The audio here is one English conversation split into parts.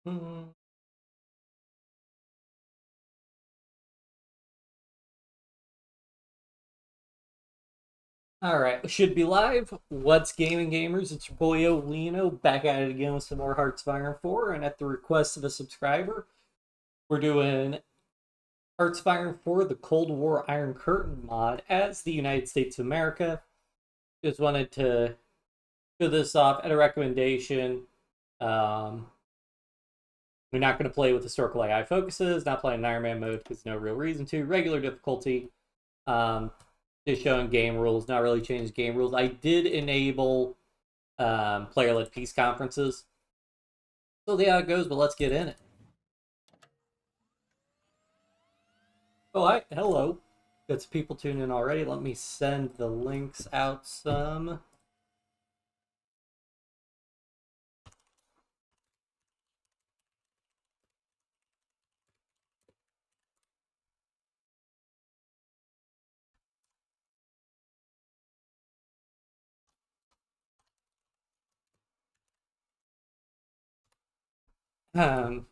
Hmm. All right, should be live. What's gaming gamers? It's your boy Lino back at it again with some more Hearts of Iron 4, and at the request of a subscriber, we're doing Hearts of Iron 4, the Cold War Iron Curtain mod as the United States of America. Just wanted to show this off at a recommendation. Um, we're not going to play with historical AI focuses, not playing in Iron Man mode because no real reason to. Regular difficulty. Um, just showing game rules, not really changed game rules. I did enable player-led peace conferences. So see how it goes, but let's get in it. Oh, hi, hello. Got some people tuning in already. Let me send the links out some. Um,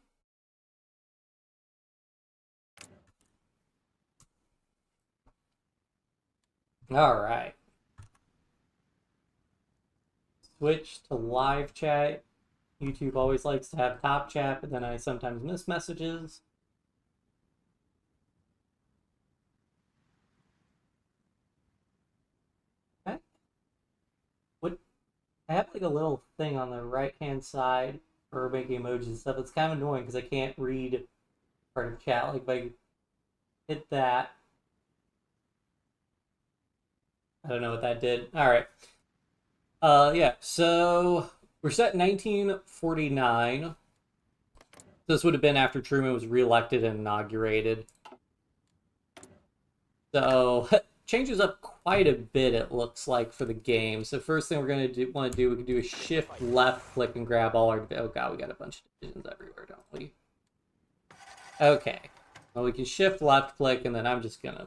all right. Switch to live chat. YouTube always likes to have top chat, but then I sometimes miss messages. Okay. What I have like a little thing on the right hand side for making emojis and stuff. It's kind of annoying because I can't read part of chat. Like if I hit that, I don't know what that did. All right. Yeah. So we're set in 1949. This would have been after Truman was reelected and inaugurated. So changes up quite a bit. It looks like for the game. So first thing we're gonna want to do, we can do a shift left click and grab all our. Oh god, we got a bunch of divisions everywhere, don't we? Okay. Well, we can shift left click, and then I'm just gonna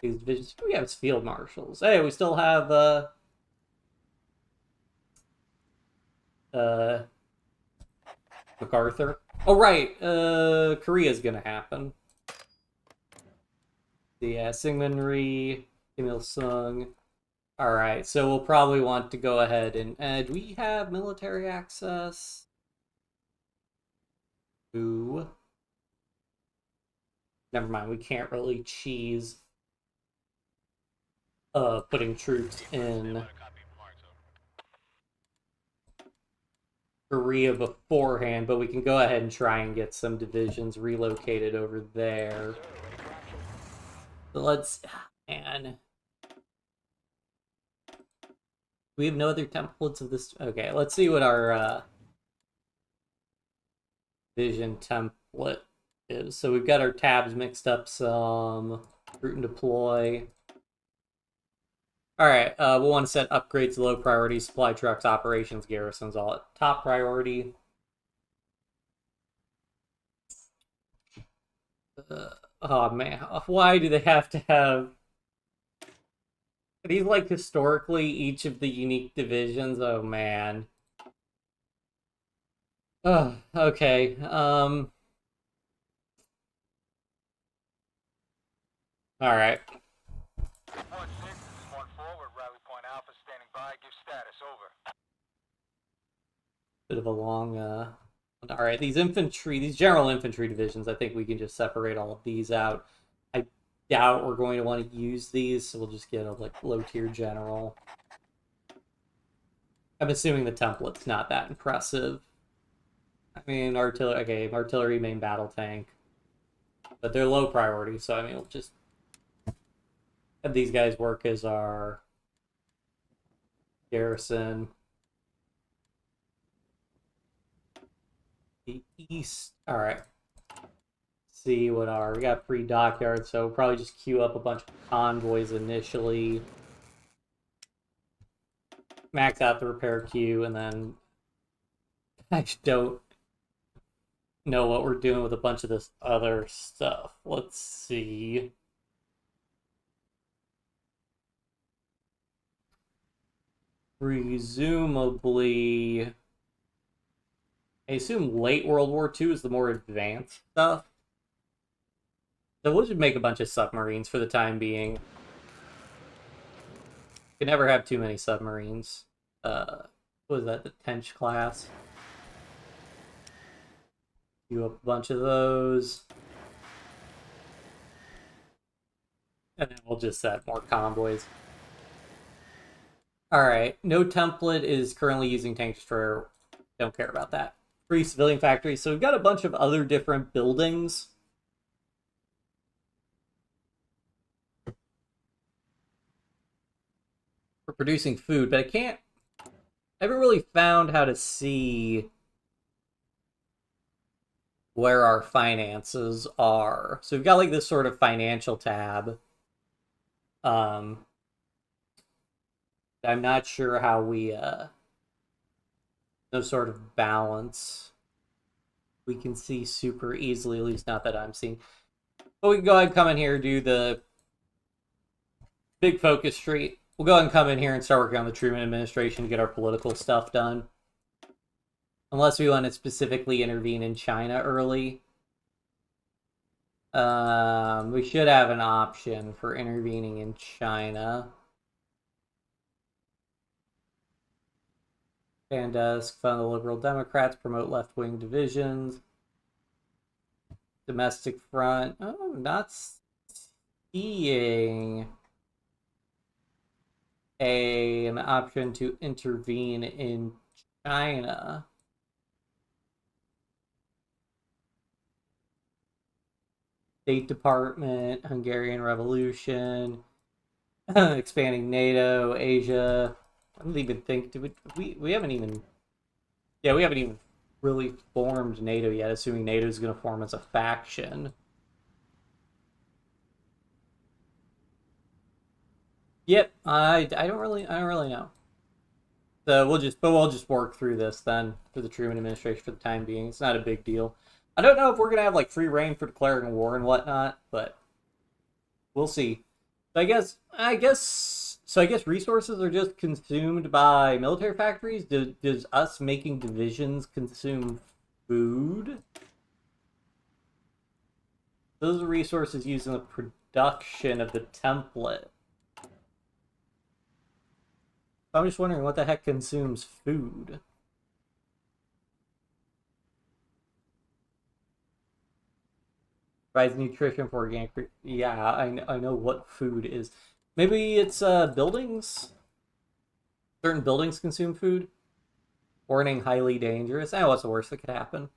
these divisions. We have field marshals. Hey, we still have uh MacArthur. Oh right, Korea's gonna happen. Yeah, Syngman Rhee, Kim Il Sung. All right, so we'll probably want to go ahead and do we have military access? Ooh, never mind. We can't really cheese putting troops in Korea beforehand, but we can go ahead and try and get some divisions relocated over there. So let's, and we have no other templates of this. Okay, let's see what our vision template is. So we've got our tabs mixed up some. Root and deploy. All right, we'll want to set upgrades low priority, supply trucks, operations, garrisons, all at top priority. Oh man, why do they have to have these like historically each of the unique divisions? Oh man. Oh, okay. All right. Bit of a long all right, these general infantry divisions, I think we can just separate all of these out. I doubt we're going to want to use these, so we'll just get a like low tier general. I'm assuming the template's not that impressive. I mean, artillery main battle tank, but they're low priority, so I mean, we'll just have these guys work as our garrison. The east, all right. See what we got free dockyards, so we'll probably just queue up a bunch of convoys initially, max out the repair queue, and then I don't know what we're doing with a bunch of this other stuff. Let's see. Presumably I assume late World War II is the more advanced stuff. So we'll just make a bunch of submarines for the time being. You can never have too many submarines. What was that, the Tench class? Do a bunch of those. And then we'll just set more convoys. Alright, no template is currently using tank destroyer. Don't care about that. Free civilian factories. So we've got a bunch of other different buildings. For producing food, but I haven't really found how to see where our finances are. So we've got like this sort of financial tab. I'm not sure how we no sort of balance we can see super easily, at least not that I'm seeing. But we can go ahead and come in here and do the big focus street. We'll go ahead and come in here and start working on the Truman administration to get our political stuff done. Unless we want to specifically intervene in China early. We should have an option for intervening in China. Van Dusk, fund the Liberal Democrats, promote left-wing divisions. Domestic front. Oh, not seeing an option to intervene in China. State Department, Hungarian Revolution, expanding NATO, Asia. I don't even think we haven't even we haven't even really formed NATO yet, assuming NATO is going to form as a faction. Yep, I don't really know. So we'll just work through this then for the Truman administration for the time being. It's not a big deal. I don't know if we're gonna have like free reign for declaring war and whatnot, but we'll see. So I guess resources are just consumed by military factories. Does us making divisions consume food? Those are resources used in the production of the template. I'm just wondering what the heck consumes food. Provides nutrition for organic. Yeah, I know what food is. Maybe it's buildings. Certain buildings consume food. Warning: highly dangerous. What's the worst that could happen?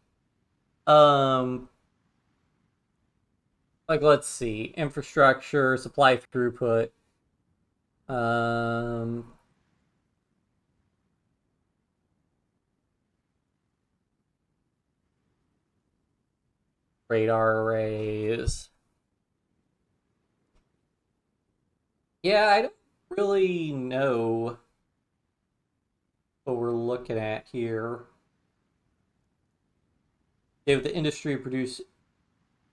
Like let's see, infrastructure, supply throughput. Radar arrays. Yeah, I don't really know what we're looking at here. They have the industry produce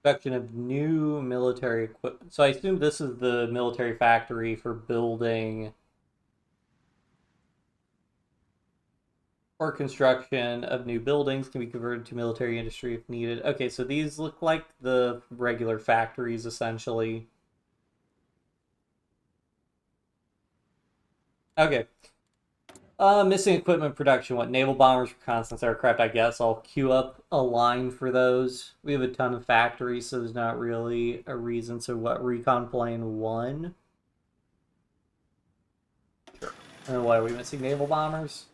production of new military equipment. So I assume this is the military factory for building or construction of new buildings can be converted to military industry if needed. Okay, so these look like the regular factories, essentially. Okay. Missing equipment production. What? Naval bombers, reconnaissance aircraft, I guess. I'll queue up a line for those. We have a ton of factories, so there's not really a reason. So what? Recon plane 1? Sure. And what, are we missing naval bombers?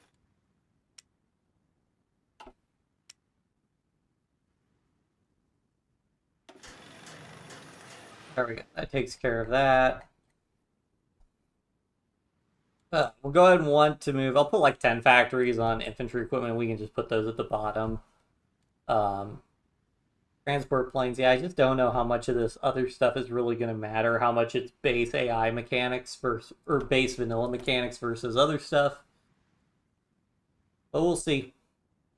There we go. That takes care of that. We'll go ahead and want to move. I'll put like 10 factories on infantry equipment, and we can just put those at the bottom. Transport planes. Yeah, I just don't know how much of this other stuff is really going to matter. How much it's base AI mechanics versus or base vanilla mechanics versus other stuff. But we'll see.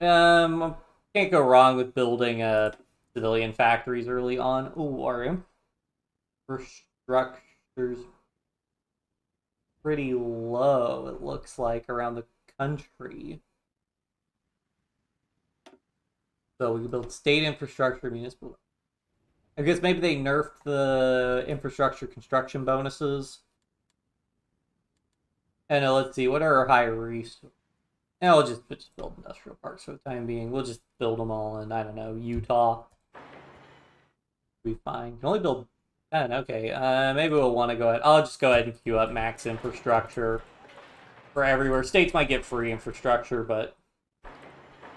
Can't go wrong with building civilian factories early on. Ooh, our infrastructure's pretty low, it looks like, around the country. So we can build state infrastructure, municipal. I guess maybe they nerfed the infrastructure construction bonuses. And let's see, what are our higher resources? Yeah, we'll just build industrial parks for the time being. We'll just build them all in, I don't know, Utah. Be fine. Can only build 10. Okay, maybe we'll want to go ahead. I'll just go ahead and queue up max infrastructure for everywhere. States might get free infrastructure, but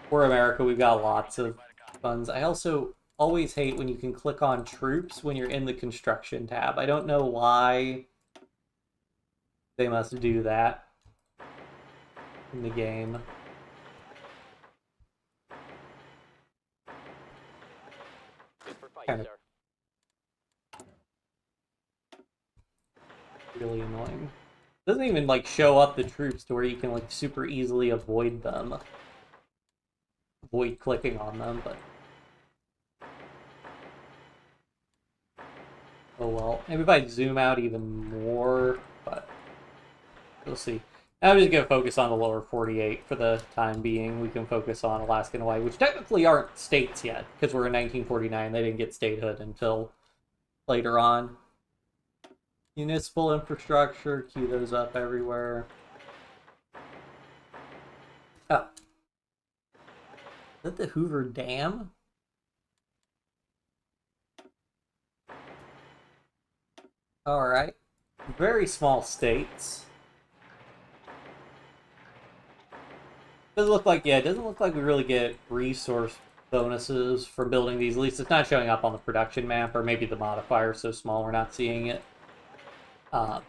for America, we've got lots of funds. I also always hate when you can click on troops when you're in the construction tab. I don't know why they must do that in the game. Kind of really annoying. It doesn't even like show up the troops to where you can like super easily avoid them. Avoid clicking on them, but oh well. Maybe if I zoom out even more, but we'll see. I'm just going to focus on the lower 48 for the time being. We can focus on Alaska and Hawaii, which technically aren't states yet, because we're in 1949. They didn't get statehood until later on. Municipal infrastructure, queue those up everywhere. Oh. Is that the Hoover Dam? Alright. Very small states. Doesn't look like, yeah, it doesn't look like we really get resource bonuses for building these. At least it's not showing up on the production map, or maybe the modifier is so small we're not seeing it. But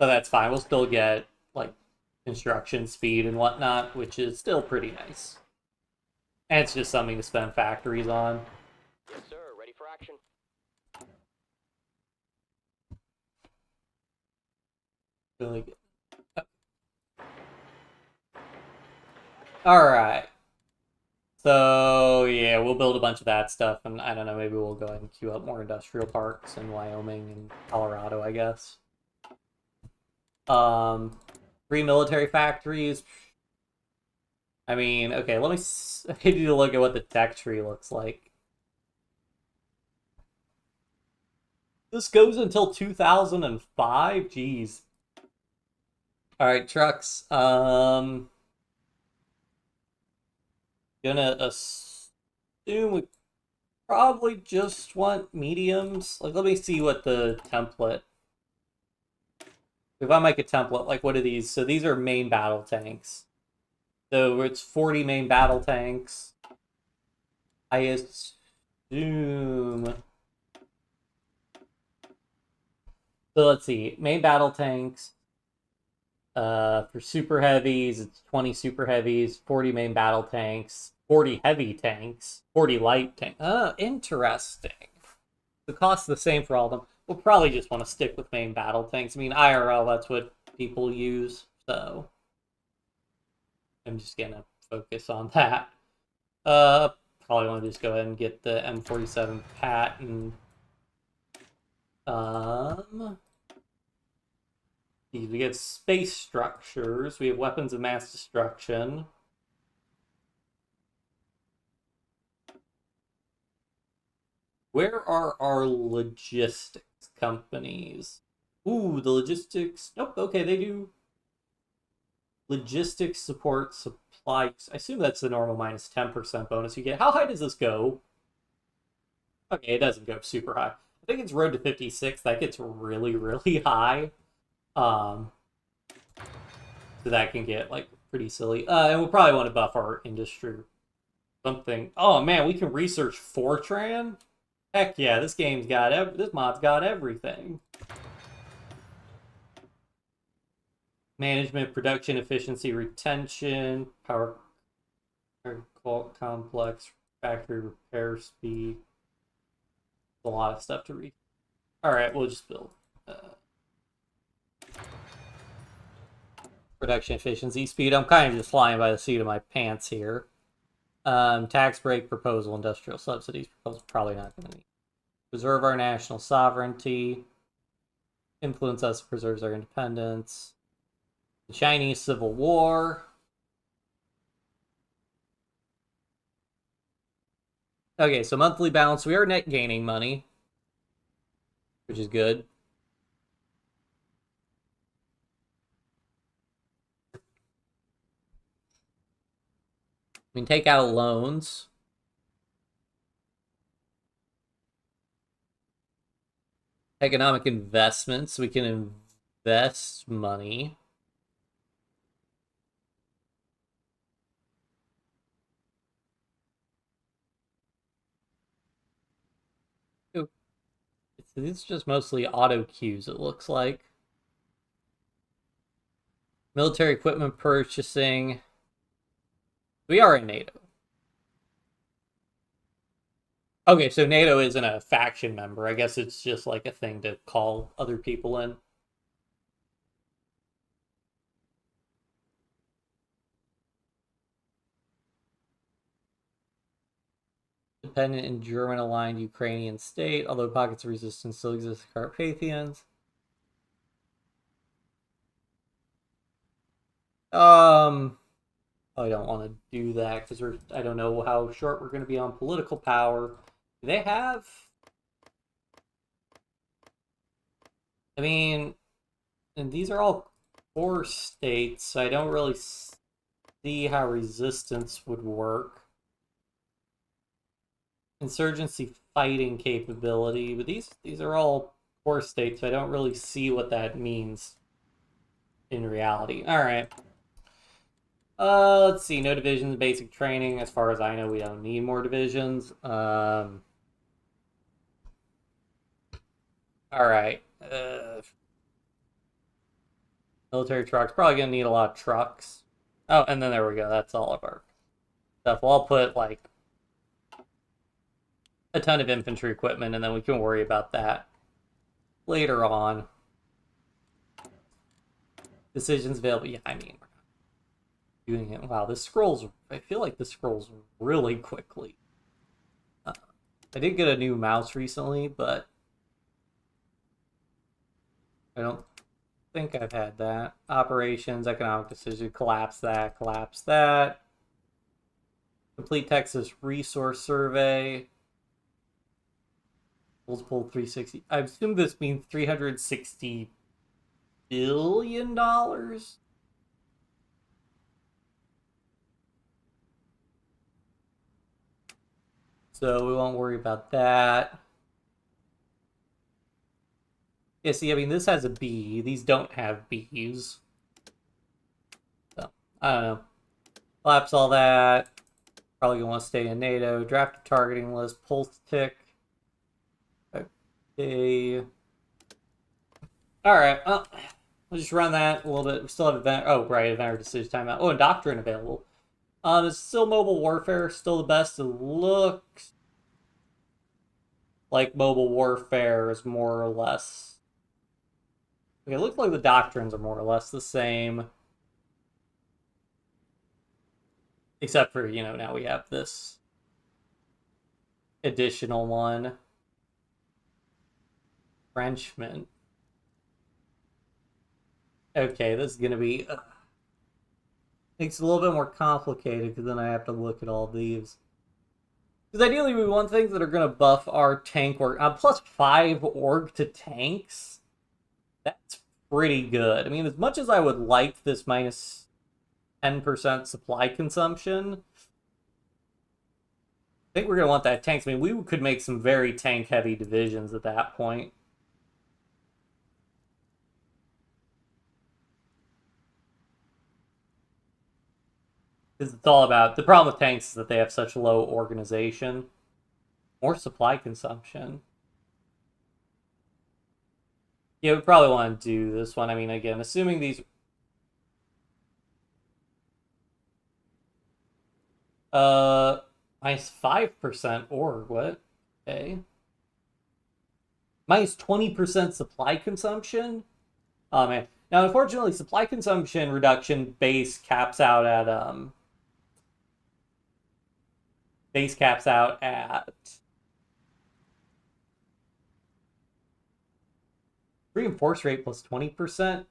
that's fine. We'll still get, like, construction speed and whatnot, which is still pretty nice. And it's just something to spend factories on. Yes, sir. Ready for action. Really good. Alright. So, yeah, we'll build a bunch of that stuff, and I don't know, maybe we'll go ahead and queue up more industrial parks in Wyoming and Colorado, I guess. 3 military factories. I mean, okay, let me I need to look at what the tech tree looks like. This goes until 2005? Jeez. Alright, trucks. Gonna assume we probably just want mediums. Like, let me see what the template. If I make a template, like, what are these? So these are main battle tanks. So it's 40 main battle tanks. I assume. So let's see. Main battle tanks. For super heavies, it's 20 super heavies, 40 main battle tanks, 40 heavy tanks, 40 light tanks. Oh, interesting. The cost is the same for all of them. We'll probably just want to stick with main battle tanks. I mean, IRL, that's what people use, so I'm just gonna focus on that. Probably want to just go ahead and get the M47 Patton. We get space structures. We have weapons of mass destruction. Where are our logistics companies? Ooh, the logistics. Nope, okay, they do logistics support supplies. I assume that's the normal minus 10% bonus you get. How high does this go? Okay, it doesn't go super high. I think it's road to 56. That gets really, really high. So that can get, like, pretty silly. And we'll probably want to buff our industry or something. Oh, man, we can research Fortran? Heck yeah, this game's got this mod's got everything. Management, production, efficiency, retention, power complex, factory repair speed. A lot of stuff to read. Alright, we'll just build. Production efficiency speed. I'm kind of just flying by the seat of my pants here. Tax break proposal, industrial subsidies proposal, probably not going to need. Preserve our national sovereignty. Influence us, preserves our independence. The Chinese Civil War. Okay, so monthly balance, we are net gaining money, which is good. We can take out loans. Economic investments, we can invest money. It's just mostly auto queues, it looks like. Military equipment purchasing. We are in NATO. Okay, so NATO isn't a faction member. I guess it's just like a thing to call other people in. Dependent in German-aligned Ukrainian state, although pockets of resistance still exist in Carpathians. I don't want to do that because I don't know how short we're going to be on political power. Do they have? I mean, and these are all core states, so I don't really see how resistance would work. Insurgency fighting capability, but these are all core states, so I don't really see what that means in reality. All right. Let's see. No divisions, basic training. As far as I know, we don't need more divisions. All right. Military trucks. Probably gonna need a lot of trucks. Oh, and then there we go. That's all of our stuff. Well, I'll put like a ton of infantry equipment, and then we can worry about that later on. Decisions available. Yeah, I mean, we're not doing it. Wow, this scrolls. I feel like this scrolls really quickly. I did get a new mouse recently, but I don't think I've had that. Operations, economic decision, collapse that, collapse that. Complete Texas resource survey. Multiple 360. I assume this means $360 billion. So we won't worry about that. Yeah, see, I mean, this has a B. These don't have Bs. So, I don't know. Collapse all that. Probably gonna want to stay in NATO. Draft a targeting list. Pulse tick. Okay. All right. Well, we'll just run that a little bit. We still have event. Oh, right. Event or decision timeout. Oh, and doctrine available. It's still mobile warfare. Still the best. It looks like mobile warfare is more or less. Okay, it looks like the doctrines are more or less the same. Except for, now we have this additional one. Frenchman. Okay, this is going to be... makes it a little bit more complicated because then I have to look at all these. Because ideally we want things that are going to buff our tank work. Plus 5 org to tanks. That's pretty good. I mean, as much as I would like this minus 10% supply consumption, I think we're going to want that tanks. I mean, we could make some very tank-heavy divisions at that point. Because it's all about... The problem with tanks is that they have such low organization. More supply consumption. Yeah, we probably want to do this one. I mean, again, assuming these... Minus 5% org, what? Okay. Minus 20% supply consumption? Oh, man. Now, unfortunately, supply consumption reduction base caps out at, Base caps out at... Reinforce rate plus 20%?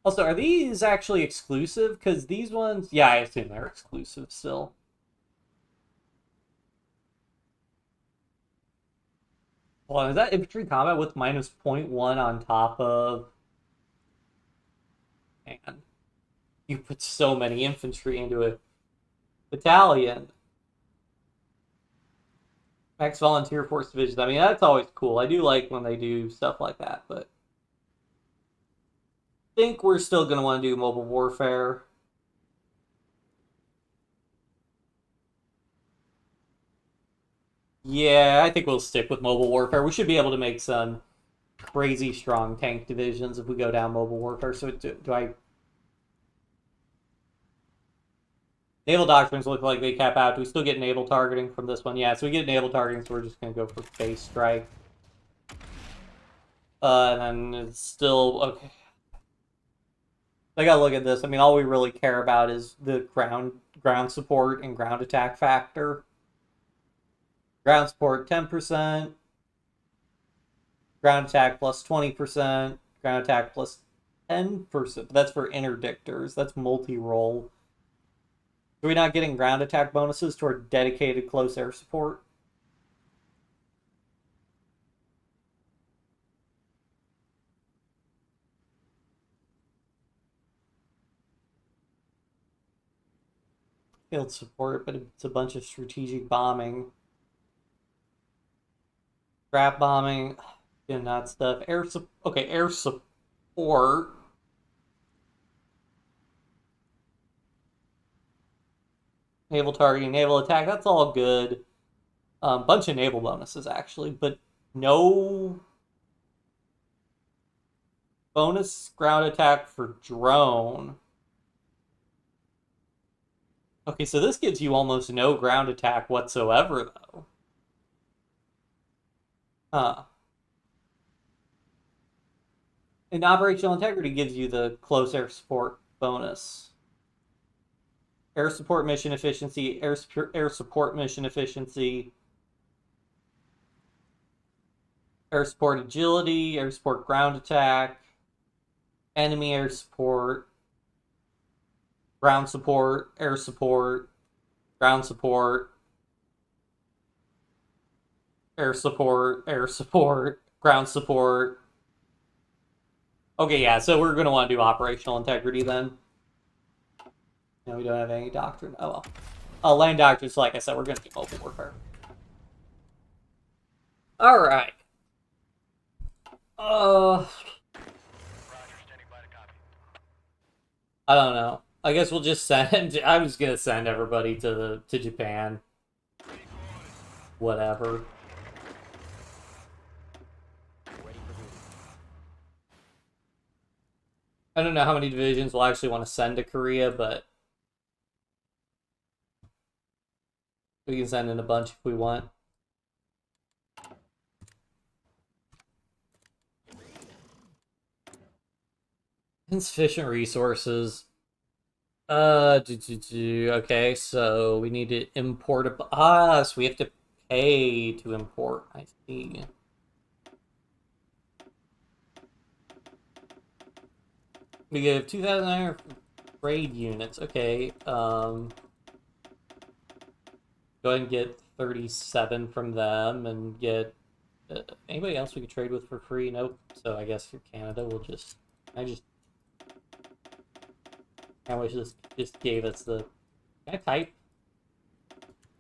Also, are these actually exclusive? Because these ones... Yeah, I assume they're exclusive still. Hold on, is that infantry combat with minus 0.1 on top of... Man, you put so many infantry into a battalion. Max Volunteer Force Divisions. I mean, that's always cool. I do like when they do stuff like that, but I think we're still going to want to do mobile warfare. Yeah, I think we'll stick with mobile warfare. We should be able to make some crazy strong tank divisions if we go down mobile warfare. So do I... Naval doctrines look like they cap out. Do we still get naval targeting from this one? Yeah, so we get naval targeting, so we're just going to go for base strike. And then it's still... Okay. I gotta look at this. I mean, all we really care about is the ground support and ground attack factor. Ground support 10%. Ground attack plus 20%. Ground attack plus 10%. That's for interdictors. That's multi-roll. Are we not getting ground attack bonuses toward dedicated close air support? Field support, but it's a bunch of strategic bombing. Trap bombing, and that stuff. Air support. Naval targeting, naval attack, that's all good. Bunch of naval bonuses, actually, but no bonus ground attack for drone. Okay, so this gives you almost no ground attack whatsoever, though. Huh. And operational integrity gives you the close air support bonus. Air support mission efficiency, air support mission efficiency, air support agility, air support ground attack, enemy air support, ground support, air support, ground support, air support, ground support. Okay, yeah, so we're going to want to do operational integrity then. No, we don't have any doctrine. Oh, well. Land doctrine, so like I said, we're going to do mobile warfare. Alright. I don't know. I guess we'll just send... I'm just going to send everybody to Japan. Whatever. I don't know how many divisions we'll actually want to send to Korea, but we can send in a bunch if we want. Insufficient resources. Okay, so we need to import a... so we have to pay to import. I see. We give 2,000 trade units. Okay. Go ahead and get 37 from them and get... anybody else we could trade with for free? Nope. So I guess for Canada, we'll just... I wish this just gave us the... Can I type?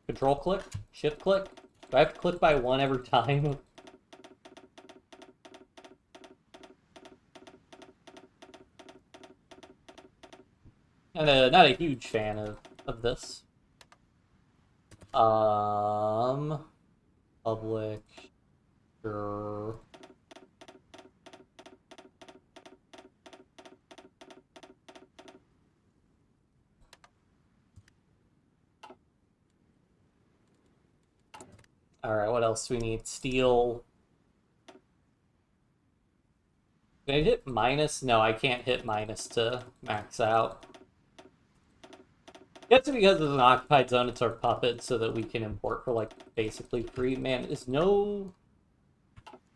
Control click? Shift click? Do I have to click by one every time? And not a huge fan of this. Public, sure. Alright, what else do we need? Steel. Can I hit minus? No, I can't hit minus to max out. It's because it's an occupied zone, it's our puppet, so that we can import for, like, basically free. Man, is no...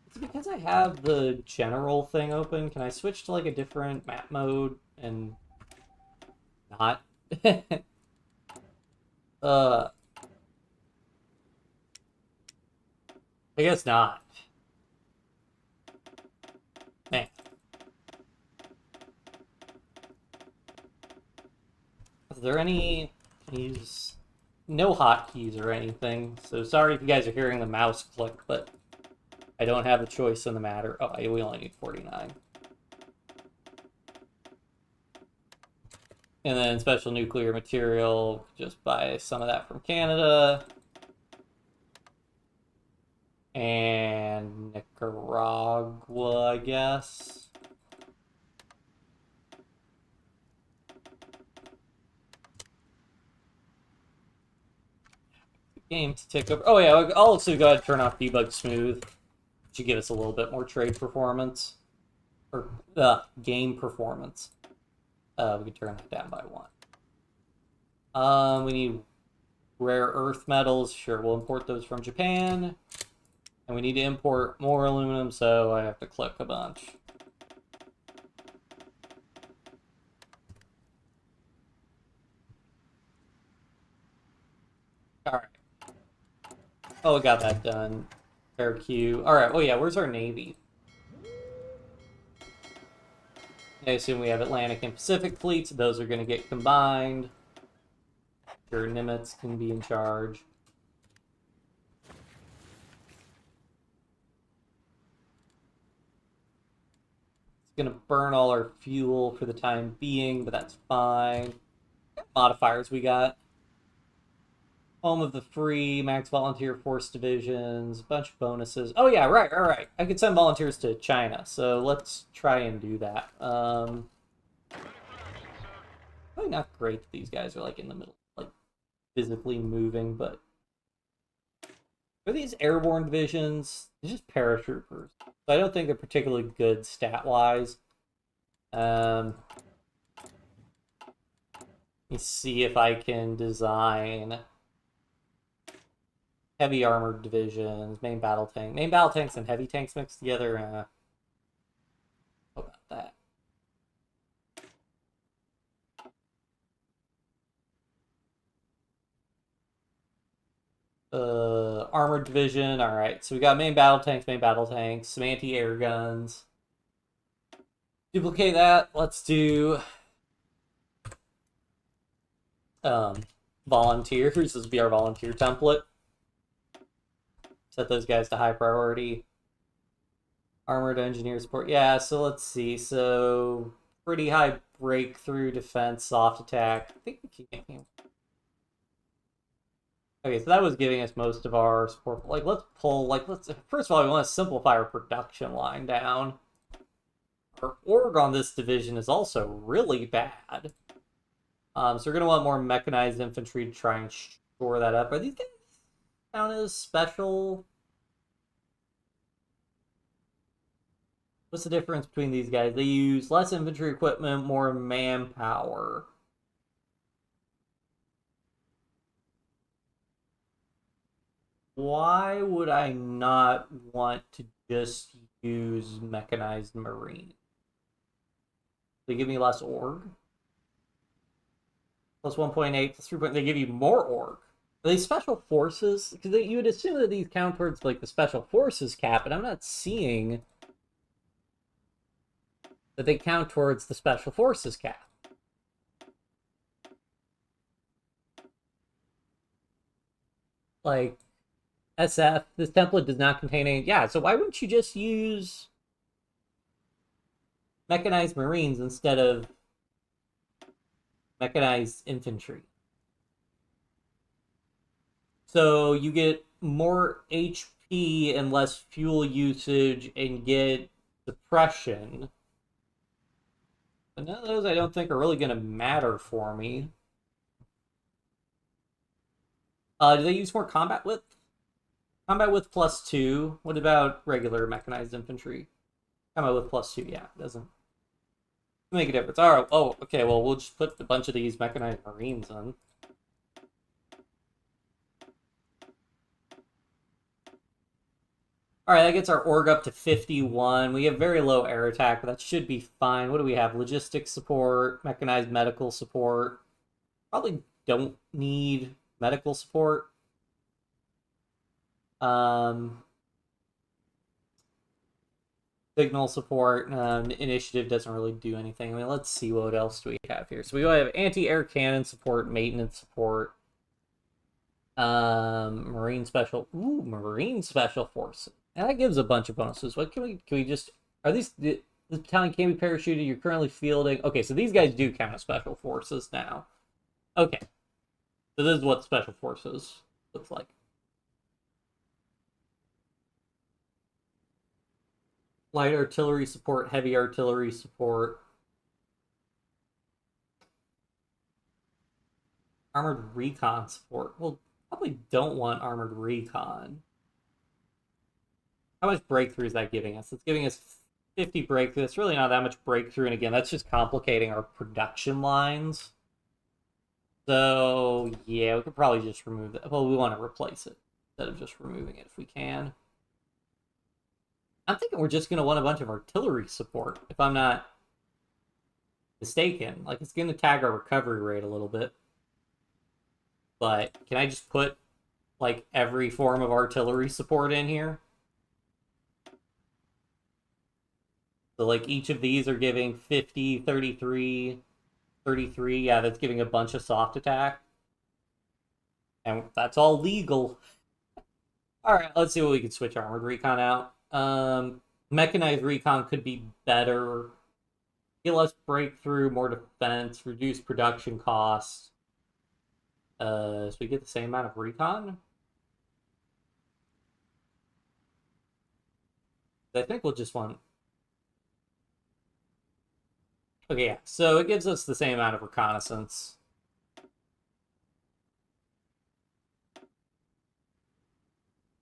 It's because I have the general thing open. Can I switch to, like, a different map mode and not? I guess not. there any keys? No hotkeys or anything, so sorry if you guys are hearing the mouse click, but I don't have a choice in the matter. Oh, we only need 49. And then special nuclear material, just buy some of that from Canada. And Nicaragua, I guess. Game to tick over. Oh yeah, I'll also go ahead and turn off debug smooth. Should give us a little bit more trade performance. Or game performance. We can turn that down by 1. We need rare earth metals. Sure, we'll import those from Japan. And we need to import more aluminum, so I have to click a bunch. Alright. Oh, we got that done. Fair Q. Alright, oh yeah, where's our Navy? I assume we have Atlantic and Pacific fleets. Those are going to get combined. Sure, Nimitz can be in charge. It's going to burn all our fuel for the time being, but that's fine. Modifiers we got. Home of the Free, max volunteer force divisions, a bunch of bonuses. Oh yeah, right. I could send volunteers to China, so let's try and do that. Probably not great that these guys are like in the middle, like physically moving, but are these airborne divisions? They're just paratroopers. So I don't think they're particularly good stat-wise. Let me see if I can design heavy armored divisions, main battle tanks and heavy tanks mixed together. What about that? Armored division. All right, so we got main battle tanks, some anti-air guns. Duplicate that. Let's do volunteers. This will be our volunteer template. Set those guys to high priority. Armored engineer support. Yeah, so let's see. So pretty high breakthrough defense, soft attack. I think we can. Okay, so that was giving us most of our support. Like, let's first of all, we want to simplify our production line down. Our org on this division is also really bad. So we're going to want more mechanized infantry to try and shore that up. Are these guys count as special? What's the difference between these guys? They use less infantry equipment, more manpower. Why would I not want to just use mechanized marine? They give me less org. Plus 1.8, plus 3. They give you more org. Are they special forces? Because you would assume that these count towards like the special forces cap, and I'm not seeing that they count towards the special forces cap. Like, SF, this template does not contain any... Yeah, so why wouldn't you just use mechanized marines instead of mechanized infantry? So you get more HP and less fuel usage and get suppression. But none of those I don't think are really going to matter for me. Do they use more combat width? Combat width +2. What about regular mechanized infantry? Combat width +2. Yeah, it doesn't make a difference. All right. Oh, okay. Well, we'll just put a bunch of these mechanized marines on. All right, that gets our org up to 51. We have very low air attack, but that should be fine. What do we have? Logistics support, mechanized medical support. Probably don't need medical support. Signal support, initiative doesn't really do anything. I mean, let's see what else do we have here. So we have anti-air cannon support, maintenance support, marine special forces. And that gives a bunch of bonuses. What can we just, are these, the battalion can be parachuted, you're currently fielding. Okay, so these guys do count as special forces now. Okay. So this is what special forces looks like. Light artillery support, heavy artillery support. Armored recon support. Well, probably don't want armored recon. How much breakthrough is that giving us? It's giving us 50 breakthrough. That's really not that much breakthrough. And again, that's just complicating our production lines. So, yeah, we could probably just remove that. Well, we want to replace it instead of just removing it if we can. I'm thinking we're just going to want a bunch of artillery support, if I'm not mistaken. Like, it's going to tag our recovery rate a little bit. But can I just put, like, every form of artillery support in here? So, like, each of these are giving 50, 33, 33. Yeah, that's giving a bunch of soft attack. And that's all legal. Alright, let's see what we can switch armored recon out. Mechanized recon could be better. Get less breakthrough, more defense, reduce production costs. So we get the same amount of recon? I think we'll just want... Okay, yeah. So it gives us the same amount of reconnaissance.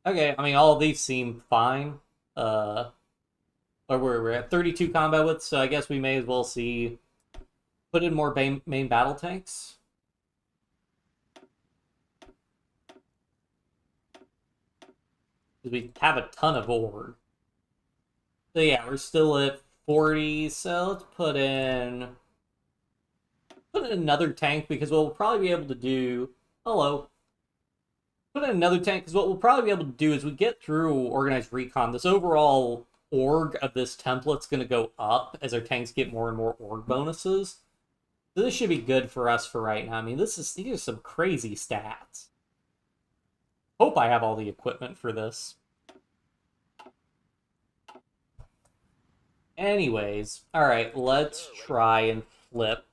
Okay, I mean, all of these seem fine. Or we're at 32 combat width, so I guess we may as well see... Put in more main battle tanks. Because we have a ton of ore. So yeah, we're still at 40, so let's put in another tank, because what we'll probably be able to do... Hello. Put in another tank, because what we'll probably be able to do is we get through organized recon, this overall org of this template's going to go up as our tanks get more and more org bonuses. So this should be good for us for right now. I mean, these are some crazy stats. Hope I have all the equipment for this. Anyways, alright, let's try and flip.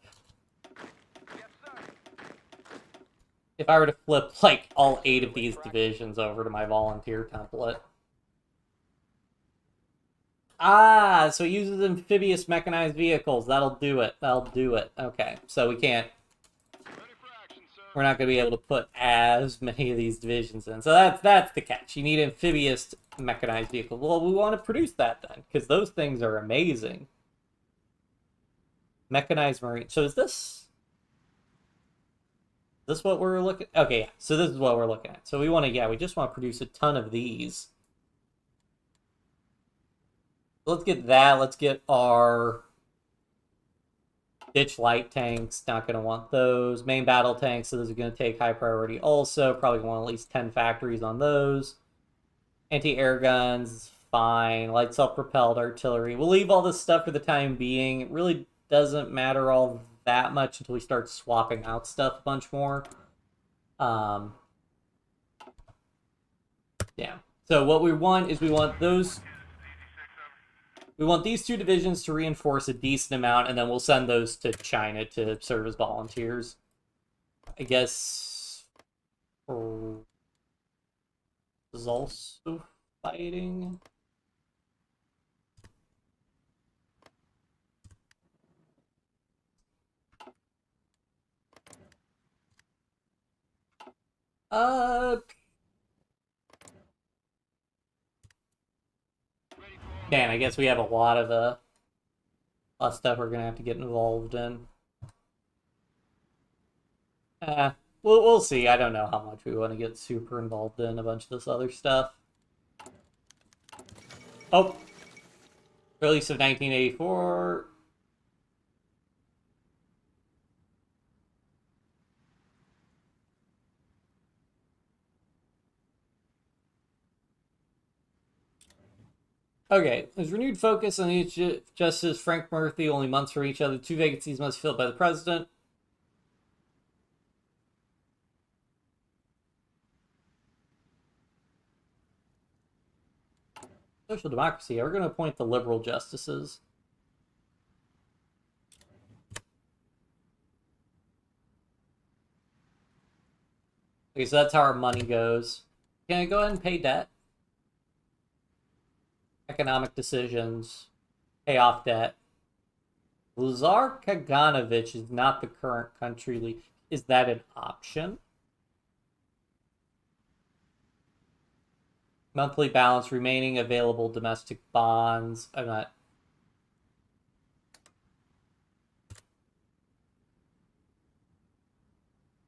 If I were to flip, like, all 8 of these divisions over to my volunteer template. Ah, so it uses amphibious mechanized vehicles. That'll do it. That'll do it. Okay, so we can't... We're not going to be able to put as many of these divisions in. So that's the catch. You need amphibious mechanized vehicles. Well, we want to produce that then, because those things are amazing. Mechanized marine. So is this what we're looking... Okay, yeah. So this is what we're looking at. So we want to... Yeah, we just want to produce a ton of these. Let's get that. Let's get our... Ditch light tanks, not going to want those. Main battle tanks, so those are going to take high priority also. Probably want at least 10 factories on those. Anti-air guns, fine. Light self-propelled artillery. We'll leave all this stuff for the time being. It really doesn't matter all that much until we start swapping out stuff a bunch more. Yeah. So what we want is we want those... We want these 2 divisions to reinforce a decent amount, and then we'll send those to China to serve as volunteers. I guess... is also fighting. Man, I guess we have a lot of stuff we're gonna have to get involved in. We'll see. I don't know how much we want to get super involved in a bunch of this other stuff. Oh, release of 1984. Okay, there's renewed focus on each Justice Frank Murphy, only months from each other. 2 vacancies must be filled by the president. Social democracy. We're going to appoint the liberal justices. Okay, so that's how our money goes. Can I go ahead and pay debt? Economic decisions. Pay off debt. Lazar Kaganovich is not the current country leader. Is that an option? Monthly balance, remaining available domestic bonds. I'm not.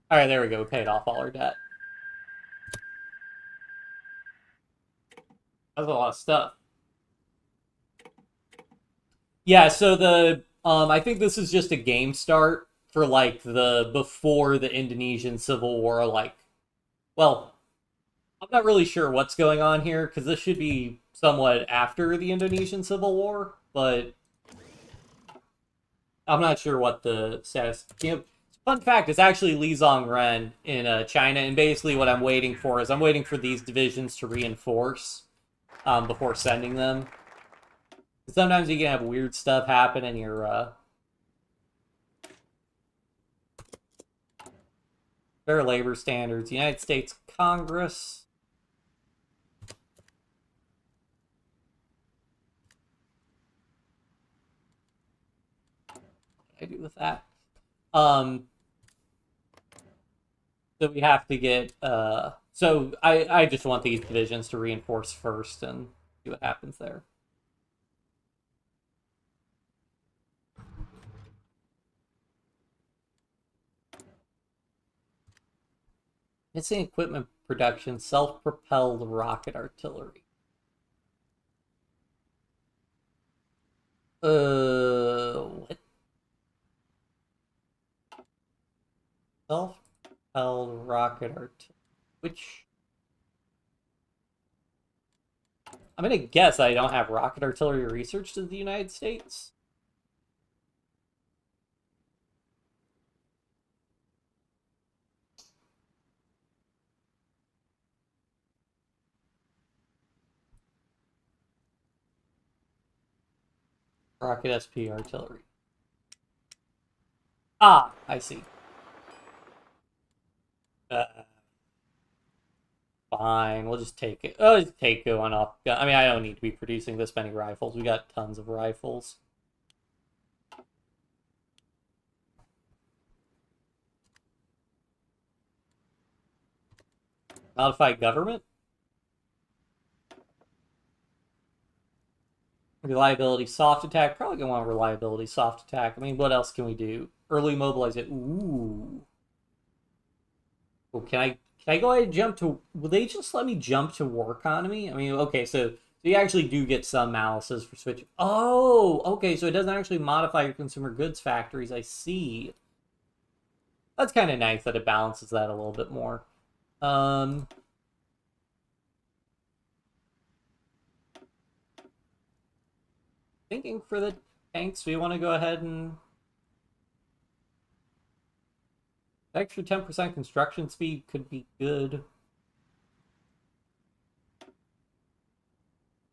All right, there we go. We paid off all our debt. That's a lot of stuff. Yeah, so the I think this is just a game start for like the before the Indonesian Civil War. Like, well, I'm not really sure what's going on here because this should be somewhat after the Indonesian Civil War, but I'm not sure what the status. Fun fact: it's actually Li Zongren in China, and basically what I'm waiting for is I'm waiting for these divisions to reinforce before sending them. Sometimes you can have weird stuff happen in your fair labor standards. United States Congress. What do I do with that? So we have to get so I just want these divisions to reinforce first and see what happens there. Missing equipment production, self-propelled rocket artillery. What? Self-propelled rocket artillery. Which I'm gonna guess I don't have rocket artillery researched in the United States. Rocket SP artillery. Ah, I see. Uh, Fine, we'll just take it. Oh, just take one off. I mean, I don't need to be producing this many rifles. We got tons of rifles. Modify government. Reliability soft attack. Probably gonna want reliability soft attack. I mean, what else can we do? Early mobilize it. Ooh. Oh, can I go ahead and jump to? Will they just let me jump to war economy? I mean, okay, so you actually do get some malices for switching. Oh, okay, so it doesn't actually modify your consumer goods factories. I see. That's kind of nice that it balances that a little bit more. Um, Thinking for the tanks, we want to go ahead and extra 10% construction speed could be good. I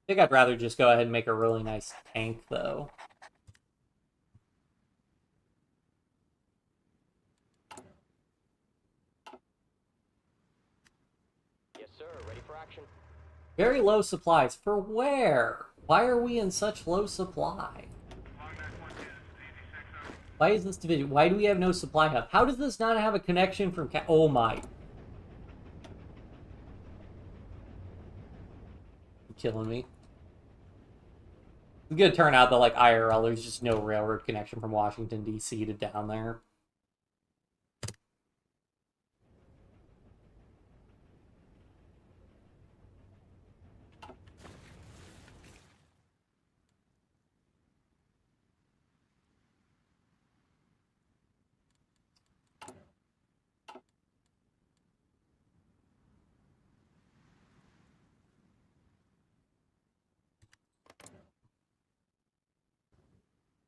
think I'd rather just go ahead and make a really nice tank, though. Yes, sir. Ready for action. Very low supplies. For where? Why are we in such low supply? Why is this division? Why do we have no supply hub? How does this not have a connection from oh my. You're killing me. It's gonna turn out that, like, IRL, there's just no railroad connection from Washington, D.C. to down there.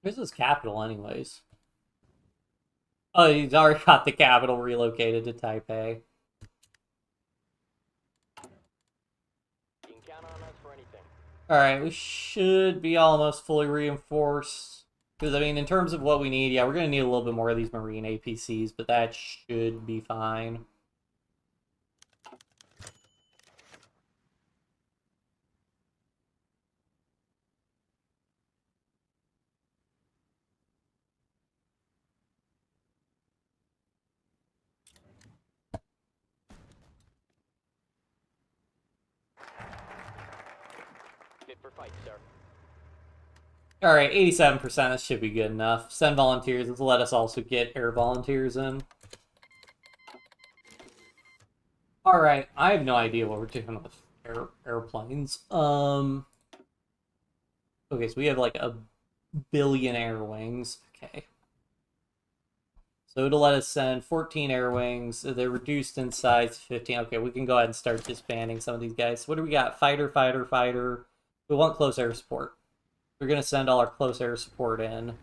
This is capital, anyways. Oh, he's already got the capital relocated to Taipei. You can count on us for anything. Alright, we should be almost fully reinforced. Because, I mean, in terms of what we need, yeah, we're going to need a little bit more of these Marine APCs, but that should be fine. Fit for fight, sir. Alright, 87%, that should be good enough. Send volunteers, let's let us also get air volunteers in. Alright, I have no idea what we're doing with airplanes. Okay, so we have like a billion air wings. Okay. So it'll let us send 14 air wings. They're reduced in size to 15. Okay, we can go ahead and start disbanding some of these guys. What do we got? Fighter, fighter, fighter. We want close air support. We're going to send all our close air support in.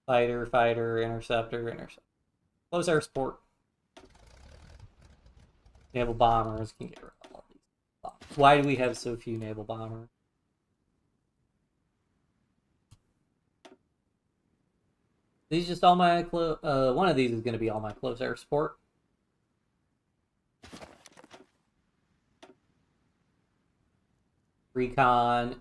Fighter, fighter, interceptor, interceptor. Close air support. Naval bombers can get rid of all these bombers. Why do we have so few naval bombers? These just all my one of these is going to be all my close air support. Recon.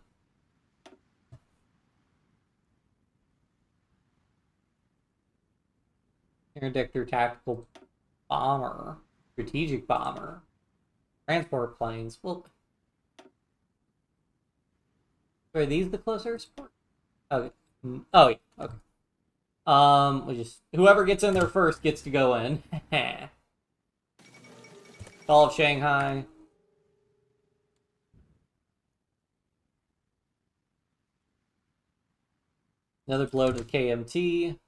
Interdictor tactical bomber. Strategic bomber. Transport planes. Well, are these the close air support? Okay. Oh yeah. Okay. We just whoever gets in there first gets to go in. Fall of Shanghai. Another blow to the KMT.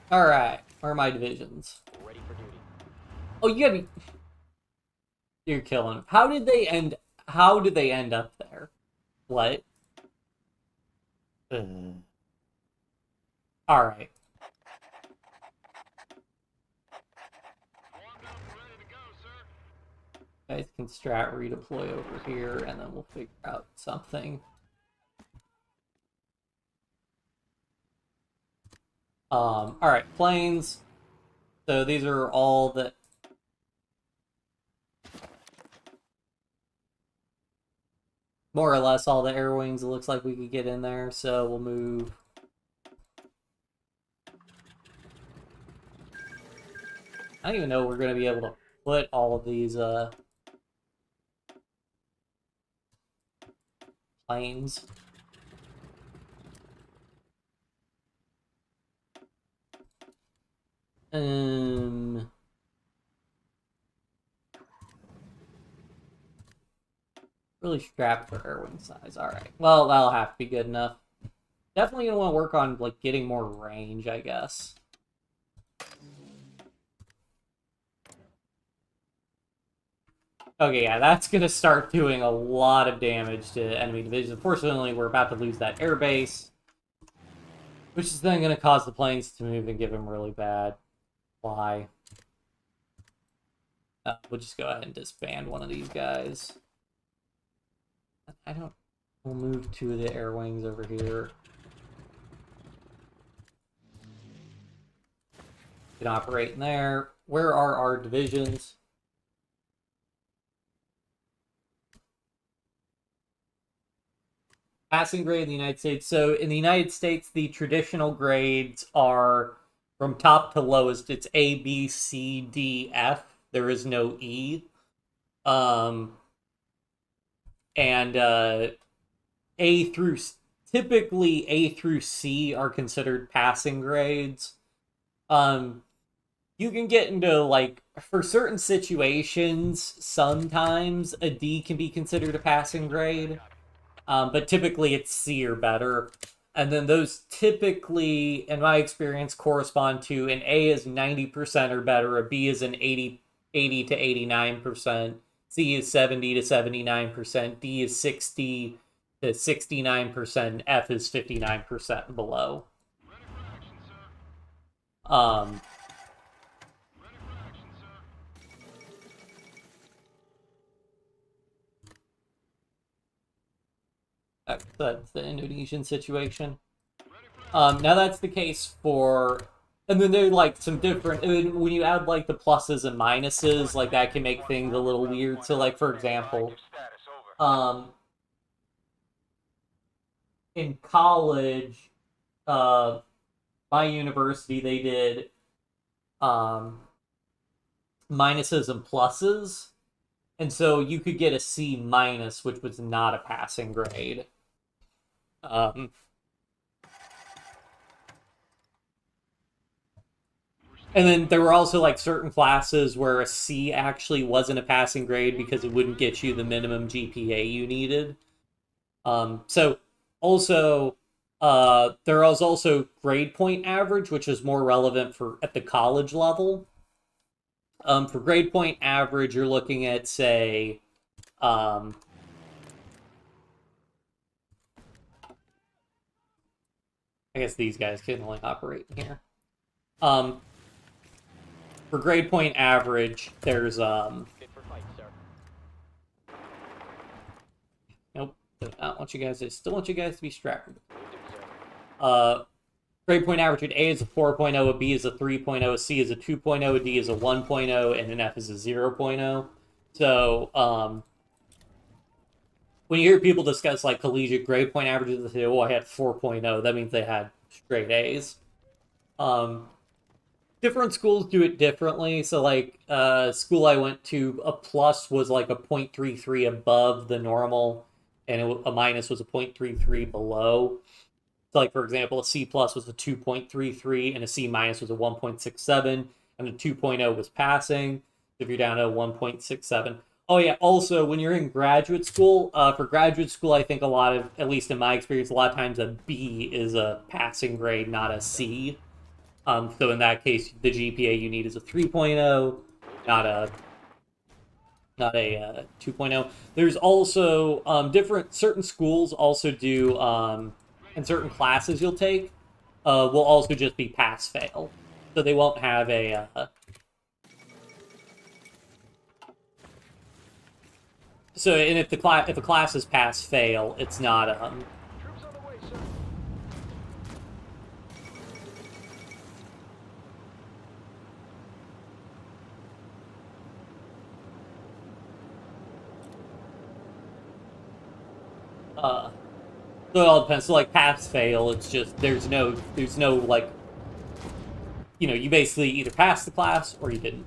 Alright, where are my divisions? Ready for duty. Oh, you gotta be... You're killing them. How did they end up there? What? Alright. Guys can strat redeploy over here, and then we'll figure out something. Alright, planes. So these are all the... More or less all the air wings it looks like we could get in there, so we'll move... I don't even know we're going to be able to put all of these, planes. Really strapped for air wing size. Alright. Well, that'll have to be good enough. Definitely gonna want to work on, like, getting more range, I guess. Okay, yeah, that's gonna start doing a lot of damage to enemy divisions. Unfortunately, we're about to lose that air base, which is then gonna cause the planes to move and give them really bad fly. We'll just go ahead and disband one of these guys. I don't... We'll move two of the air wings over here. Can operate in there. Where are our divisions? Passing grade in the United States. So in the United States, the traditional grades are from top to lowest. It's A, B, C, D, F. There is no E. And A through typically A through C are considered passing grades. Um, you can get into like for certain situations, sometimes a D can be considered a passing grade, but typically it's C or better. And then those typically, in my experience, correspond to an A is 90% or better, a B is an 80 to 89%, C is 70 to 79%, D is 60 to 69%, F is 59% and below. Um, that's the Indonesian situation. Now that's the case for, and then there are like some different. And then when you add like the pluses and minuses, like that can make things a little weird. So, like for example, um, in college, uh, my university they did um minuses and pluses, and so you could get a C minus, which was not a passing grade. Um, And then there were also like certain classes where a C actually wasn't a passing grade because it wouldn't get you the minimum GPA you needed. So also there was also grade point average, which is more relevant for at the college level. For grade point average, you're looking at say I guess these guys can only operate in here. For grade point average, there's Fit for fight, sir. nope. I want you guys. I still want you guys to be strapped. Will do, sir. Grade point average at A is a 4.0, a B is a 3.0, a C is a 2.0, a D is a 1.0, and an F is a 0.0. So, when you hear people discuss like collegiate grade point averages, they say, "Oh, I had 4.0." That means they had straight A's. Um, Different schools do it differently. So, like, school I went to, a plus was like a 0.33 above the normal, and a minus was a 0.33 below. So, like for example, a C plus was a 2.33 and a C minus was a 1.67, and a 2.0 was passing. So if you're down to 1.67. Oh yeah, also when you're in graduate school, for graduate school, I think a lot of, at least in my experience, a lot of times a B is a passing grade, not a C. So in that case, the GPA you need is a 3.0, not a 2.0. There's also different certain schools also do and certain classes you'll take will also just be pass fail, so they won't have a. So and if a class is pass fail, it's not Troops on the way, sir. uh so it all depends. So like pass fail, it's just there's no like you basically either passed the class or you didn't.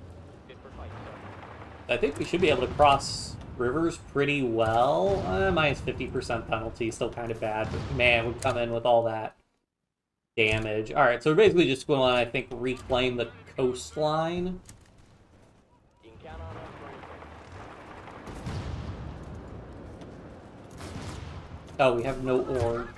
Fit for fight, sir. I think we should be able to cross rivers pretty well. Minus 50% penalty, still kind of bad, but man, we come in with all that damage. All right, so we're basically just going to, I think, reclaim the coastline. You can count on us for anything. Oh, we have no ore.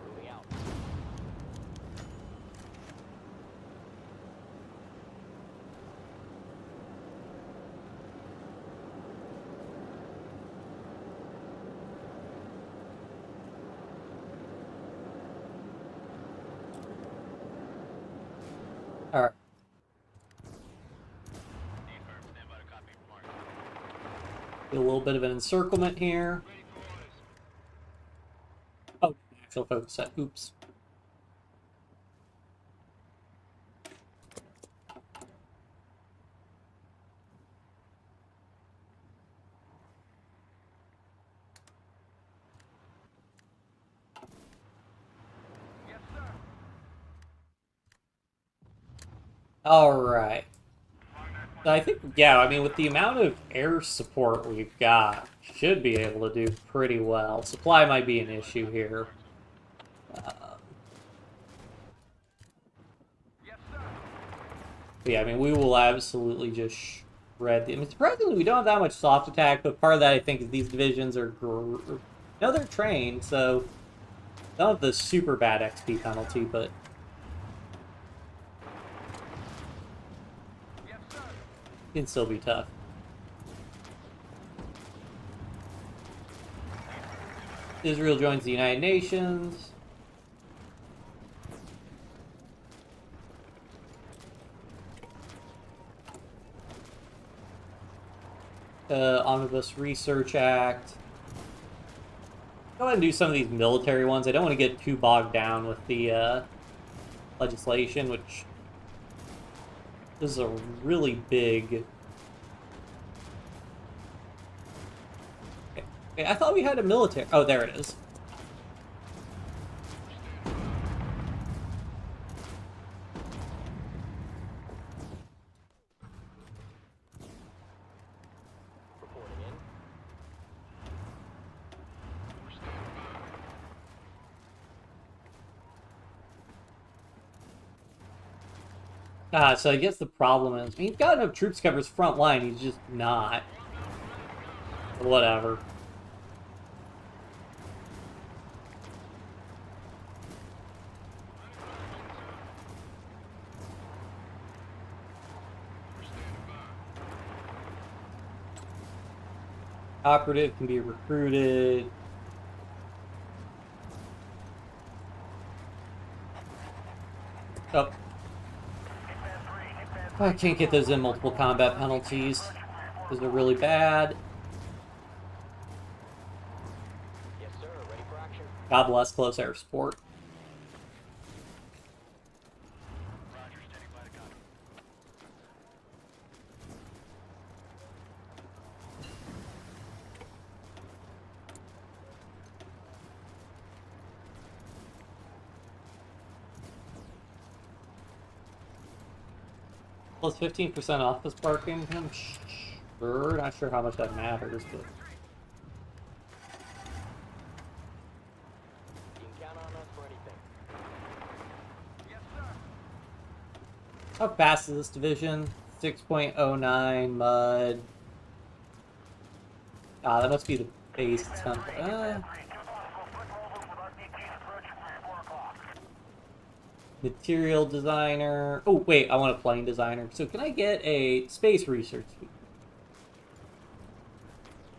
Moving out. All right. Get a little bit of an encirclement here. Oh, actual focus set. Oops. Yes, sir. All right. I think, yeah, I mean, with the amount of air support we've got, should be able to do pretty well. Supply might be an issue here. But yeah, I mean, we will absolutely just shred the... I mean, surprisingly, we don't have that much soft attack, but part of that, I think, is these divisions are... No, they're trained, so... They don't have the super bad XP penalty, but... It can still be tough. Israel joins the United Nations. Omnibus Research Act. Go ahead and do some of these military ones. I don't want to get too bogged down with the legislation, which is a really big... Okay, I thought we had a military... Oh, there it is. Reporting in. So I guess the problem is... I mean, he's got enough troops to cover his front line. He's just not. Whatever. Operative can be recruited. Oh. I can't get those in multiple combat penalties. Those are really bad. Yes, sir. Ready for action. God bless close air support. Roger. Standing by to copy. Plus 15% office parking. I'm sure, not sure how much that matters, but... You can count on us for anything. Yes, sir. How fast is this division? 6.09 mud. Ah, that must be the base temp. Material designer. Oh, wait, I want a plane designer. So can I get a space research?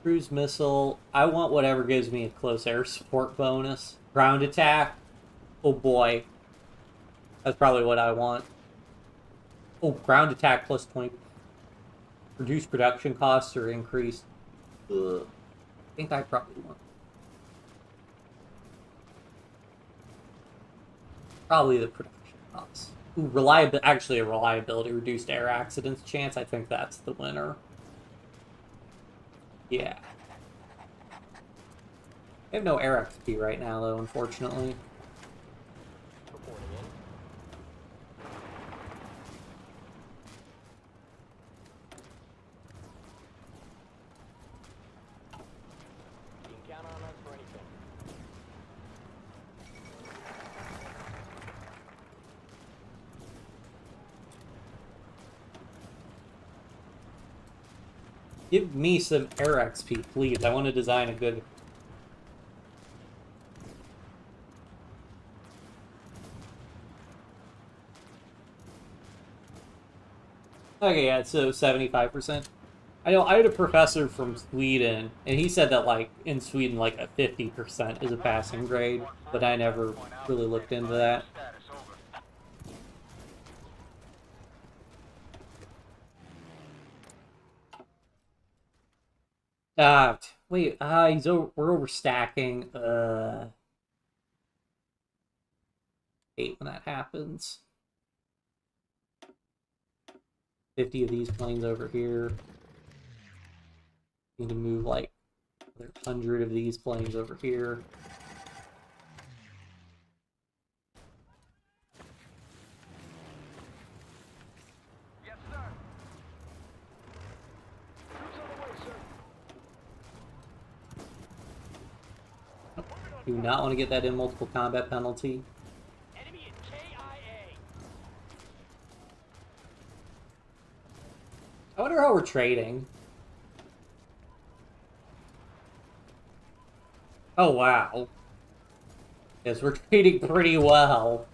Cruise missile. I want whatever gives me a close air support bonus. Ground attack. Oh boy. That's probably what I want. Oh, ground attack plus 20. Reduce production costs or increase. I think I probably want. Probably the production costs. Ooh, reliability. Actually, a reliability. Reduced air accidents chance. I think that's the winner. Yeah. I have no air XP right now, though, unfortunately. Reporting in. You can count on us for anything. Give me some air XP, please. I want to design a good... Okay, yeah, so 75%. I know I had a professor from Sweden, and he said that, like, in Sweden, like, a 50% is a passing grade, but I never really looked into that. Wait, we're overstacking. Hate when that happens. 50 of these planes over here. Need to move like 100 of these planes over here. Yes, sir. Do not want to get that in multiple combat penalty. Enemy is KIA. I wonder how we're trading. Oh, wow. Yes, we're trading pretty well.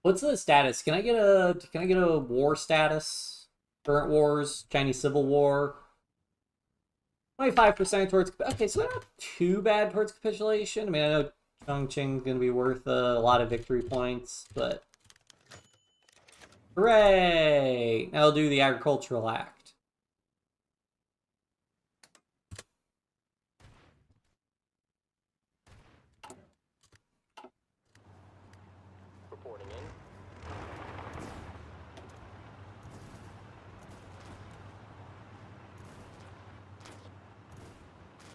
What's the status? Can I get a war status? Current wars, Chinese Civil War. 25% towards, okay, so not too bad towards capitulation. I mean, I know Chongqing's gonna be worth a lot of victory points, but hooray! Now I'll do the Agricultural Act. Reporting in.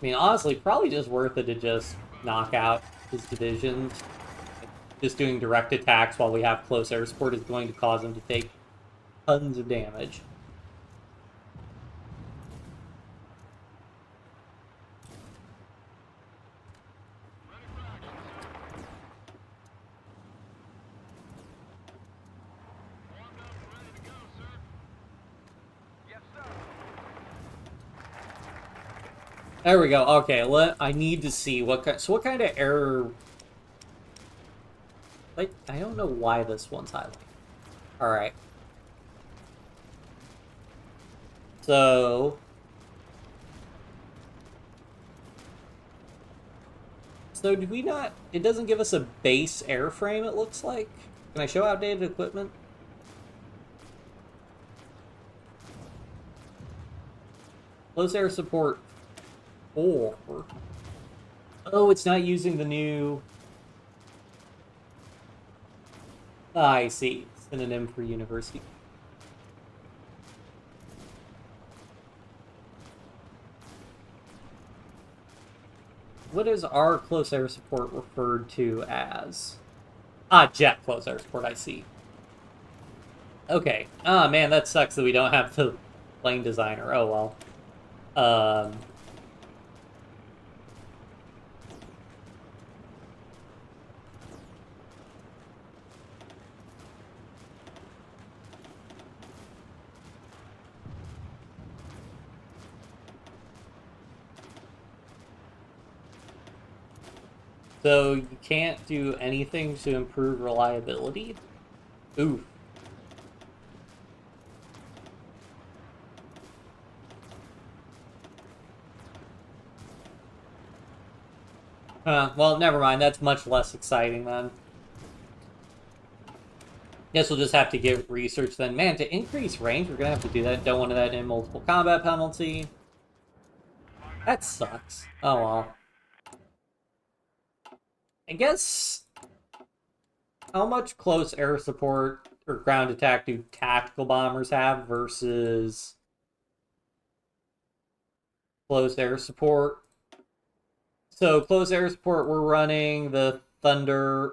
I mean, honestly, probably just worth it to just knock out his divisions. Just doing direct attacks while we have close air support is going to cause him to take tons of damage. There we go. Okay, I need to see what kind. So what kind of error? Like, I don't know why this one's highlighted. All right. So did we not? It doesn't give us a base airframe. It looks like. Can I show outdated equipment? Close air support 4. Oh, it's not using the new. Ah, I see. Synonym for university. What is our close air support referred to as? Ah, jet close air support, I see. Okay. Ah, man, that sucks that we don't have the plane designer. Oh, well. So you can't do anything to improve reliability? Ooh. Well, never mind. That's much less exciting then. Guess we'll just have to get research then. Man, to increase range, we're gonna have to do that. Don't want that in multiple combat penalty. That sucks. Oh well. I guess how much close air support or ground attack do tactical bombers have versus close air support? So close air support, we're running the Thunderjet,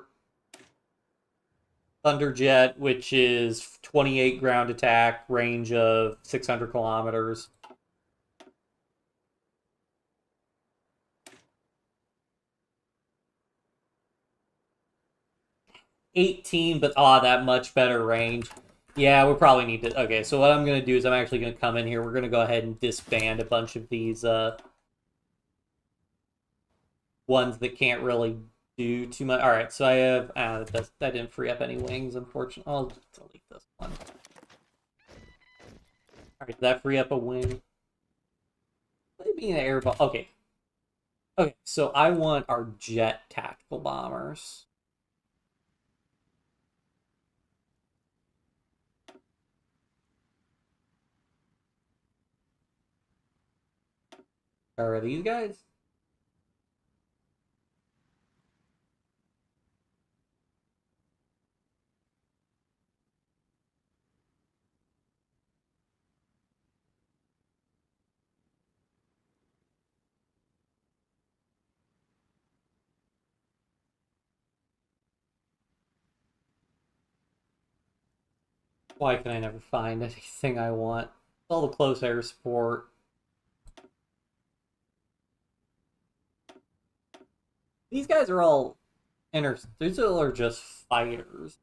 which is 28 ground attack, range of 600 kilometers. $18, but that much better range. Yeah, we probably need to. Okay, so what I'm gonna do is I'm actually gonna come in here. We're gonna go ahead and disband a bunch of these ones that can't really do too much. All right, so I have that didn't free up any wings, unfortunately. I'll delete this one. All right, did that free up a wing? Maybe an air ball. Okay. Okay, so I want our jet tactical bombers. Are these guys? Why can I never find anything I want? All the close air support. These guys are all these all are just fighters.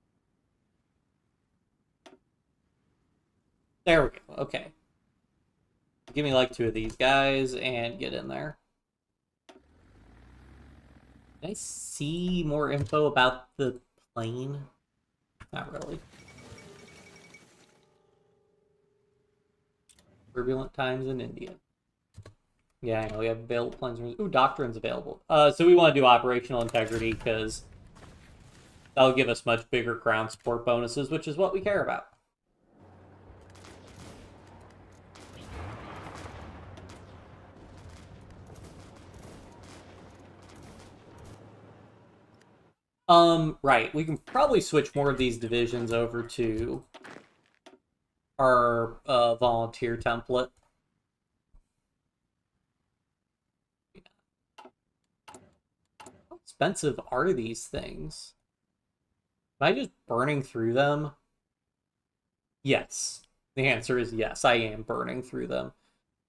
There we go. Okay. Give me like 2 of these guys and get in there. Can I see more info about the plane? Not really. Turbulent times in India. Yeah, I know we have available planes. Ooh, doctrine's available. So we want to do operational integrity because that'll give us much bigger ground support bonuses, which is what we care about. Right. We can probably switch more of these divisions over to our volunteer template. How expensive are these things? Am I just burning through them? Yes. The answer is yes, I am burning through them.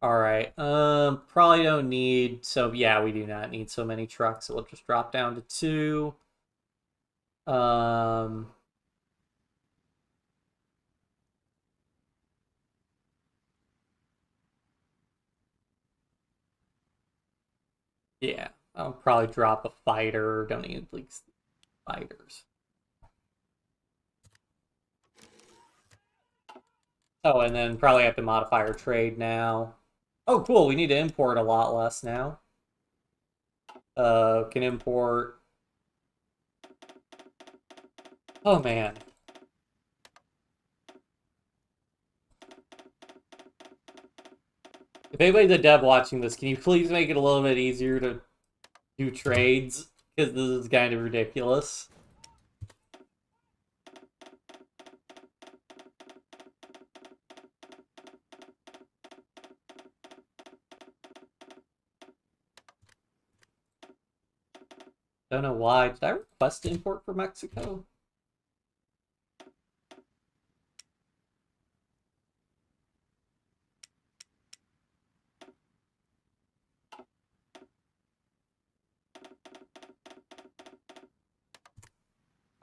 Alright, probably don't need, so yeah, we do not need so many trucks, so we'll just drop down to 2. Yeah, I'll probably drop a fighter, don't need like fighters. Oh, and then probably have to modify our trade now. Oh, cool, we need to import a lot less now. Can import... Oh, man. If anybody's a dev watching this, can you please make it a little bit easier to do trades? Because this is kind of ridiculous. Don't know why. Did I request to import from Mexico?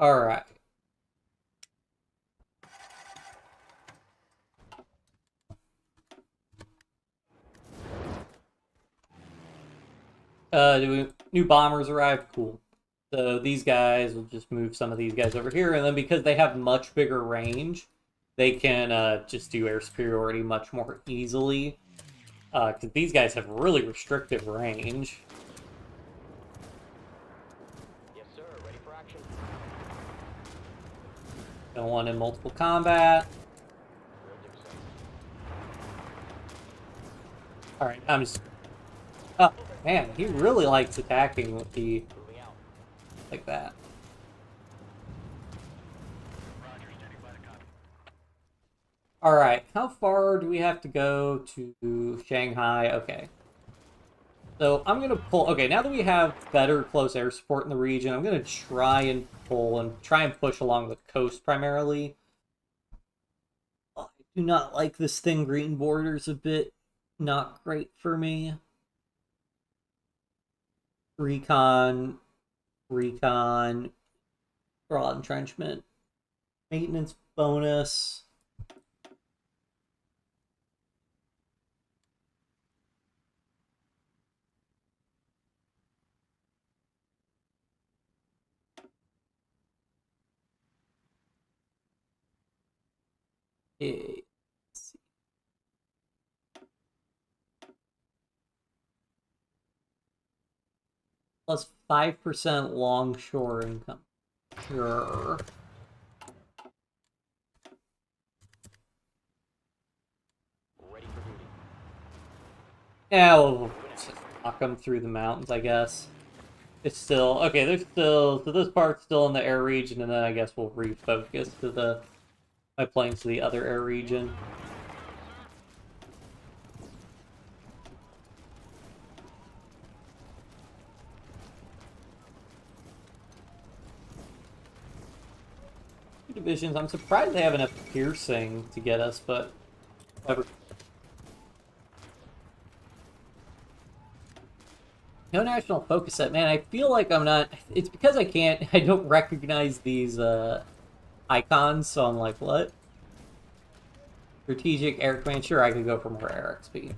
Alright. New bombers arrived? Cool. So these guys, will just move some of these guys over here, and then because they have much bigger range, they can just do air superiority much more easily. Because these guys have really restrictive range. Yes, sir. Ready for action. Don't want in multiple combat. Will do so. Alright, I'm just... Oh, man, he really likes attacking with the... Moving out. like that. Roger, standing by the copy. Alright, how far do we have to go to Shanghai? Okay. So I'm going to pull... Okay, now that we have better close air support in the region, I'm going to try and pull and try and push along the coast primarily. I do not like this thin green border's a bit not great for me. Recon, broad entrenchment, maintenance bonus. Let's see. Plus 5% longshore income. Sure. Ready for duty. Yeah, we'll just knock them through the mountains, I guess. It's still... Okay, there's still... So this part's still in the air region, and then I guess we'll refocus to the... my planes to the other air region. Divisions. I'm surprised they have enough piercing to get us, but whatever. No national focus set, man. I feel like I'm not. It's because I can't. I don't recognize these icons, so I'm like, what? Strategic air command. Sure, I could go for more air XP.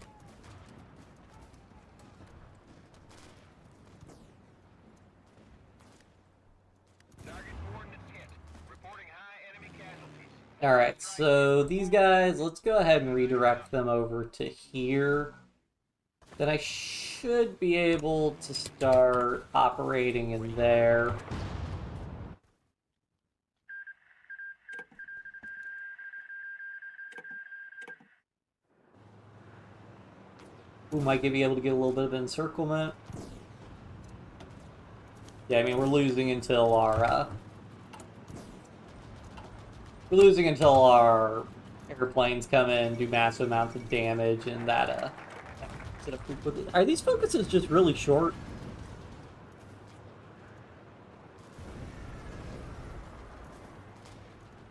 All right, so these guys, let's go ahead and redirect them over to here. Then I should be able to start operating in there. We might be able to get a little bit of encirclement. Yeah, I mean, we're losing until our airplanes come in, do massive amounts of damage, and that are these focuses just really short?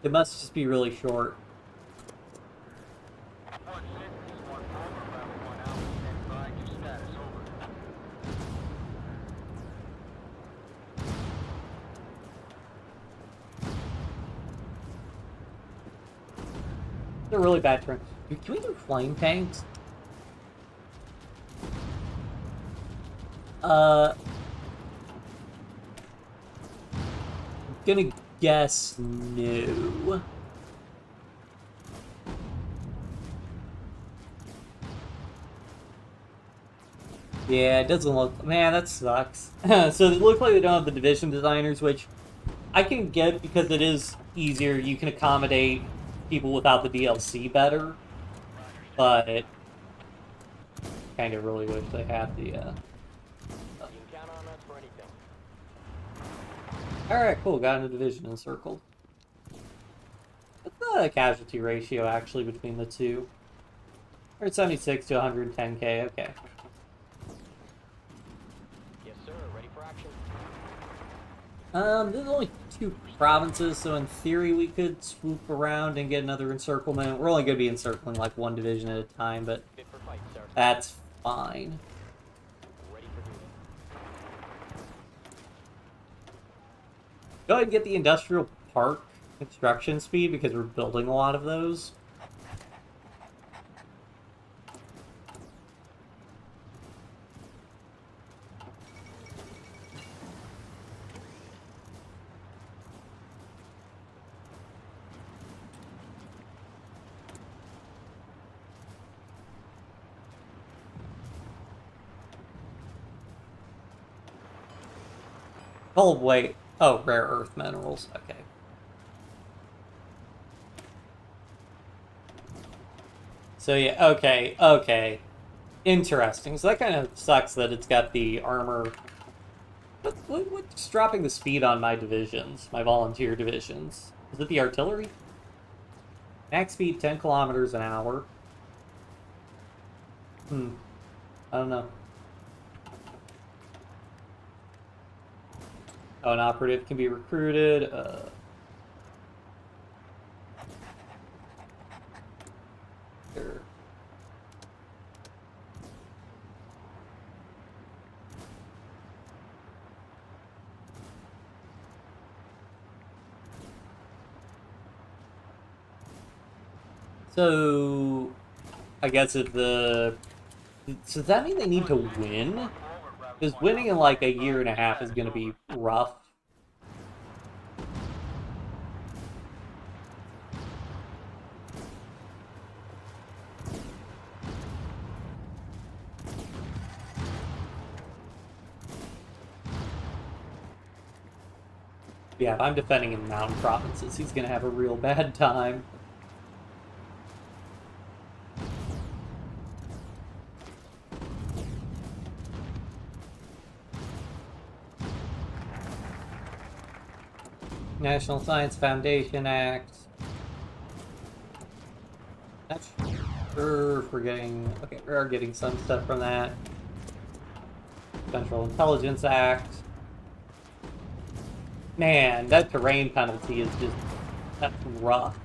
They must just be really short. They're really bad turn. Dude, can we do flame tanks? I'm gonna guess no. Yeah, it doesn't look... Man, that sucks. So it looks like they don't have the division designers, which I can get because it is easier. You can accommodate people without the DLC better. But kind of really wish they had the... You can count on us for anything. Alright, cool. Got a division encircled. What's the casualty ratio, actually, between the two? 176 to 110k, okay. Yes, sir. Ready for action. There's only 2 provinces, so in theory we could swoop around and get another encirclement. We're only going to be encircling like 1 division at a time, but Fit for fight, sir. that's fine. Ready for duty. Go ahead and get the industrial park construction speed because we're building a lot of those. Oh, wait. Oh, rare earth minerals. Okay. So, yeah, okay. Interesting. So that kind of sucks that it's got the armor. What's dropping the speed on my divisions? My volunteer divisions? Is it the artillery? Max speed 10 kilometers an hour. I don't know. Oh, an operative can be recruited. Sure. So, I guess if the... So does that mean they need to win? Because winning in like a year and a half is going to be rough. Yeah, if I'm defending in mountain provinces, he's going to have a real bad time. National Science Foundation Act. Not sure if we're getting... Okay, we are getting some stuff from that. Central Intelligence Act. Man, that terrain penalty is just... That's rough.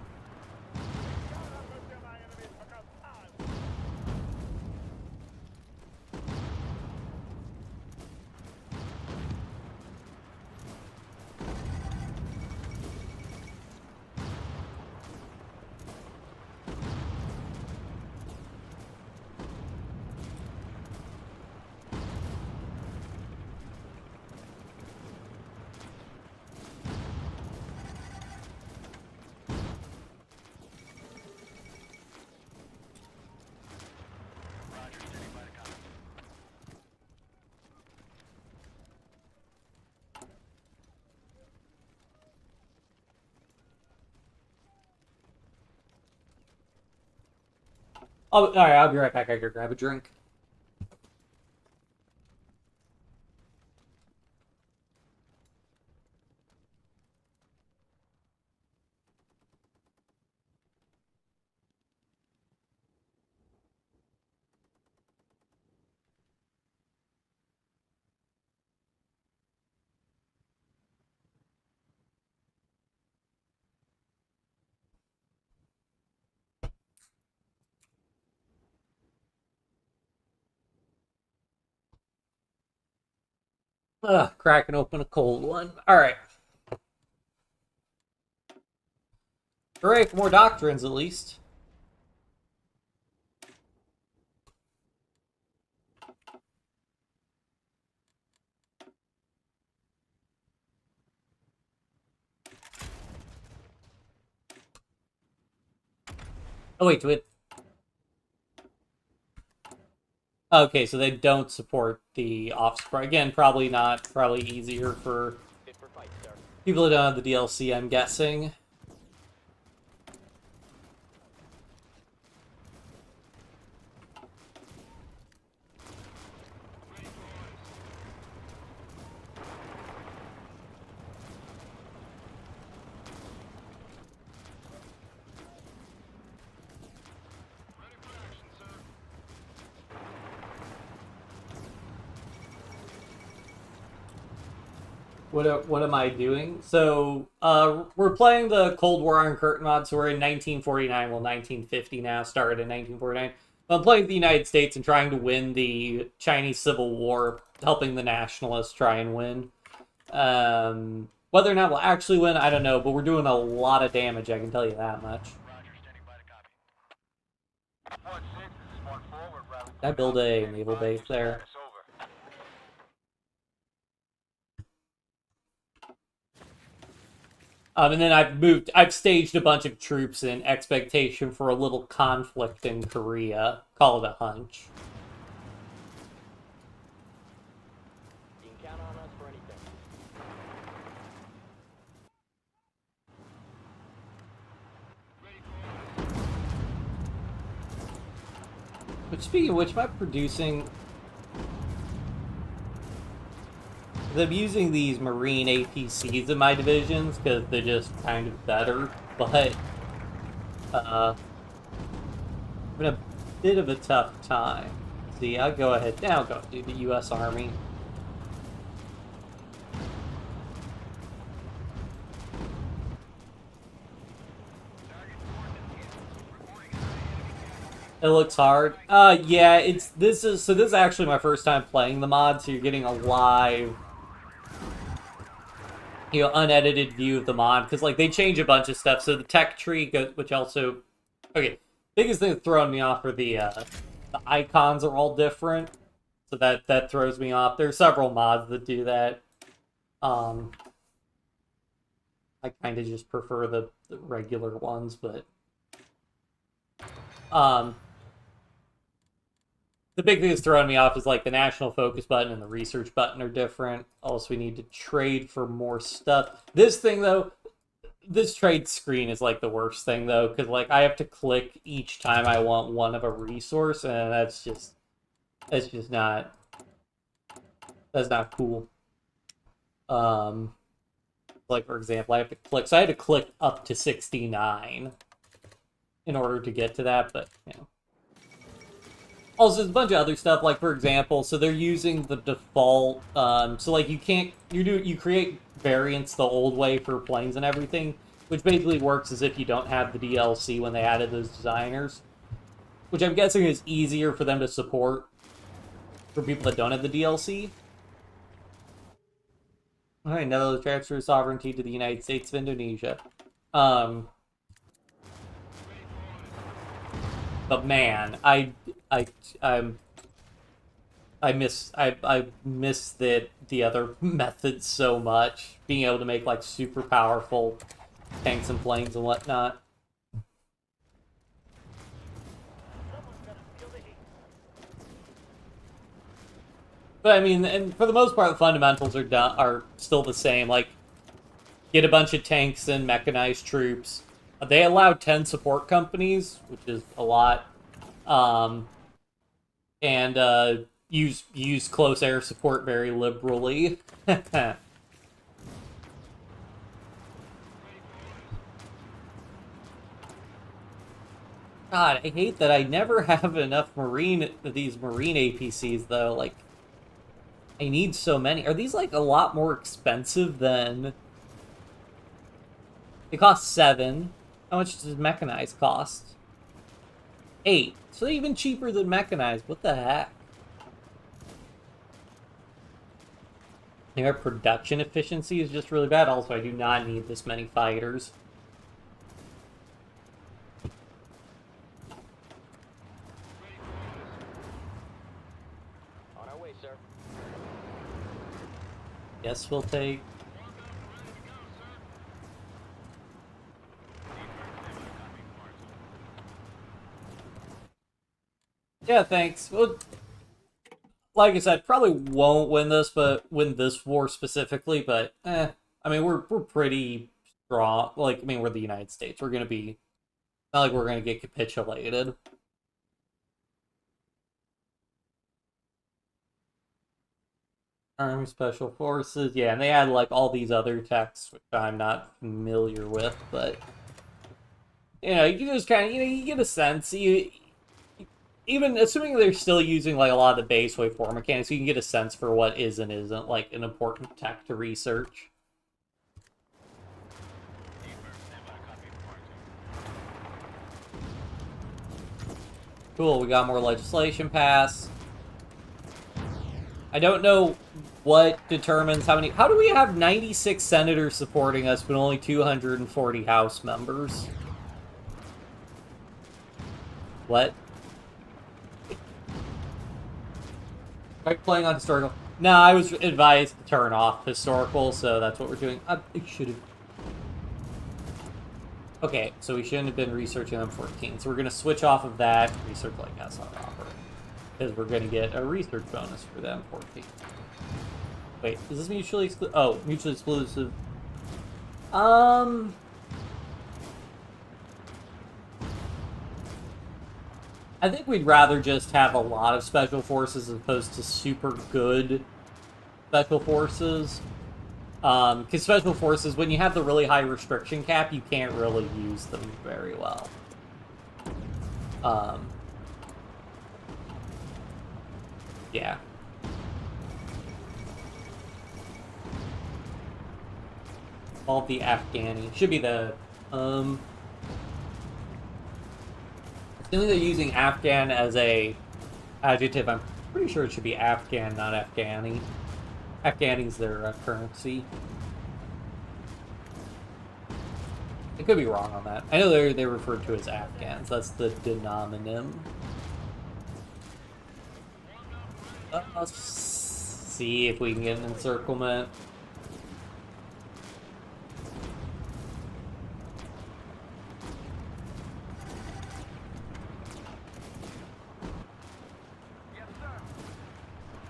Oh, all right, I'll be right back. I gotta grab a drink. Ugh, cracking open a cold one. All right. Hooray for more doctrines, at least. Oh, wait, do it. Okay, so they don't support the offspring. Again, probably not. Probably easier for Fit for fight, sir. people that don't have the DLC, I'm guessing. What am I doing? So we're playing the Cold War Iron Curtain mod. So we're in 1949, well 1950 now. Started in 1949. I'm playing the United States and trying to win the Chinese Civil War, helping the nationalists try and win. Whether or not we'll actually win, I don't know. But we're doing a lot of damage. I can tell you that much. Did I build a naval base there? And then I've staged a bunch of troops in expectation for a little conflict in Korea. Call it a hunch. You can count on us for anything. But speaking of which, am I producing... I'm using these Marine APCs in my divisions because they're just kind of better, but I'm in a bit of a tough time. See, I'll go ahead now, go do the U.S. Army. It looks hard. Yeah, this is actually my first time playing the mod, so you're getting a live, unedited view of the mod, because like they change a bunch of stuff. So the tech tree goes, which also, okay, biggest thing that's throwing me off are the icons are all different, so that throws me off. There's several mods that do that. I kind of just prefer the regular ones, but the big thing that's throwing me off is like the national focus button and the research button are different. Also, we need to trade for more stuff. This thing though, this trade screen is like the worst thing though, because like I have to click each time I want one of a resource, and that's not cool. Like for example, I have to click, so I had to click up to 69 in order to get to that, but Also, there's a bunch of other stuff, like, for example, so they're using the default, so, like, you create variants the old way for planes and everything, which basically works as if you don't have the DLC when they added those designers, which I'm guessing is easier for them to support for people that don't have the DLC. Alright, Netherlands transfer sovereignty to the United States of Indonesia. But man, I miss the other methods so much. Being able to make like super powerful tanks and planes and whatnot. But I mean, and for the most part, the fundamentals are still the same. Like, get a bunch of tanks and mechanized troops. They allowed 10 support companies, which is a lot. um, and use close air support very liberally. God, I hate that I never have enough these marine APCs though. Like, I need so many. Are these like a lot more expensive than? They cost 7. How much does mechanized cost? 8. So they're even cheaper than mechanized. What the heck? Their production efficiency is just really bad. Also, I do not need this many fighters. On our way, sir. Yes, we'll take. Yeah, thanks. Well, like I said, probably won't win this, but win this war specifically. But I mean, we're pretty strong. Like, I mean, we're the United States. We're gonna be not like we're gonna get capitulated. Army Special Forces, yeah, and they add like all these other texts which I'm not familiar with, but you know, you can just kind of you get a sense. You even assuming they're still using like a lot of the base HOI4 mechanics, you can get a sense for what is and isn't like an important tech to research. Cool, we got more legislation passed. I don't know what determines how many. How do we have 96 senators supporting us, but only 240 House members? What? Am I playing on historical? No, I was advised to turn off historical, so that's what we're doing. I should have. Okay, so we shouldn't have been researching them 14. So we're going to switch off of that, research like that's not proper. Because we're going to get a research bonus for them 14. Wait, is this mutually exclusive? Oh, mutually exclusive. I think we'd rather just have a lot of special forces as opposed to super good special forces. Because special forces, when you have the really high restriction cap, you can't really use them very well. Yeah. All the Afghani. Should be the, assuming they're using Afghan as a adjective, I'm pretty sure it should be Afghan, not Afghani. Afghani's their currency. I could be wrong on that. I know they're referred to as Afghans. That's the denominatum. Let's see if we can get an encirclement.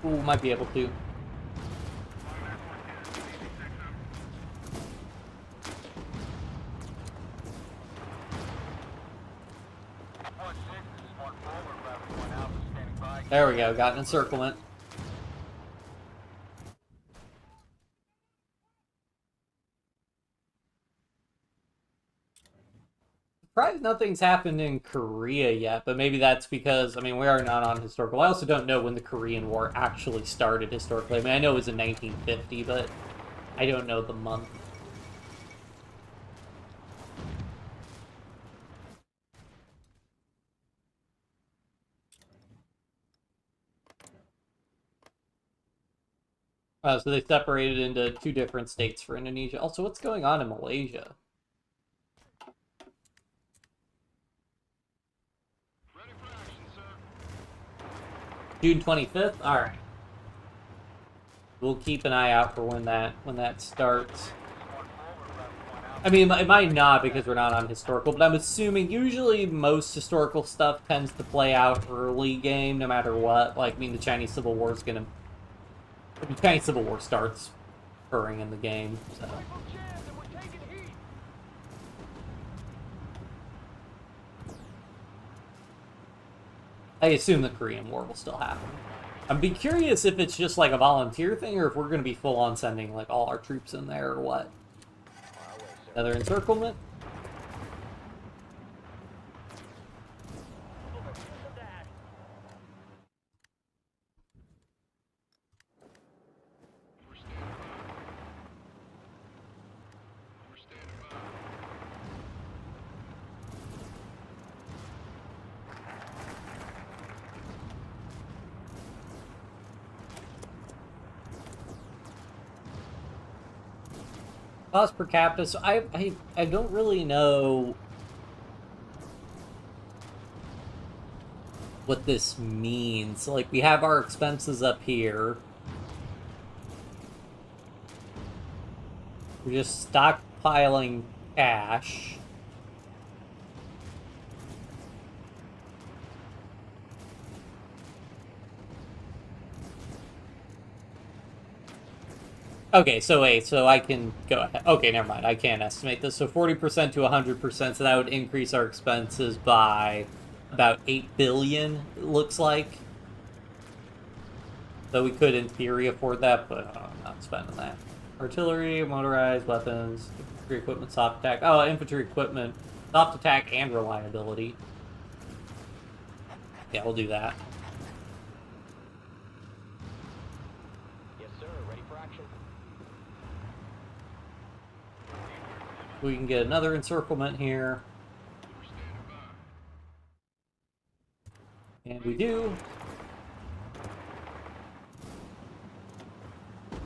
Ooh, might be able to. There we go, got an encirclement. Surprised nothing's happened in Korea yet, but maybe that's because, I mean, we are not on historical. I also don't know when the Korean War actually started historically. I mean, I know it was in 1950, but I don't know the month. So they separated into 2 different states for Indonesia. Also, what's going on in Malaysia? Ready for action, sir. June 25th? Alright. We'll keep an eye out for when that starts. I mean, it might not because we're not on historical, but I'm assuming usually most historical stuff tends to play out early game no matter what. Like, I mean, the Chinese Civil War is gonna... The Chinese Civil War starts occurring in the game, so... I assume the Korean War will still happen. I'd be curious if it's just like a volunteer thing, or if we're going to be full on sending like all our troops in there, or what. On our way, sir. Another encirclement. We're standing by. We're standing by. Cost per capita. So I don't really know what this means. Like, we have our expenses up here. We're just stockpiling cash. Okay, so wait, so I can go ahead. Okay, never mind. I can't estimate this. So 40% to 100%, so that would increase our expenses by about 8 billion, it looks like. So we could, in theory, afford that, but I'm not spending that. Artillery, motorized weapons, infantry equipment, soft attack. Oh, infantry equipment, soft attack, and reliability. Yeah, we'll do that. Yes, sir. Ready for action. We can get another encirclement here. We're standing by. And we do.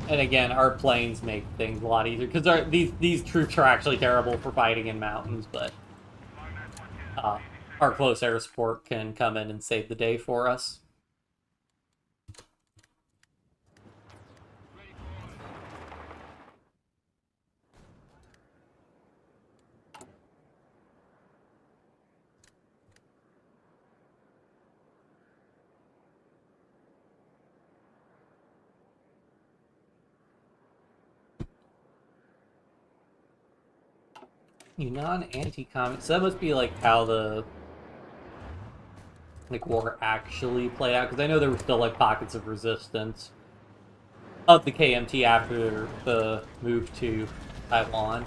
And again, our planes make things a lot easier, because these troops are actually terrible for fighting in mountains, but our close air support can come in and save the day for us. Ready for orders. Yunnan anti-commie. So that must be like how the war actually played out, because I know there were still like pockets of resistance of the KMT after the move to Taiwan.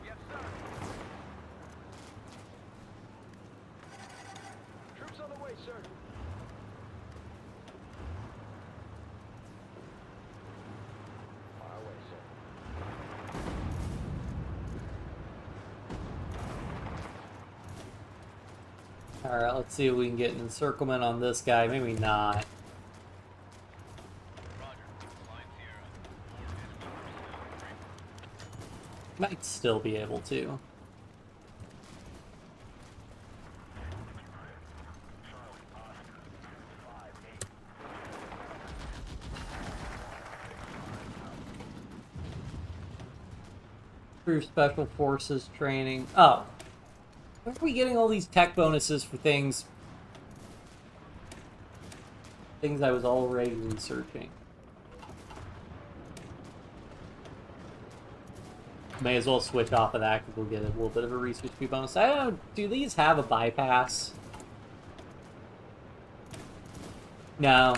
Yes, sir. Troops on the way, sir. On our way, sir. Alright, let's see if we can get an encirclement on this guy. Maybe not. Roger. Line Sierra. Might still be able to. Through special forces training. Oh. Where are we getting all these tech bonuses for things? Things I was already researching. May as well switch off of that because we'll get a little bit of a research fee bonus. I don't know, do these have a bypass? No,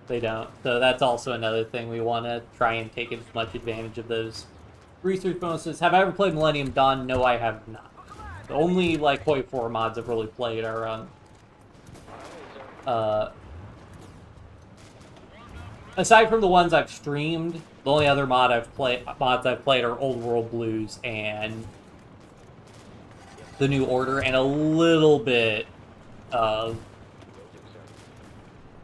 they don't. So that's also another thing. We want to try and take as much advantage of those research bonuses. Have I ever played Millennium Dawn? No, I have not. The only like HOI4 mods I've really played are On our way, sir. aside from the ones I've streamed, the only other mods I've played are Old World Blues and the New Order, and a little bit of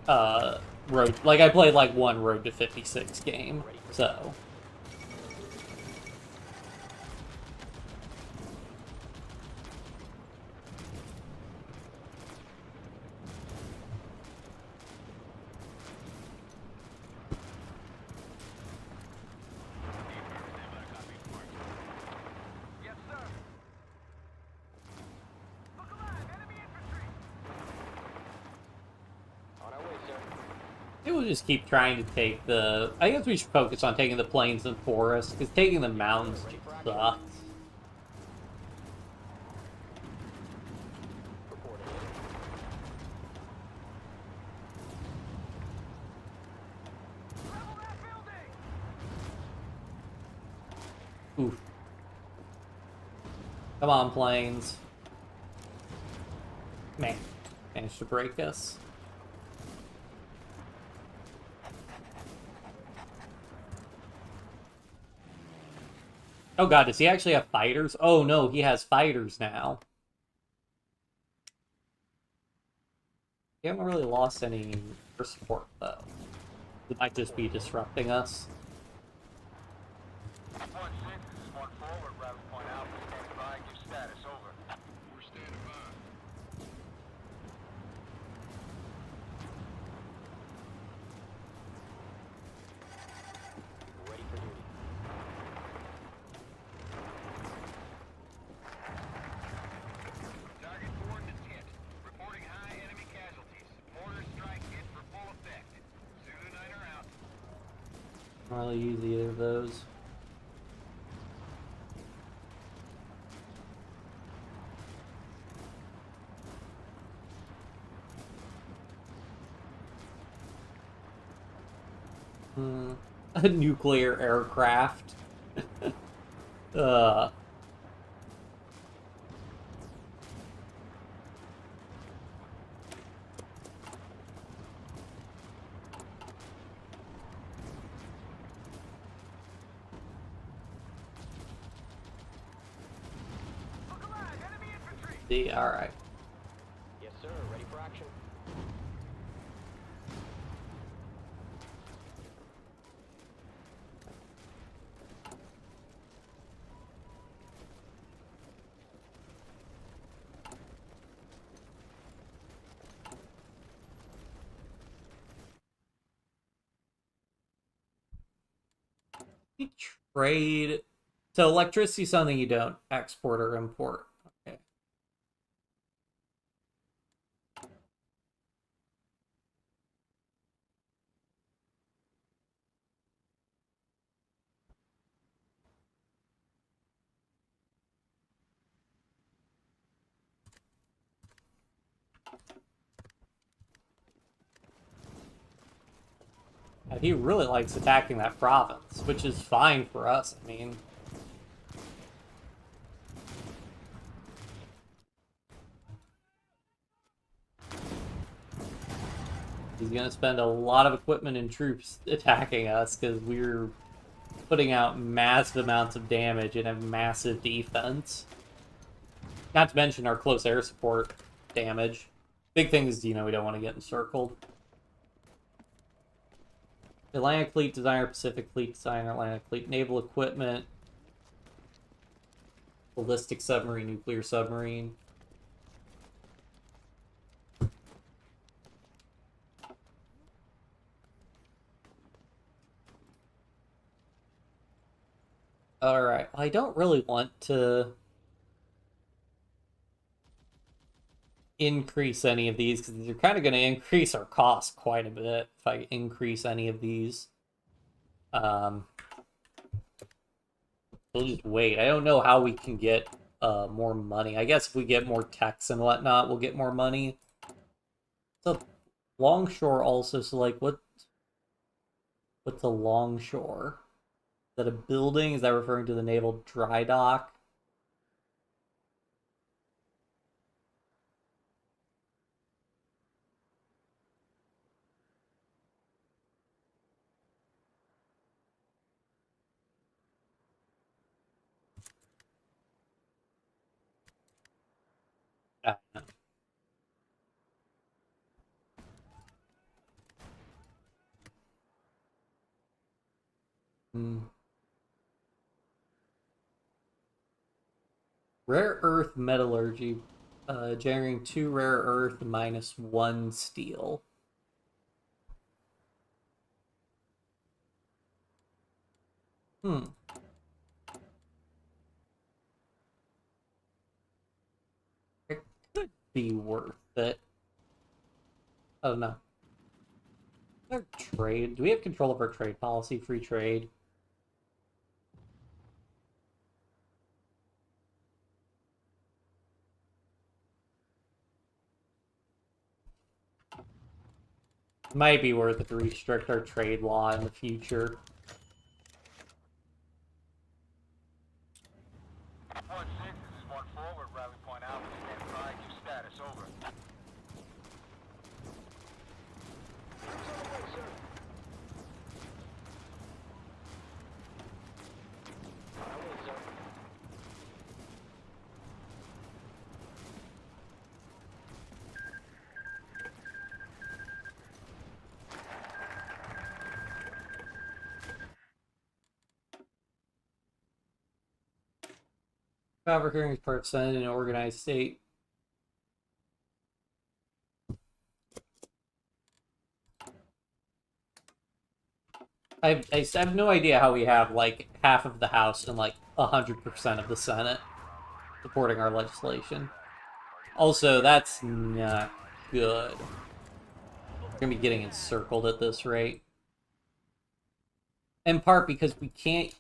Road. Like I played like one Road to 56 game, so. Yes, sir. Look alive. Enemy infantry. On our way, sir. Maybe we'll just keep trying to take the. I guess we should focus on taking the plains and forests, because taking the mountains just sucks. Come on, planes. Man, managed to break us. Oh god, does he actually have fighters? Oh no, he has fighters now. We haven't really lost any for support, though. It might just be disrupting us. 1-6, this is 1 forward, Rally Point Alpha, standing by, give status, over. We're standing by. Ready for duty. Target coordinates hit. Reporting high enemy casualties. Mortar strike hit for full effect. Zulu 9 are out. Don't really use either of those. A nuclear aircraft. uh. Look alive, enemy infantry. See, alright. Yes, sir. Ready for action. We trade. So electricity is something you don't export or import. Okay. And he really likes attacking that province, which is fine for us. I mean, he's gonna spend a lot of equipment and troops attacking us because we're putting out massive amounts of damage and have massive defense. Not to mention our close air support damage. Big thing is, we don't want to get encircled. Atlantic Fleet Designer, Pacific Fleet Designer, Atlantic Fleet Naval Equipment, Ballistic Submarine, Nuclear Submarine. Alright, well, I don't really want to increase any of these because they're kind of going to increase our cost quite a bit if I increase any of these. We'll just wait. I don't know how we can get more money. I guess if we get more techs and whatnot, we'll get more money. So longshore also, so like what's a longshore? Is that a building? Is that referring to the naval dry dock? I don't know. Hmm. Rare earth metallurgy, generating 2 rare earth minus 1 steel. Hmm. It could be worth it. Oh no. Our trade. Do we have control of our trade policy? Free trade. Might be worth it to restrict our trade law in the future. 1-6, this is Spawn forward, rally point out. Stand by, new status, over. Power hearing part in an organized state. I have no idea how we have like half of the House and like 100% of the Senate supporting our legislation. Also, that's not good. We're gonna be getting encircled at this rate. In part because we can't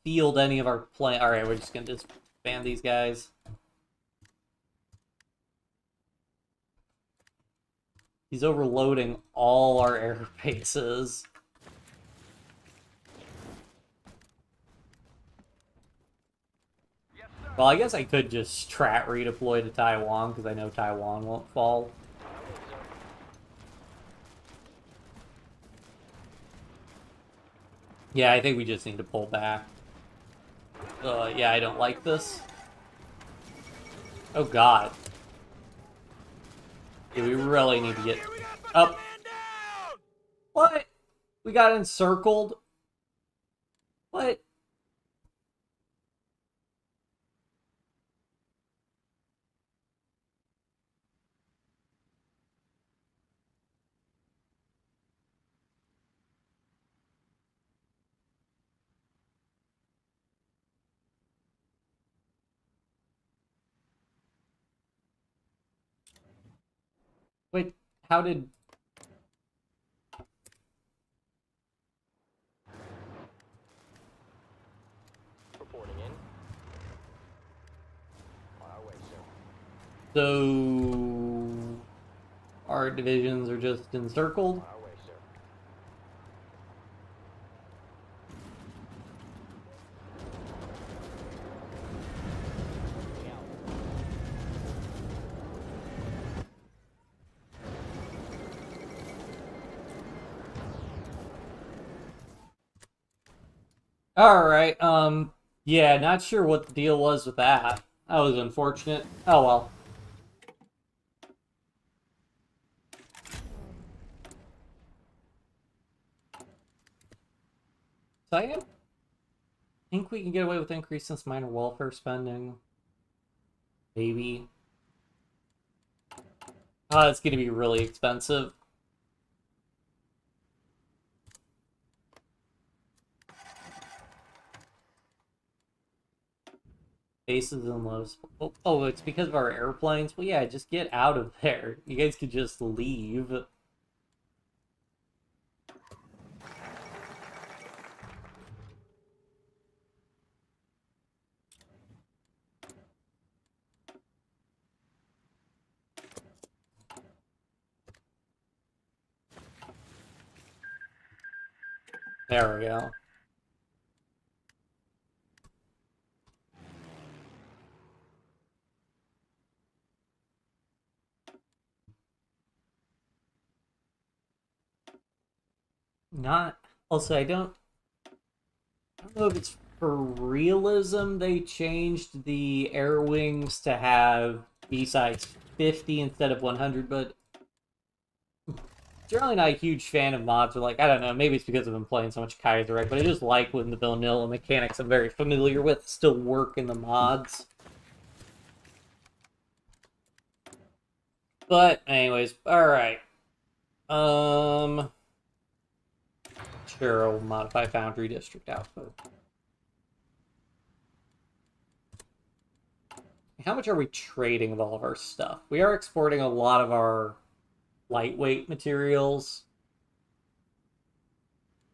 field any of our plan. All right, we're just gonna disband these guys. He's overloading all our air bases. Well, I guess I could just strat redeploy to Taiwan, because I know Taiwan won't fall. Yeah, I think we just need to pull back. Yeah, I don't like this. Oh, God. Yeah, we really need to get up. What? We got encircled? What? Wait, how did... Reporting in. On our way, sir. So... Our divisions are just encircled? On our way, sir. Moving out. Alright, yeah, not sure what the deal was with that. That was unfortunate. Oh well. So I think we can get away with increasing this minor welfare spending. Maybe. It's gonna be really expensive. Bases and lows. Oh, it's because of our airplanes? Well, yeah, just get out of there. You guys could just leave. There we go. Not... Also, I don't know if it's for realism they changed the air wings to have B-sides 50 instead of 100, but generally not a huge fan of mods. Or like, I don't know, maybe it's because I've been playing so much Kaiserreich, but I just like when the vanilla mechanics I'm very familiar with still work in the mods. But anyways, alright. Sure, I'll modify Foundry District output. How much are we trading of all of our stuff? We are exporting a lot of our lightweight materials.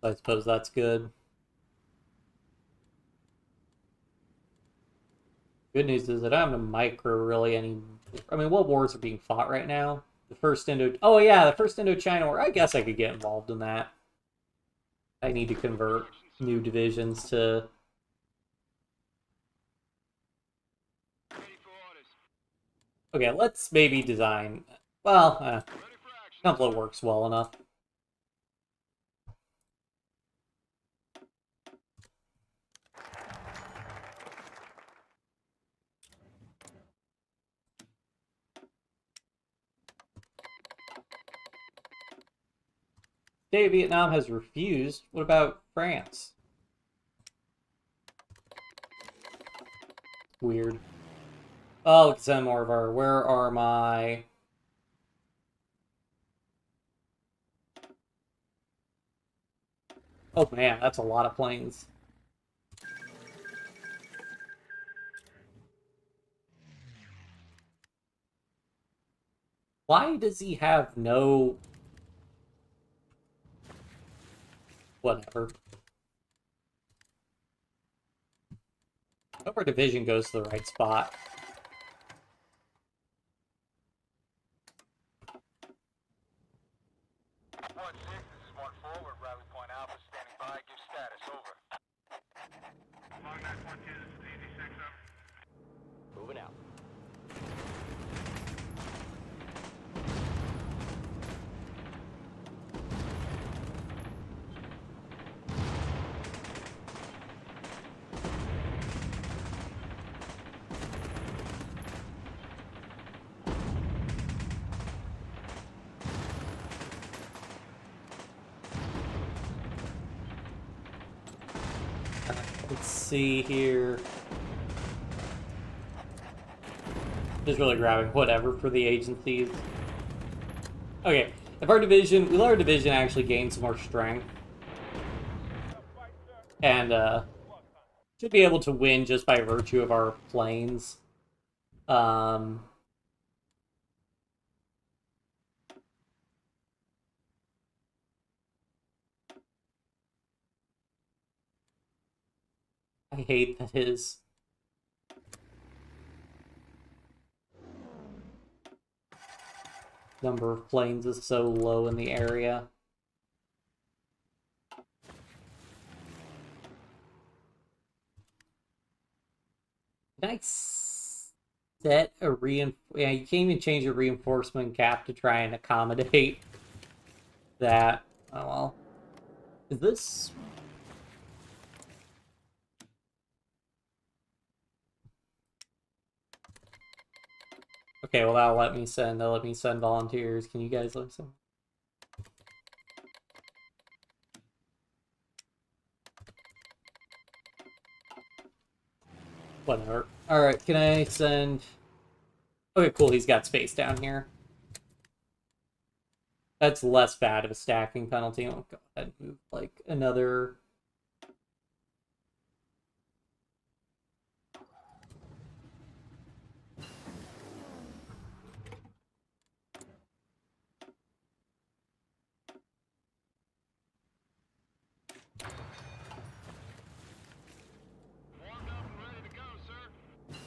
I suppose that's good. Good news is that I don't have to micro really any... I mean, what wars are being fought right now? The first Indo... Oh yeah, the first Indochina War. I guess I could get involved in that. I need to convert new divisions to... Okay, let's maybe design... Well, Ready for action. template works well enough. State of Vietnam has refused. What about France? Weird. Oh, we can send more of our... Where are my... Oh man, that's a lot of planes. Why does he have no... Whatever. I hope our division goes to the right spot. 1-6, this is 1-4. We're Rally Point Alpha standing by. Give status. Over. Long 942, this is DD6, over. Moving out. Let's see here. Just really grabbing whatever for the agencies. Okay, if our division, we let our division actually gain some more strength. And, should be able to win just by virtue of our planes. I hate that his number of planes is so low in the area. Can I set a yeah, you can't even change the reinforcement cap to try and accommodate that. Oh well. Is this... Okay, well that'll let me send volunteers. Can you guys let me send? Whatever. Alright, can I send... Okay, cool, he's got space down here. That's less bad of a stacking penalty. I'll go ahead and move, like, another... Warmed up and ready to go, sir.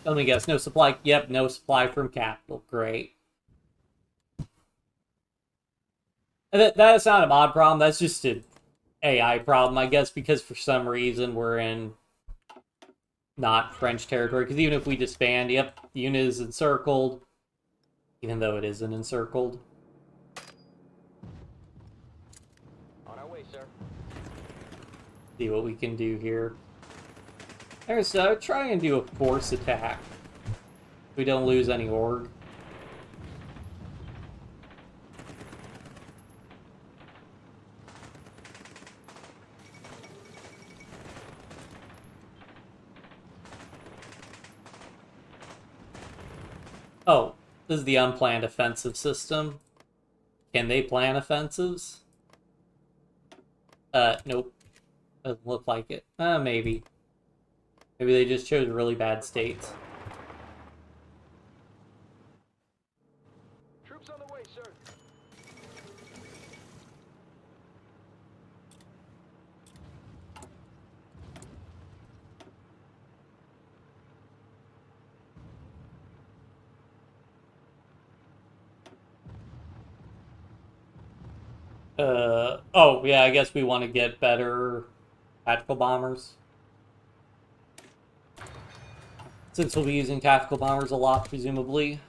Let me guess, no supply... Yep, no supply from Capital. Great. And that's not a mod problem, that's just an AI problem, I guess, because for some reason we're in not French territory. Because even if we disband, yep, the unit is encircled, even though it isn't encircled. On our way, sir. See what we can do here. There's try and do a force attack. We don't lose any org. Oh, this is the unplanned offensive system. Can they plan offensives? Nope. Doesn't look like it. Maybe. Maybe they just chose really bad states. Troops on the way, sir. Oh, yeah, I guess we want to get better tactical bombers. Since we'll be using tactical bombers a lot, presumably.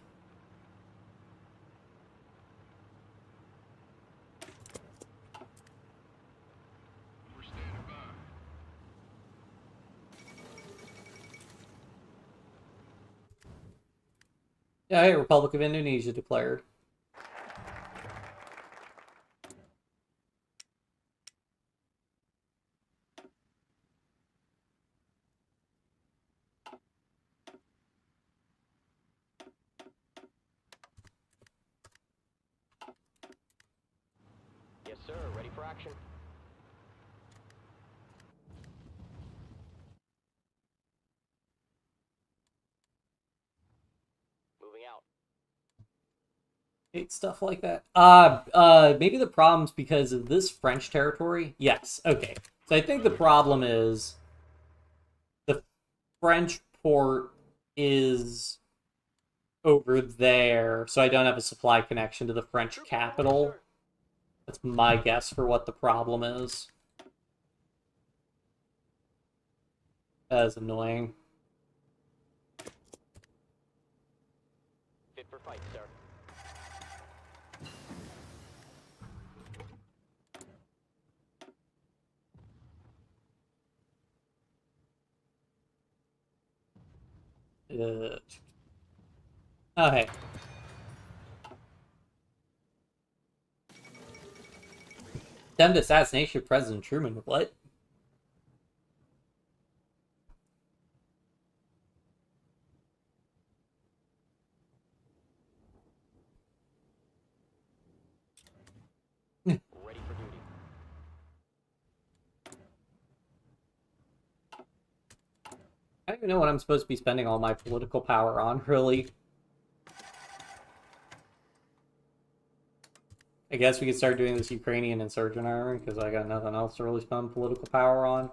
Yeah, hey, Republic of Indonesia declared. Yes, sir. Ready for action. Moving out. Hate stuff like that. Maybe the problem's because of this French territory? Yes, okay. So I think the problem is the French port is over there, so I don't have a supply connection to the French capital. That's my guess for what the problem is. That is annoying. Fit for fight, sir. Oh, hey. Attempted assassination of President Truman. What? Ready for duty. I don't even know what I'm supposed to be spending all my political power on, really. I guess we could start doing this Ukrainian insurgent army, because I got nothing else to really spend political power on.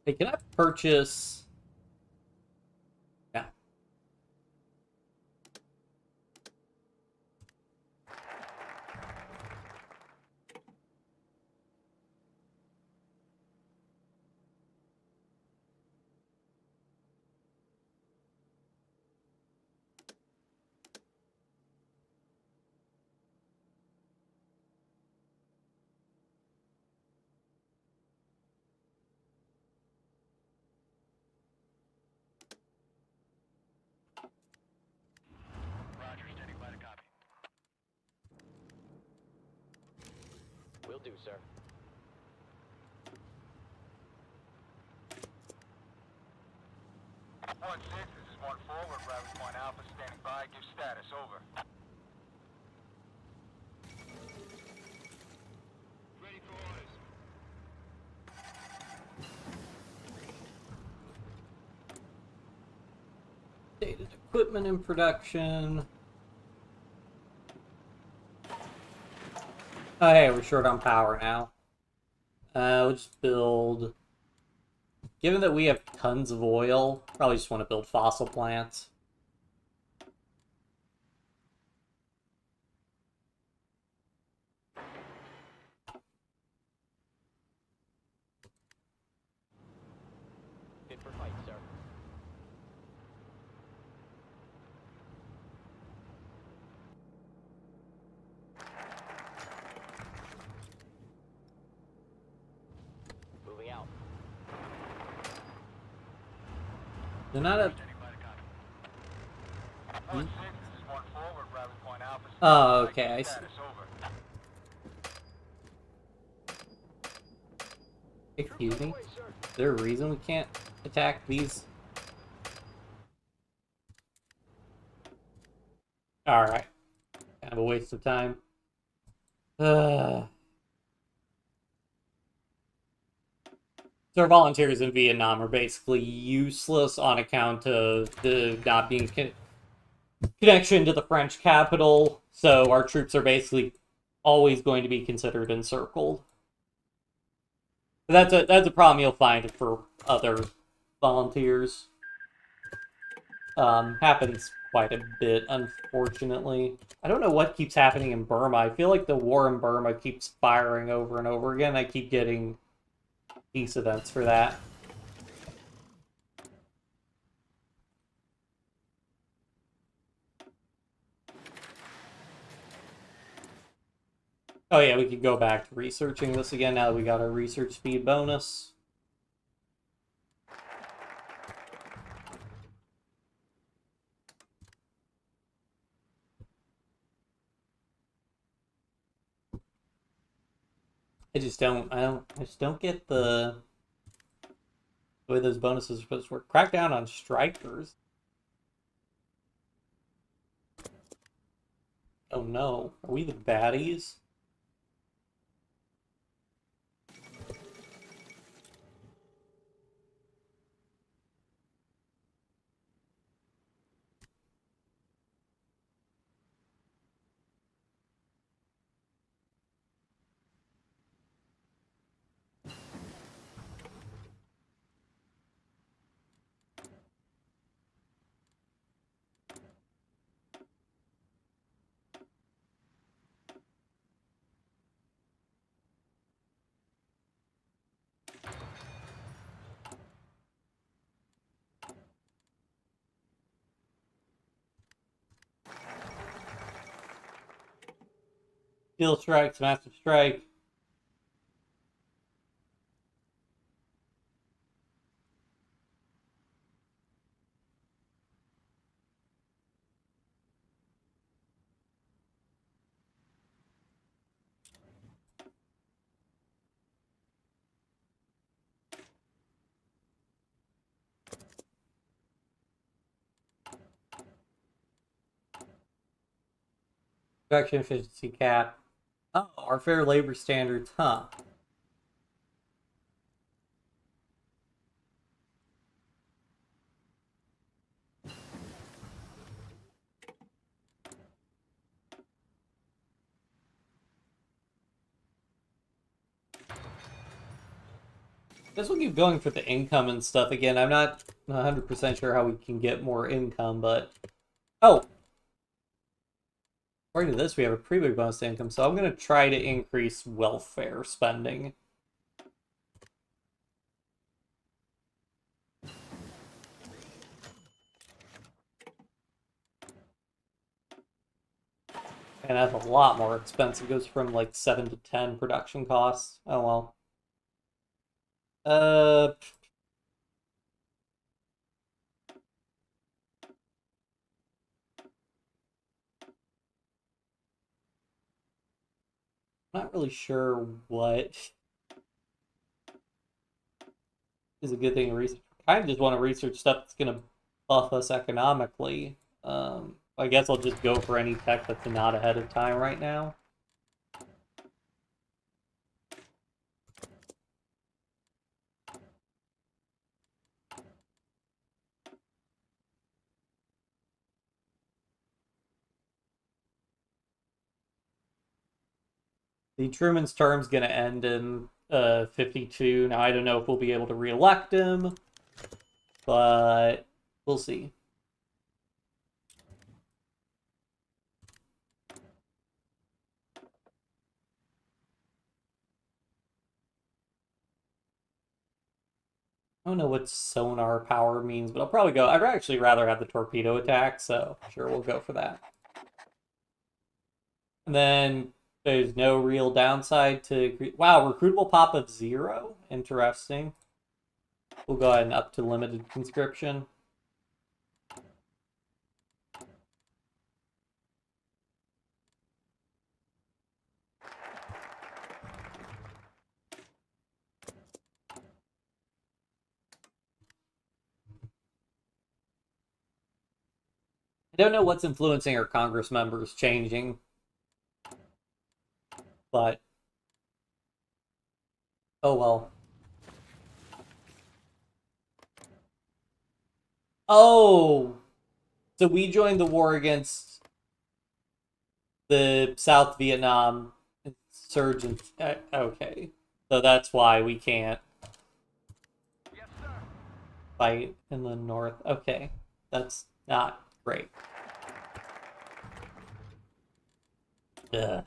Hey, can I purchase... Yeah. Roger, standing by to copy. Will do, sir. 1-6, this is 1-4, we're at Rally Point Alpha, standing by, give status, over. Ready for orders. Dated equipment in production. Oh, hey, we're short on power now. We'll just build... Given that we have tons of oil, probably just want to build fossil plants. Fit for fight, sir. Moving out. They're not a... Standing by to copy. 1-6, this is 1-4, we're at Rally Point Alpha, standing Oh, by, okay, I give see. status, over. Excuse me? Away, sir. Is there a reason we can't attack these? Alright. Kind of a waste of time. So our volunteers in Vietnam are basically useless on account of the not being connection to the French capital, so our troops are basically always going to be considered encircled. That's a problem you'll find for other volunteers. Happens quite a bit, unfortunately. I don't know what keeps happening in Burma. I feel like the war in Burma keeps firing over and over again. I keep getting peace events for that. Oh yeah, we could go back to researching this again now that we got our research speed bonus. I just don't get the way those bonuses are supposed to work. Crack down on strikers. Oh no, are we the baddies? Steel strikes, massive strike. Production efficiency cap. Oh, our fair labor standards, huh? Guess we'll keep going for the income and stuff again. I'm not 100% sure how we can get more income, but... Oh! According to this, we have a pretty big bonus to income, so I'm going to try to increase welfare spending. And that's a lot more expensive. It goes from like 7 to 10 production costs. Oh well. Uh... Not really sure what is a good thing to research. I kind of just want to research stuff that's going to buff us economically. I guess I'll just go for any tech that's not ahead of time right now. The Truman's term's going to end in 52. Now, I don't know if we'll be able to re-elect him, but we'll see. I don't know what sonar power means, but I'll probably go. I'd actually rather have the torpedo attack, so sure, we'll go for that. And then there's no real downside to... Wow, recruitable pop of 0? Interesting. We'll go ahead and up to limited conscription. I don't know what's influencing our Congress members changing, but oh well. Oh, so we joined the war against the South Vietnam insurgents. Okay, so that's why we can't Yes, sir. fight in the north. Okay, that's not great. Ugh.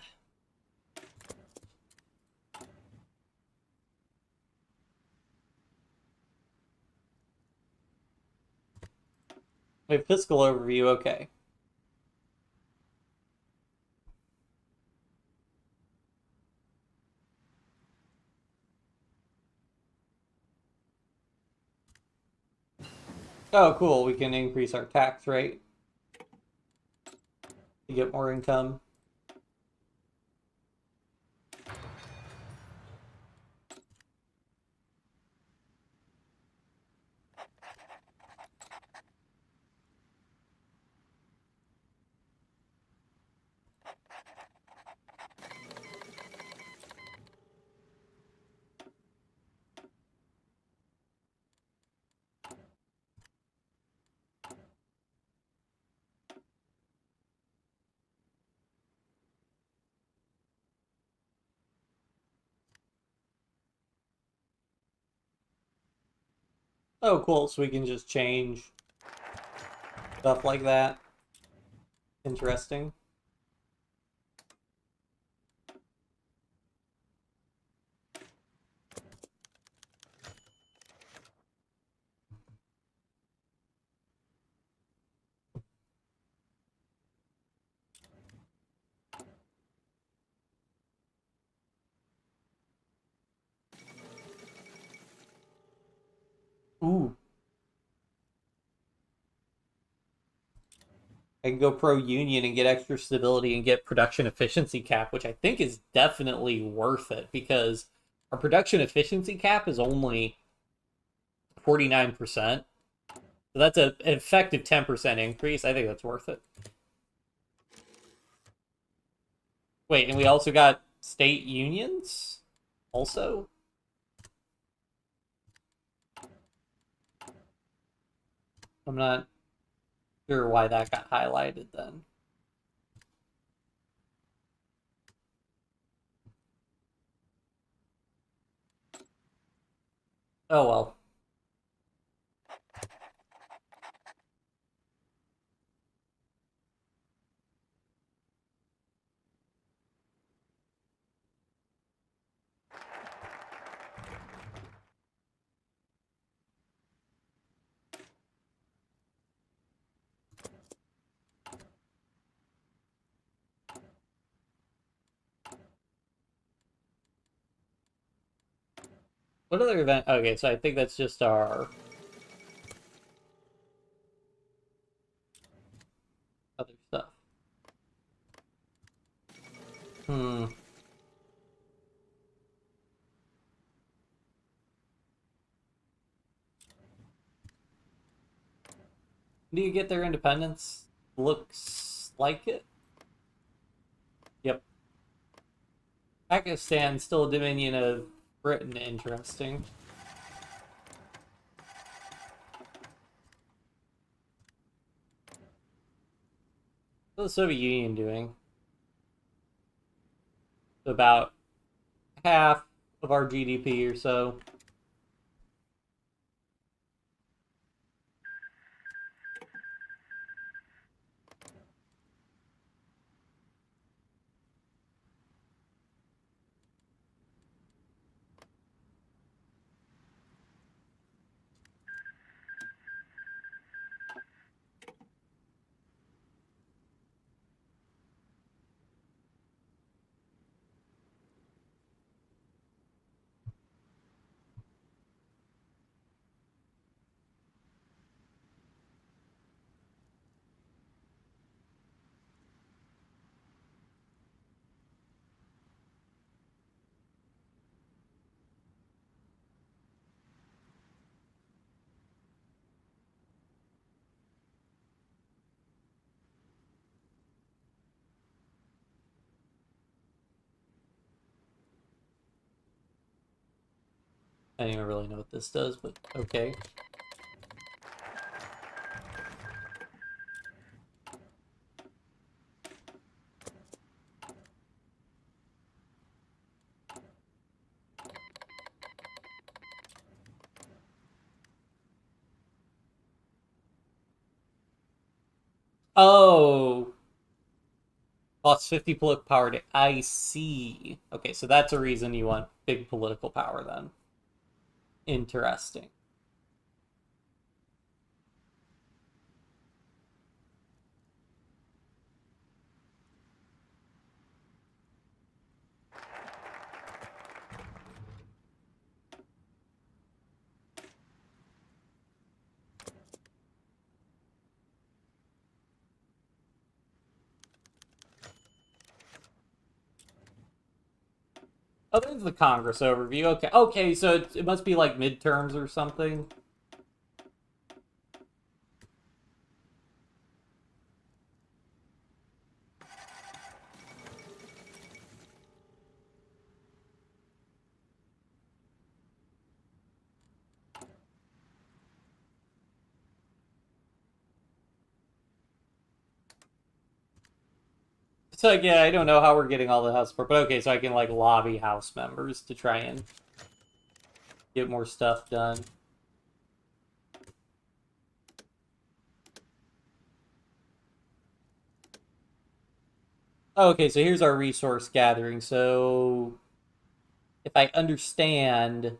Wait, fiscal overview, okay. Oh, cool. We can increase our tax rate to get more income. Oh, cool. So we can just change stuff like that. Interesting. Ooh. I can go pro-union and get extra stability and get production efficiency cap, which I think is definitely worth it because our production efficiency cap is only 49%. So that's an effective 10% increase. I think that's worth it. Wait, and we also got state unions? Also? I'm not sure why that got highlighted then. Oh well. What other event? Okay, so I think that's just our other stuff. Hmm. Do you get their independence? Looks like it. Yep. Pakistan, still a dominion of Britain. Interesting. What's the Soviet Union doing? About half of our GDP or so. I don't even really know what this does, but okay. Oh, lost 50 political power. I see. Okay, so that's a reason you want big political power then. Interesting. Oh, there's the Congress overview. Okay, okay, so it must be like midterms or something. So yeah, I don't know how we're getting all the House support, but okay, so I can like lobby House members to try and get more stuff done. Okay, so here's our resource gathering. So if I understand,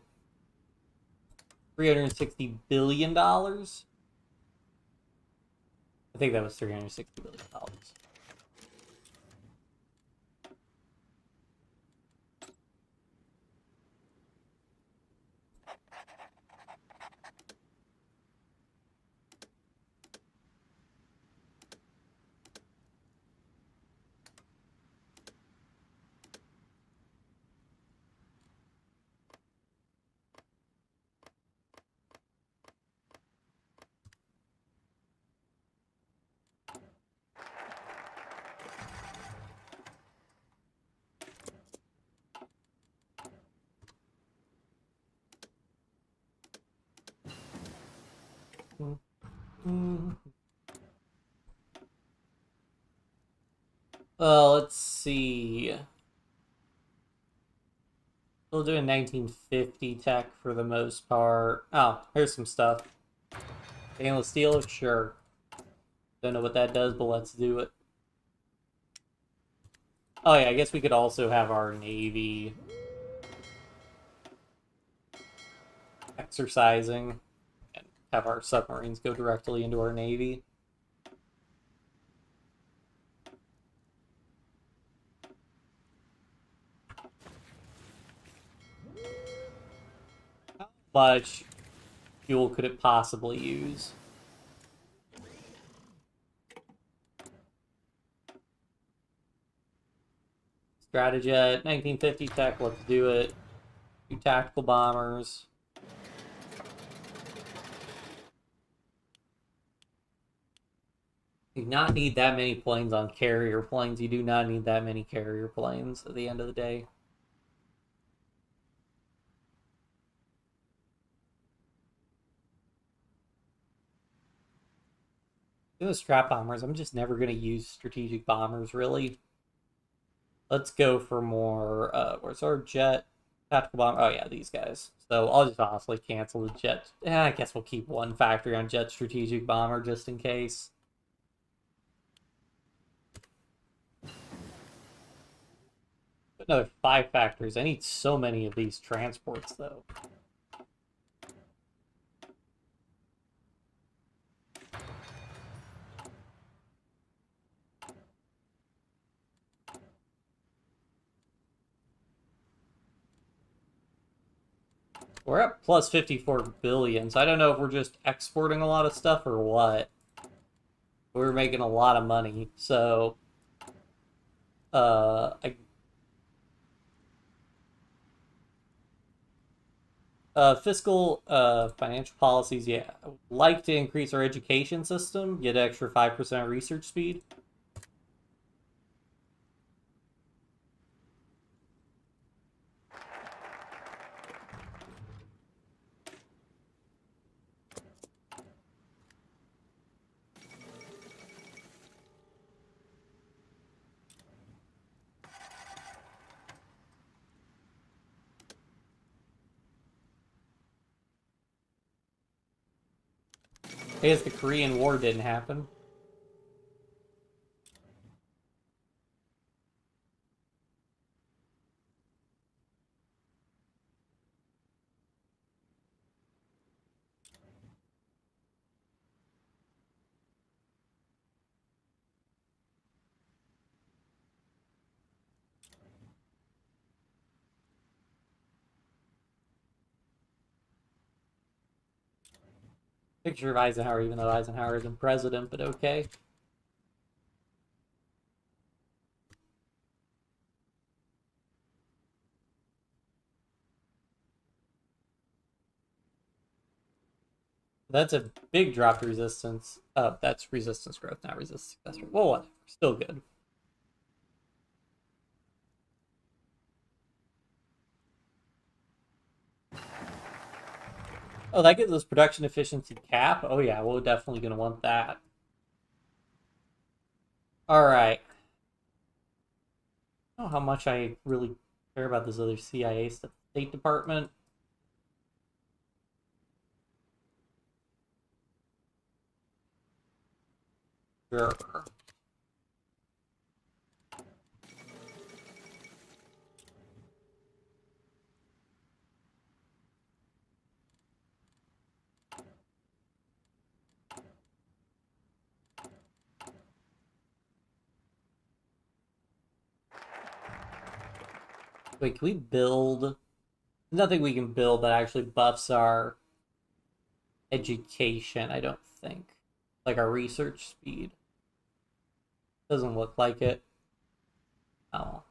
$360 billion. I think that was $360 billion. Let's see. Still doing 1950 tech for the most part. Oh, here's some stuff. Stainless steel, sure. Don't know what that does, but let's do it. Oh yeah, I guess we could also have our Navy exercising and have our submarines go directly into our Navy. How much fuel could it possibly use? Stratojet, 1950 tech, let's do it. 2 tactical bombers. You do not need that many planes on carrier planes. You do not need that many carrier planes at the end of the day. The strap bombers, I'm just never going to use strategic bombers, really. Let's go for more, where's our jet? Tactical bomber, oh yeah, these guys. So I'll just honestly cancel the jet. I guess we'll keep 1 factory on jet strategic bomber just in case. Another 5 factories. I need so many of these transports, though. We're at plus 54 billion, so I don't know if we're just exporting a lot of stuff or what. We're making a lot of money, so fiscal financial policies, yeah. I would like to increase our education system, get extra 5% research speed. I guess the Korean War didn't happen. Picture of Eisenhower, even though Eisenhower isn't president, but okay. That's a big drop to resistance. That's resistance growth, not resistance success rate. Well, whatever. Still good. Oh, that gives us production efficiency cap. Oh yeah, we're definitely going to want that. All right. I don't know how much I really care about this other CIA stuff. State Department. Sure. Wait, can we build? Nothing we can build that actually buffs our education, I don't think. Like our research speed. Doesn't look like it. Oh.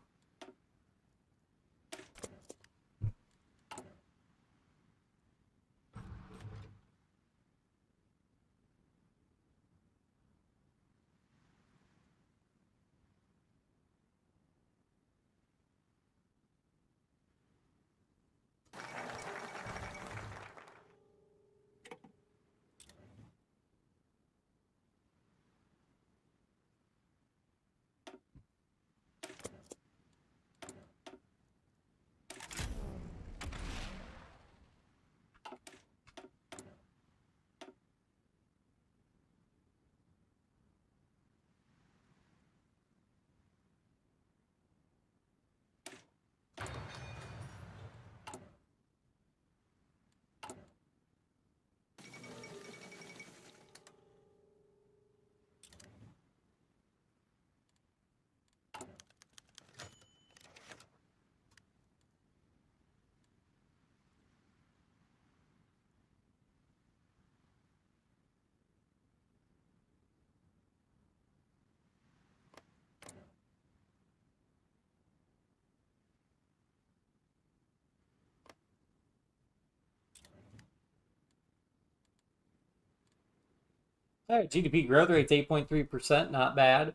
All right, GDP growth rate's 8.3%, not bad.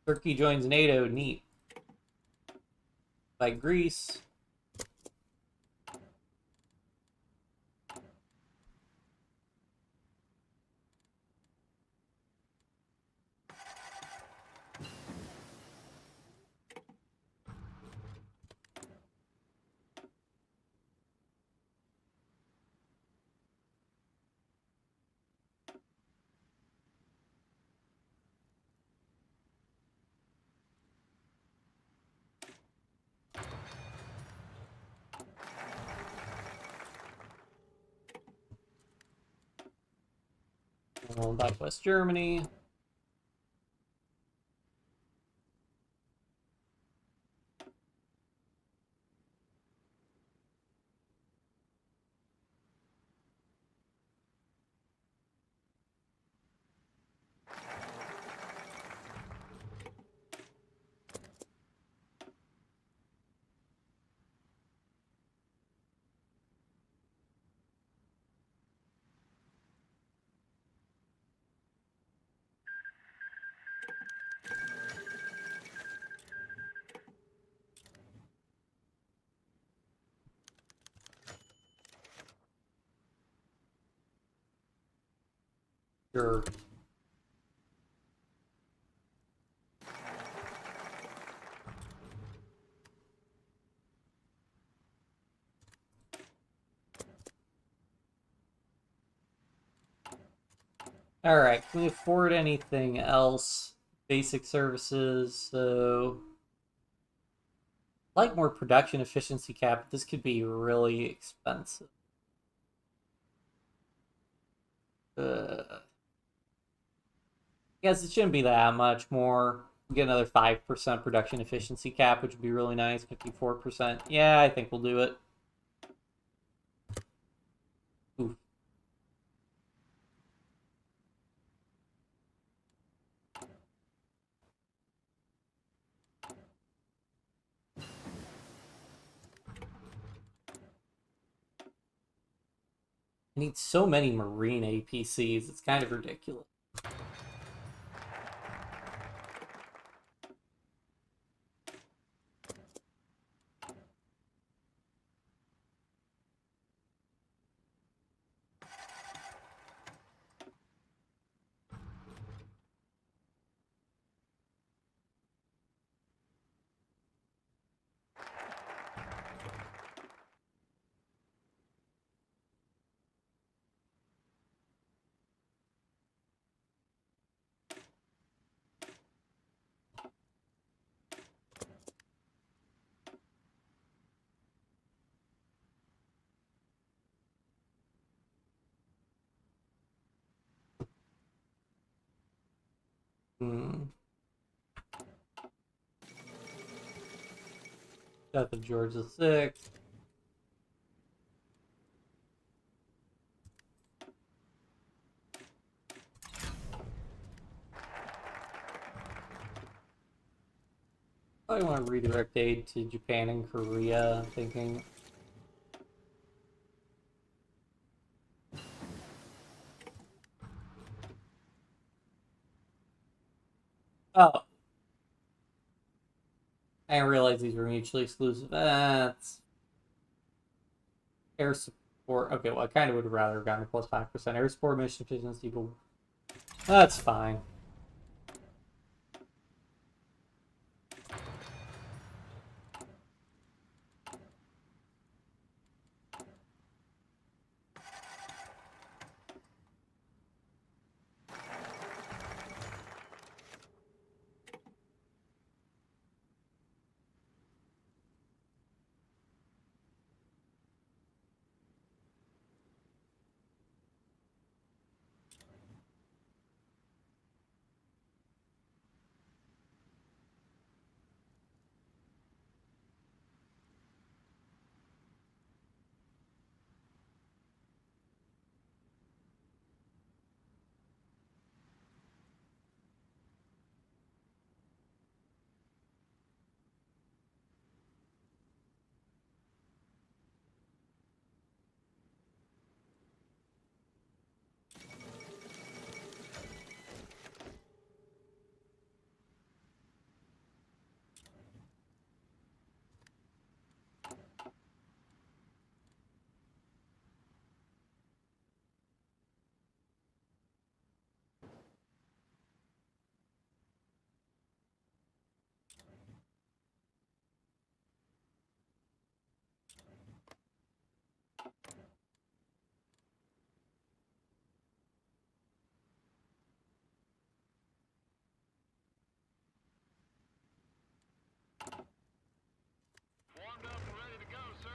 Turkey joins NATO, neat. By Greece. By West Germany. Sure. All right, can we afford anything else? Basic services, so like more production efficiency cap. This could be really expensive. Guess it shouldn't be that much more. Get another 5% production efficiency cap, which would be really nice. 54%. Yeah, I think we'll do it. Oof. need so many Marine APCs, it's kind of ridiculous. Death of George VI. I want to redirect aid to Japan and Korea, I'm thinking. Oh. I didn't realize these were mutually exclusive. That's air support. Okay, well, I kind of would rather have gotten a plus 5% air support mission efficiency, but that's fine. Warmed up and ready to go, sir.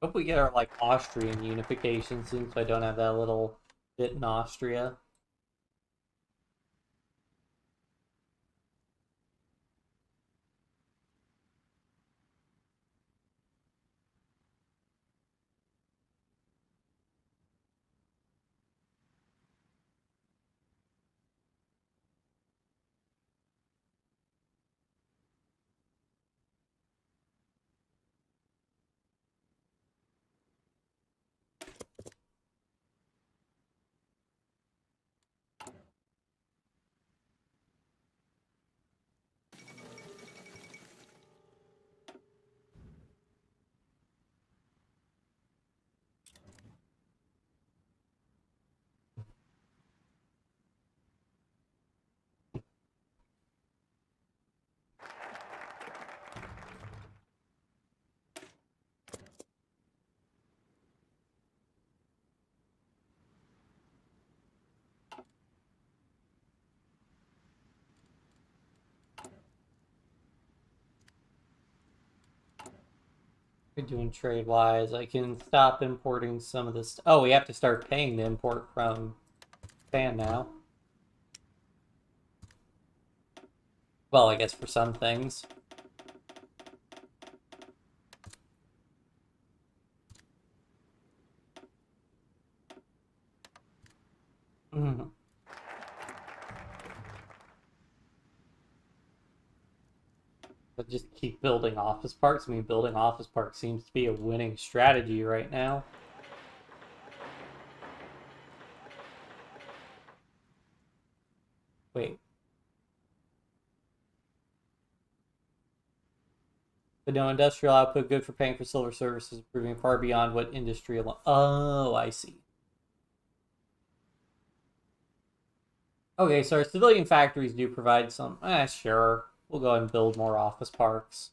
Hope we get our like Austrian unification soon, so I don't have that little bit in Austria. We're doing trade-wise. I can stop importing some of this. Oh, we have to start paying to import from Japan now. Well, I guess for some things. Mm. But just keep building office parks. I mean, building office parks seems to be a winning strategy right now. Wait. But no industrial output good for paying for silver services, proving far beyond what industry alone. Oh, I see. Okay, so our civilian factories do provide some. Sure. We'll go ahead and build more office parks.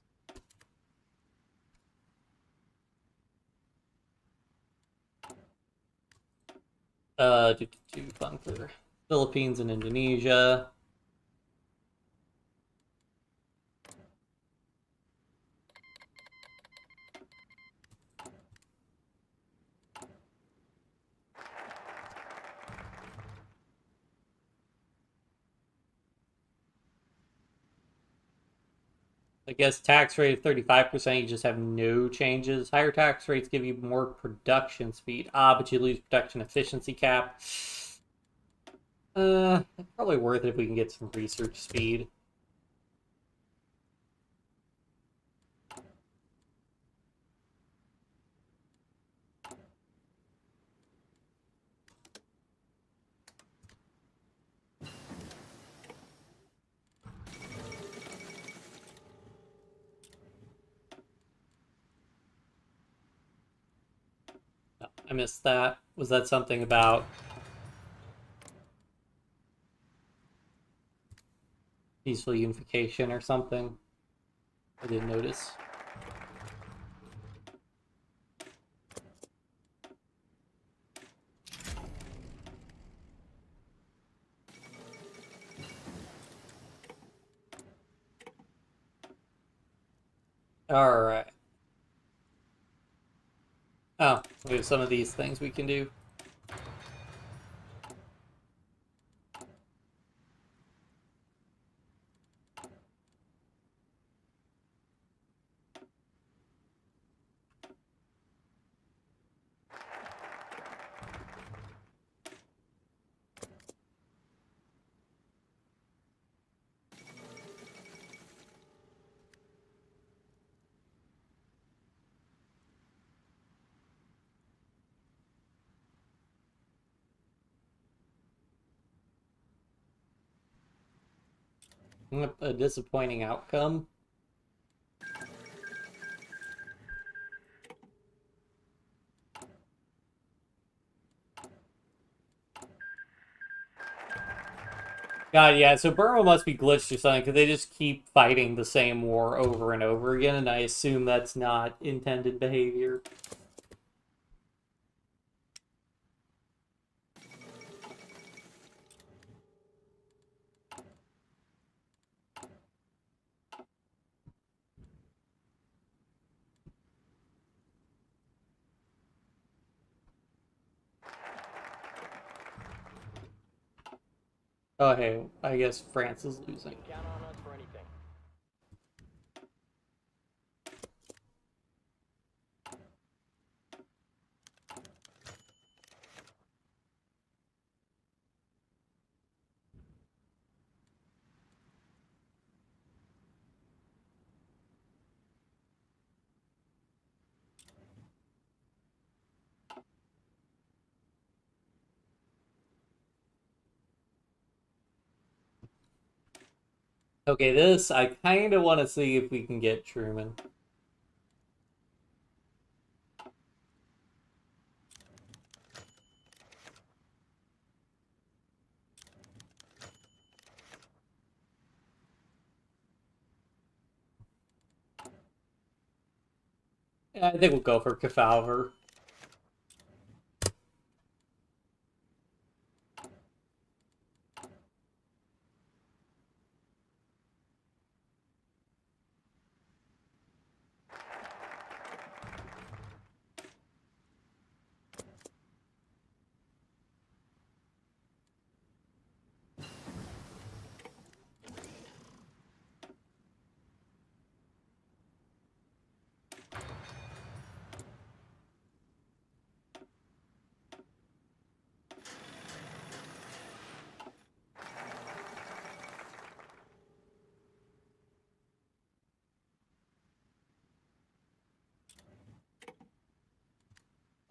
Bunker. Philippines and Indonesia. I guess tax rate of 35%, you just have no changes. Higher tax rates give you more production speed. But you lose production efficiency cap. Probably worth it if we can get some research speed. Oh, I missed that. Was that something about peaceful unification or something? I didn't notice. Alright. Oh, we have some of these things we can do. A disappointing outcome. God, yeah, so Burma must be glitched or something, because they just keep fighting the same war over and over again, and I assume that's not intended behavior. Oh, hey, I guess France is losing. Count on us for anything. Okay, this, I kind of want to see if we can get Truman. I think we'll go for Kefauver.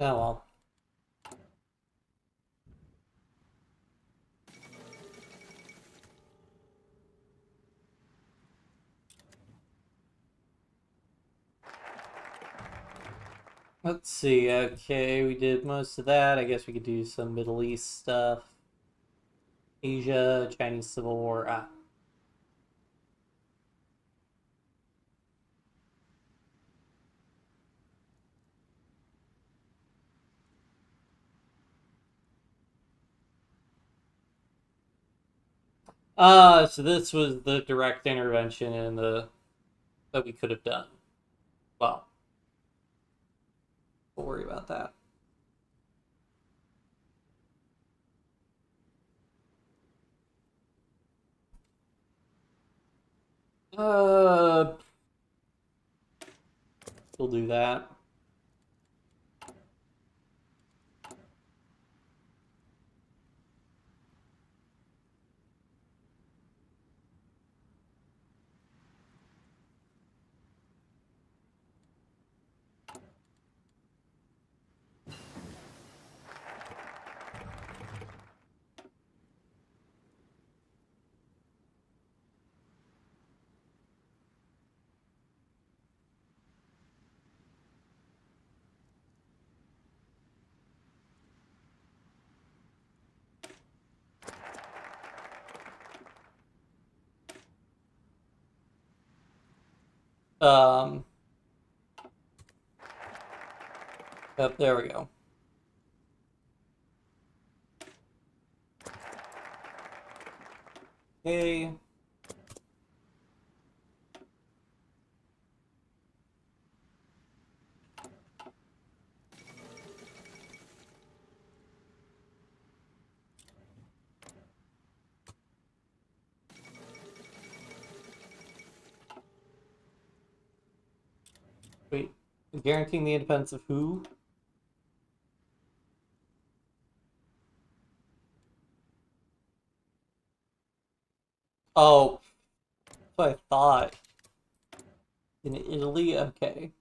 Oh well. Let's see, okay, we did most of that. I guess we could do some Middle East stuff. Asia, Chinese Civil War. So this was the direct intervention in the that we could have done. Well, we'll worry about that. Uh, we'll do that. Um, Yep, there we go. Okay. Wait, guaranteeing the independence of who? Oh, that's what I thought. In Italy? Okay.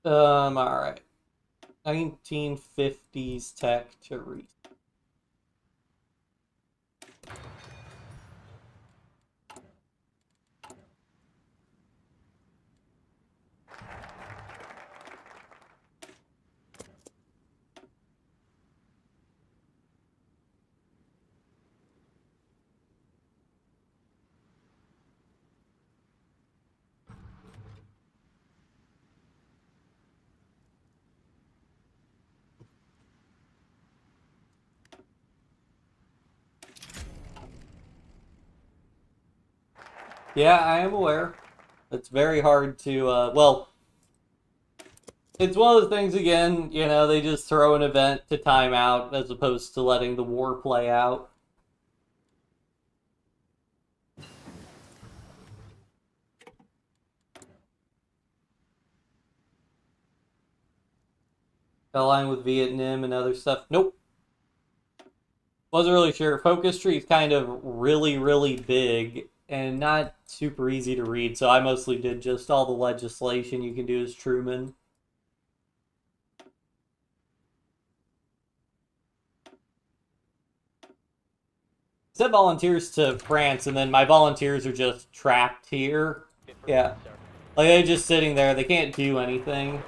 Alright. 1950s tech to re. Yeah, I am aware. It's very hard to, well, it's one of those things again, you know, they just throw an event to time out as opposed to letting the war play out. Align with Vietnam and other stuff. Nope. Wasn't really sure. Focus tree is kind of really, really big and not super easy to read, so I mostly did just all the legislation you can do as Truman. Sent volunteers to France, and then my volunteers are just trapped here. Yeah. Like, they're just sitting there. They can't do anything.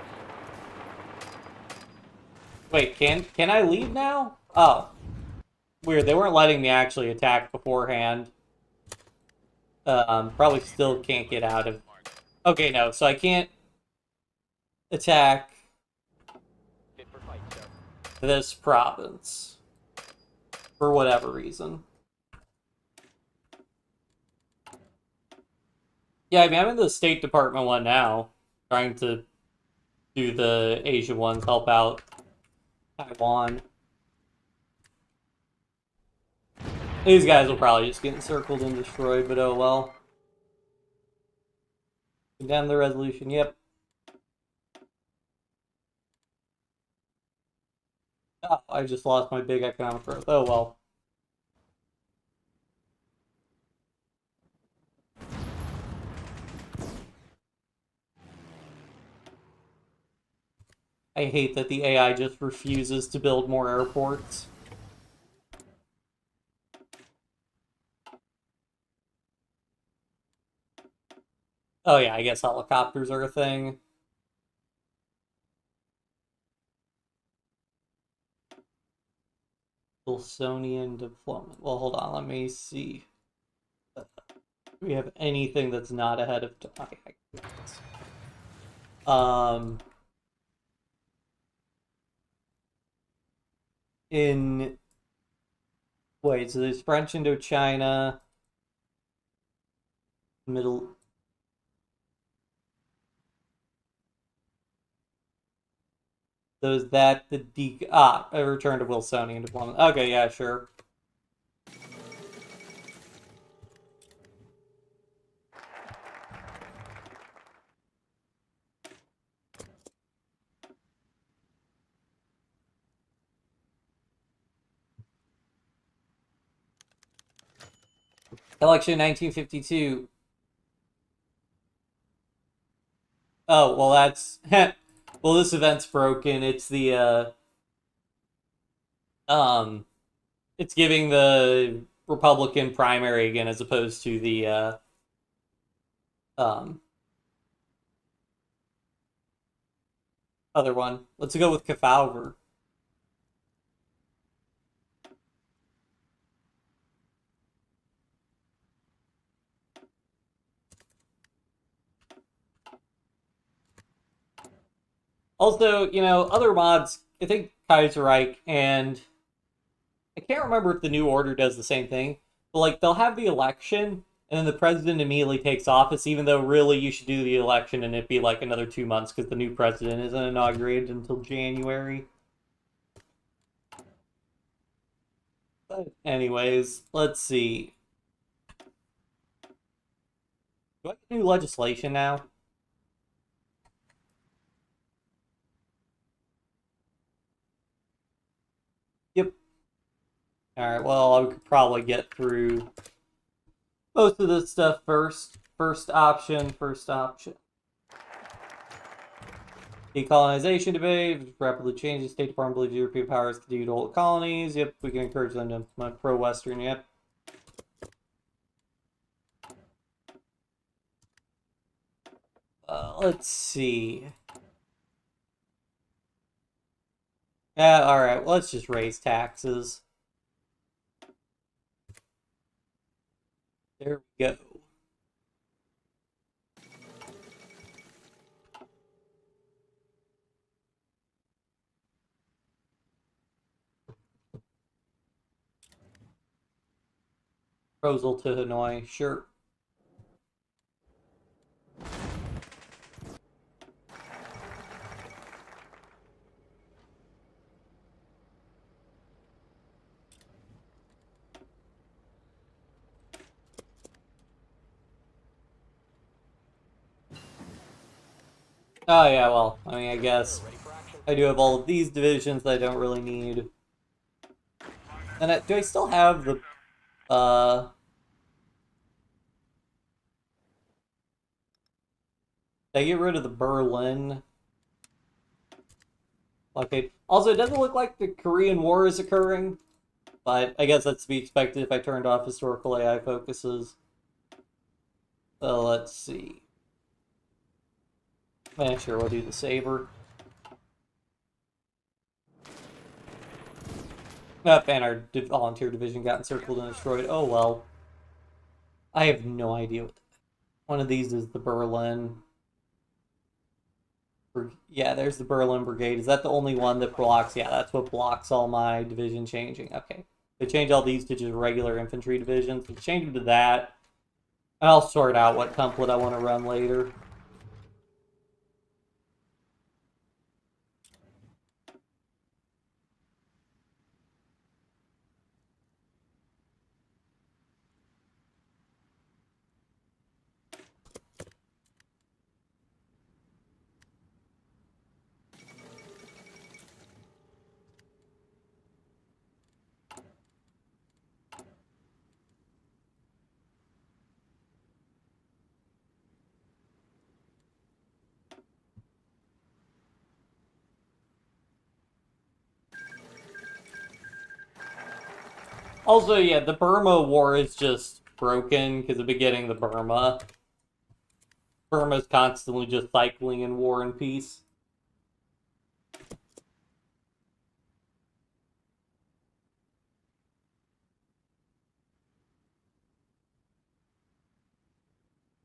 Wait, can I leave now? Oh. Weird. They weren't letting me actually attack beforehand. Probably still can't get out of... Okay, no. So I can't attack this province. For whatever reason. Yeah, I mean, I'm in the State Department one now. Trying to do the Asian ones, help out Taiwan. These guys will probably just get encircled and destroyed, but oh well. Condemn the resolution, yep. Oh, I just lost my big economic growth. Oh well. I hate that the AI just refuses to build more airports. Oh yeah, I guess helicopters are a thing. Wilsonian deployment. Well, hold on, let me see. Do we have anything that's not ahead of time? In wait, so there's French Indochina, Middle. So is that the a return to Wilsonian deployment? Okay, yeah, sure. Election 1952. Oh, well, that's well, this event's broken. It's the um it's giving the Republican primary again as opposed to the um other one. Let's go with Kefauver. Also, other mods, I think Kaiserreich and I can't remember if the New Order does the same thing, but like they'll have the election and then the president immediately takes office, even though really you should do the election and it be like another 2 months because the new president isn't inaugurated until January. But anyways, let's see. Do I get new legislation now? Yep. Alright, well, I could probably get through most of this stuff first. First option, first option. Decolonization debate, rapidly changing. State Department believes European powers continue to hold colonies. Yep, we can encourage them to implement pro-Western. Yep. Let's see. Yeah, alright, let's just raise taxes. There we go. Proposal to Hanoi, sure. Oh yeah, well, I mean, I guess I do have all of these divisions that I don't really need. And do I still have the, did I get rid of the Berlin? Okay. Also, it doesn't look like the Korean War is occurring, but I guess that's to be expected if I turned off historical AI focuses. So let's see. Sure, we'll do the Saber. And our volunteer division got encircled and destroyed. Oh well. I have no idea what. One of these is the Berlin. Yeah, there's the Berlin Brigade. Is that the only one that blocks? Yeah, that's what blocks all my division changing. Okay. They change all these to just regular infantry divisions. Let's change them to that. I'll sort out what template I want to run later. Also, yeah, the Burma war is just broken because of the beginning of the Burma. Burma's constantly just cycling in war and peace.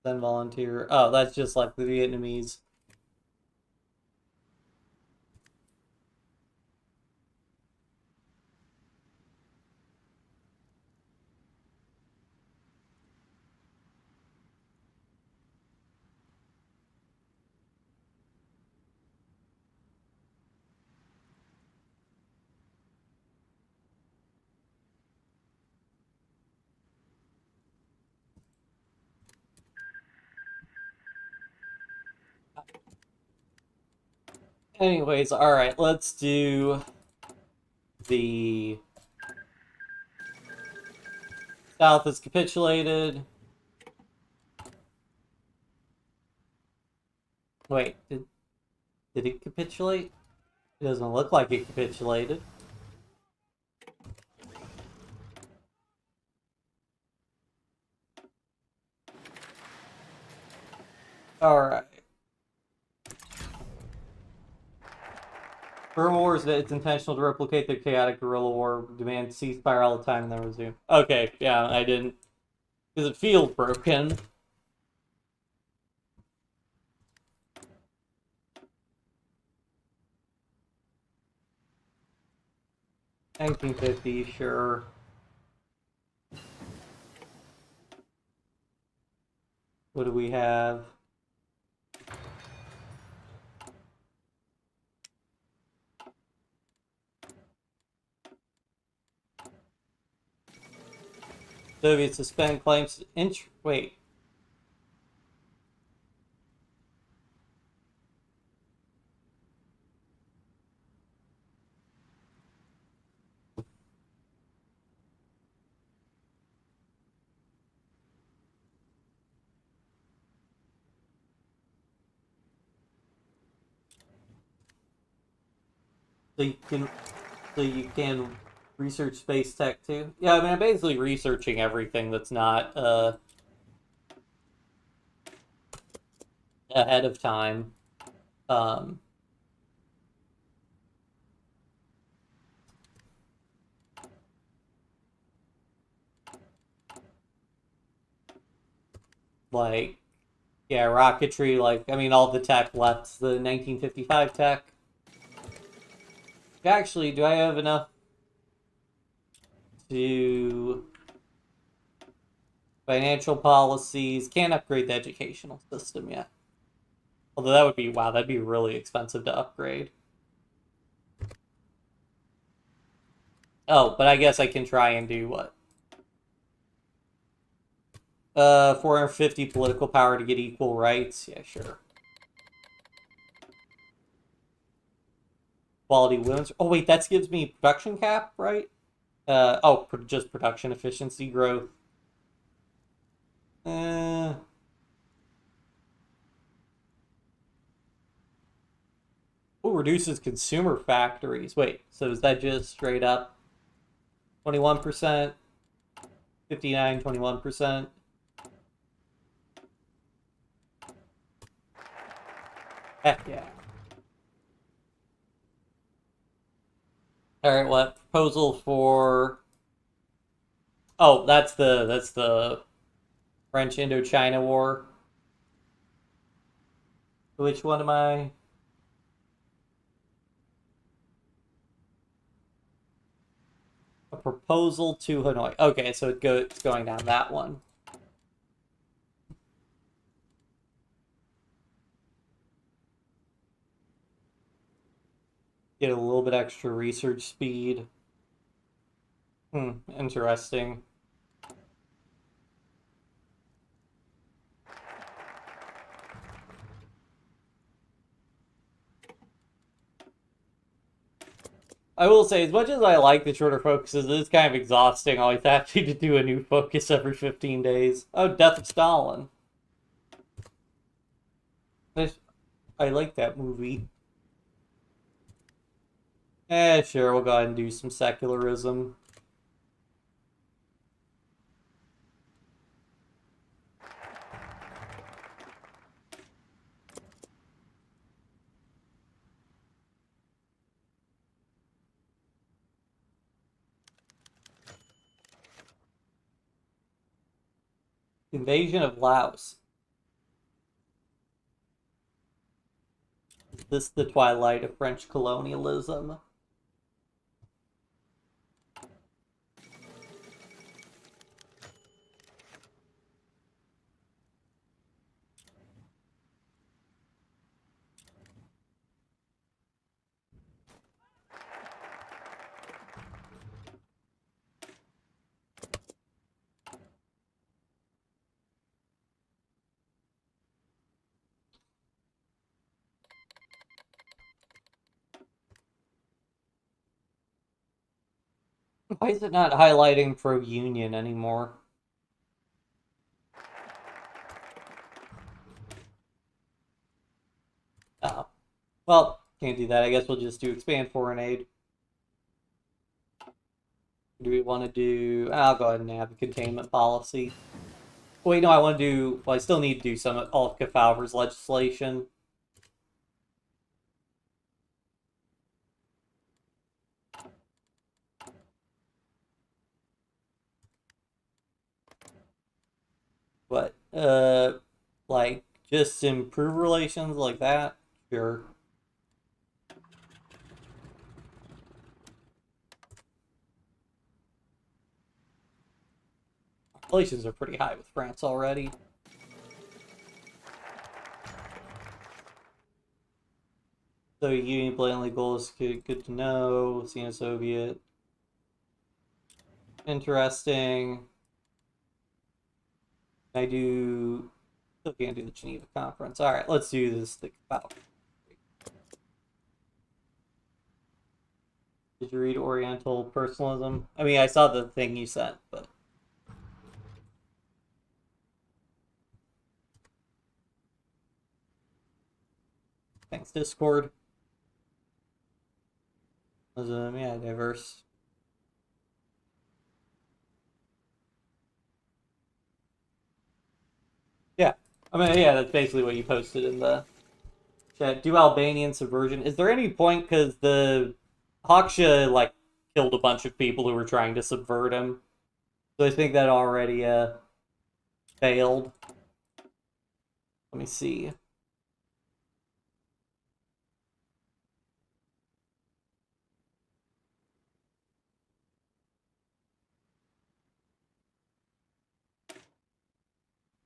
Then volunteer. Oh, that's just like the Vietnamese. Anyways, alright, let's do the South has capitulated. Wait, did it capitulate? It doesn't look like it capitulated. Alright. Burma Wars, it's intentional to replicate the chaotic guerrilla war, demand ceasefire all the time and then resume. Okay, yeah, I didn't. Because it feels broken. $19.50, sure. What do we have? Soviets suspend claims. Wait. So you can research space tech too? Yeah, I mean, I'm basically researching everything that's not ahead of time. Um, like, yeah, rocketry, like, I mean, all the tech left the 1955 tech. Actually, do I have enough to financial policies? Can't upgrade the educational system yet. Although that would be, wow, that'd be really expensive to upgrade. Oh, but I guess I can try and do what? 450 political power to get equal rights? Yeah, sure. Quality wounds. Oh, wait, that gives me production cap, right? Just production efficiency growth. Oh, reduces consumer factories. Wait, so is that just straight up 21%? 59, 21%? Heck yeah. Alright, what? Proposal for... Oh, that's the French Indochina War. Which one am I? A proposal to Hanoi. Okay, so it's going down that one. Get a little bit extra research speed. Interesting. I will say, as much as I like the shorter focuses, it is kind of exhausting always having to do a new focus every 15 days. Oh, Death of Stalin. I like that movie. Sure, we'll go ahead and do some secularism. Invasion of Laos. Is this the twilight of French colonialism? Why is it not highlighting pro-union anymore? Oh. Well, can't do that. I guess we'll just do expand foreign aid. Do we want to do... I'll go ahead and have a containment policy. Wait, no, I want to do... Well, I still need to do some of Kefauver's legislation. But, like, just improve relations like that? Sure. Relations are pretty high with France already. So Union blatantly goals good to know. Seeing a Soviet. Interesting. I do... Still can't do the Geneva Conference. Alright, let's do this thing about. Did you read Oriental Personalism? I mean, I saw the thing you sent, but... Thanks, Discord. Yeah, diverse. Yeah. I mean, yeah, that's basically what you posted in the chat. Do Albanian subversion. Is there any point, because the Haksha, like, killed a bunch of people who were trying to subvert him. So I think that already, failed. Let me see.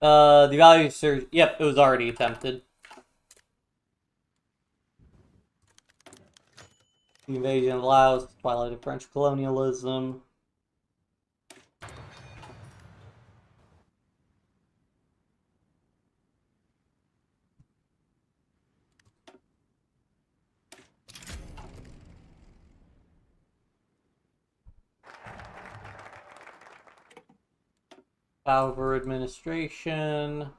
The value surge. Yep, it was already attempted. The invasion of Laos, twilight of French colonialism. Power administration.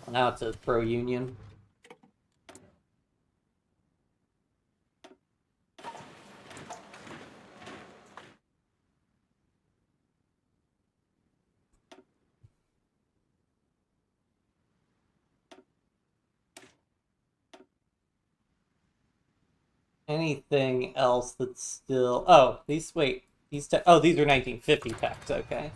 Well, now it says pro-union. Anything else that's still... Oh, these... Wait. These... Oh, these are 1950 techs. Okay.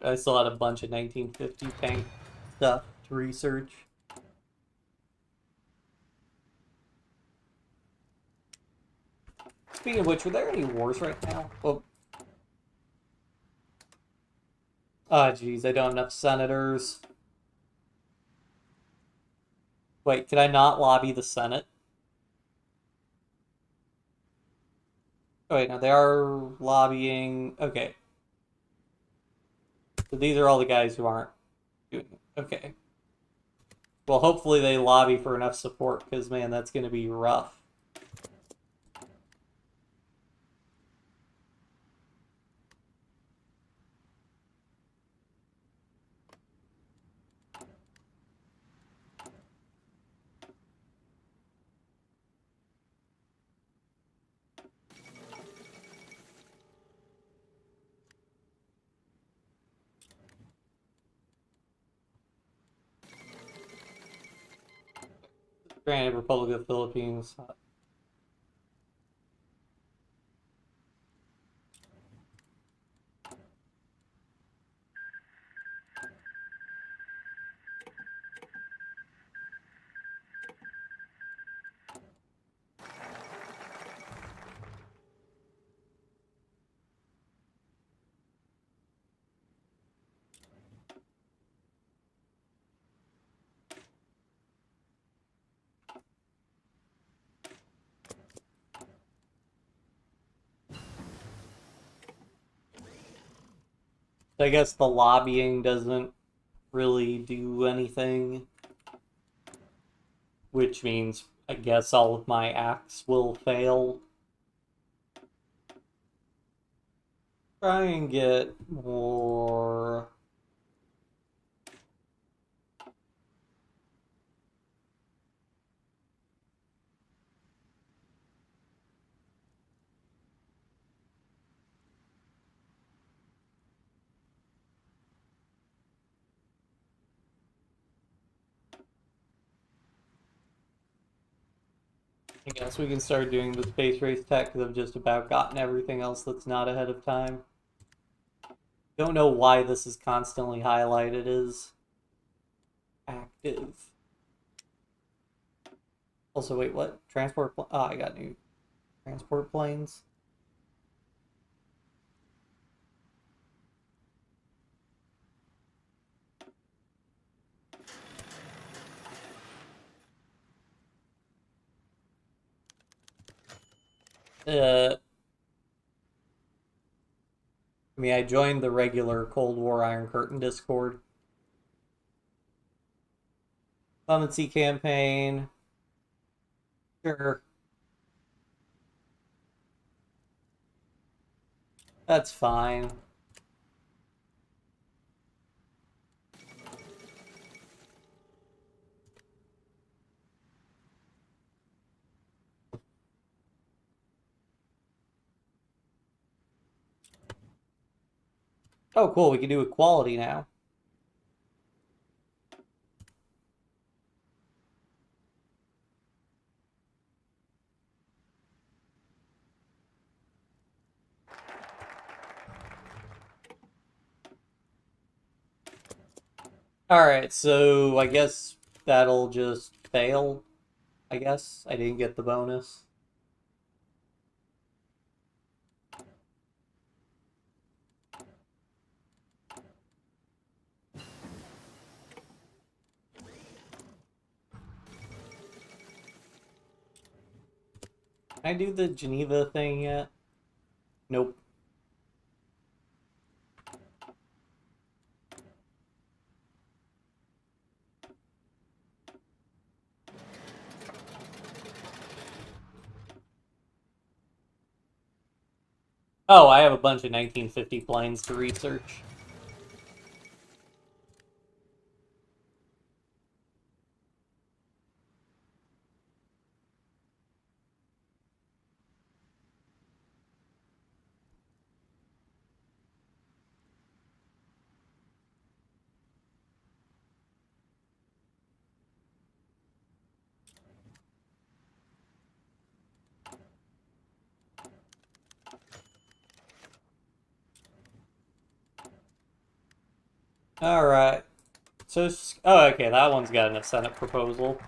I still had a bunch of 1950 tank stuff to research. Speaking of which, are there any wars right now? Well, oh, geez, I don't have enough senators. Wait, can I not lobby the Senate? Oh, wait, no, they are lobbying... Okay. So these are all the guys who aren't doing it. Okay. Well, hopefully they lobby for enough support, because, man, that's going to be rough. Granted, Republic of the Philippines. I guess the lobbying doesn't really do anything, which means I guess all of my acts will fail. Try and get more. I guess we can start doing the space race tech because I've just about gotten everything else that's not ahead of time. Don't know why this is constantly highlighted as active. Also, wait, what? Transport? Oh, I got new transport planes. I mean, I joined the regular Cold War Iron Curtain Discord. Clemency campaign. Sure. That's fine. Oh, cool. We can do equality now. Alright, so I guess that'll just fail. I guess I didn't get the bonus. Can I do the Geneva thing yet? Nope. Oh, I have a bunch of 1950 planes to research. Alright. So, oh, okay, that one's got a Senate proposal.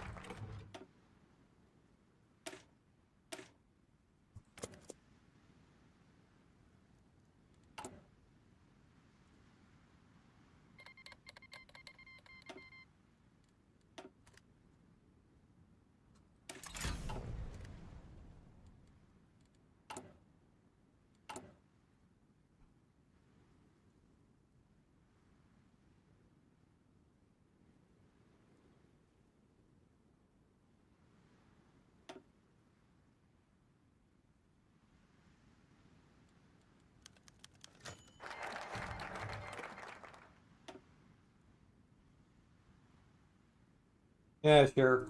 Yeah, sure.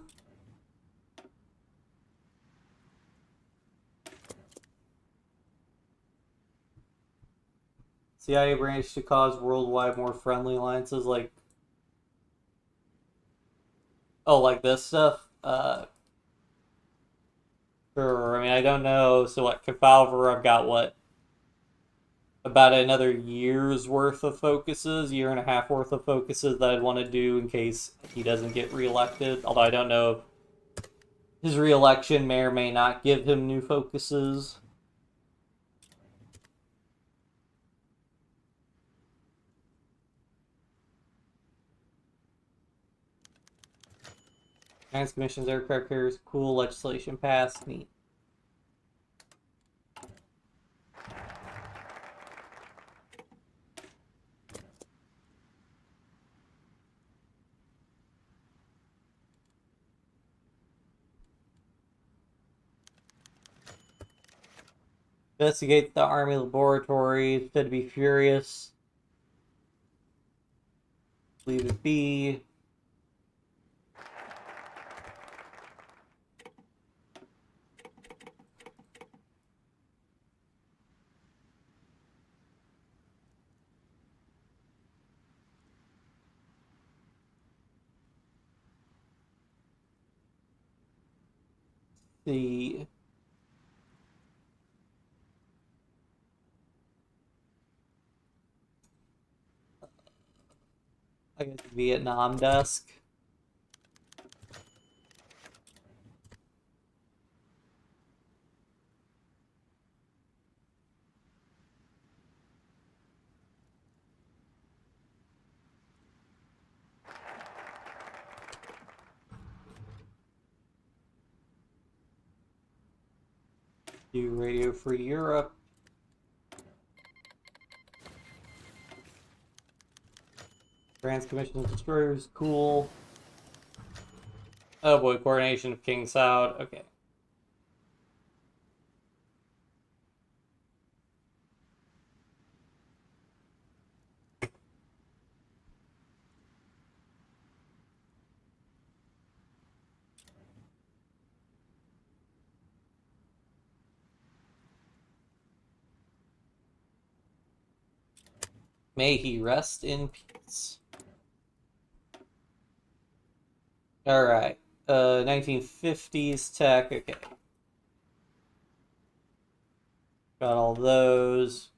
CIA branch to cause worldwide more friendly alliances like... Oh, like this stuff? Sure. I mean, I don't know. So, like, Kefalver, I've got what? About another year's worth of focuses, year and a half worth of focuses that I'd want to do in case he doesn't get reelected. Although I don't know if his reelection may or may not give him new focuses. Science Commission's aircraft carriers, cool. Legislation passed, neat. Investigate the Army laboratory. Said to be furious. Leave it be. See. I guess Vietnam desk. Do Radio Free Europe. Grants Commission of Destroyers, cool. Oh boy, Coordination of King Saud, okay. May he rest in peace. Alright. 1950s tech, okay. Got all those.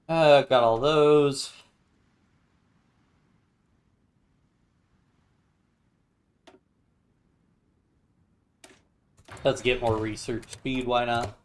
Got all those. Let's get more research speed, why not?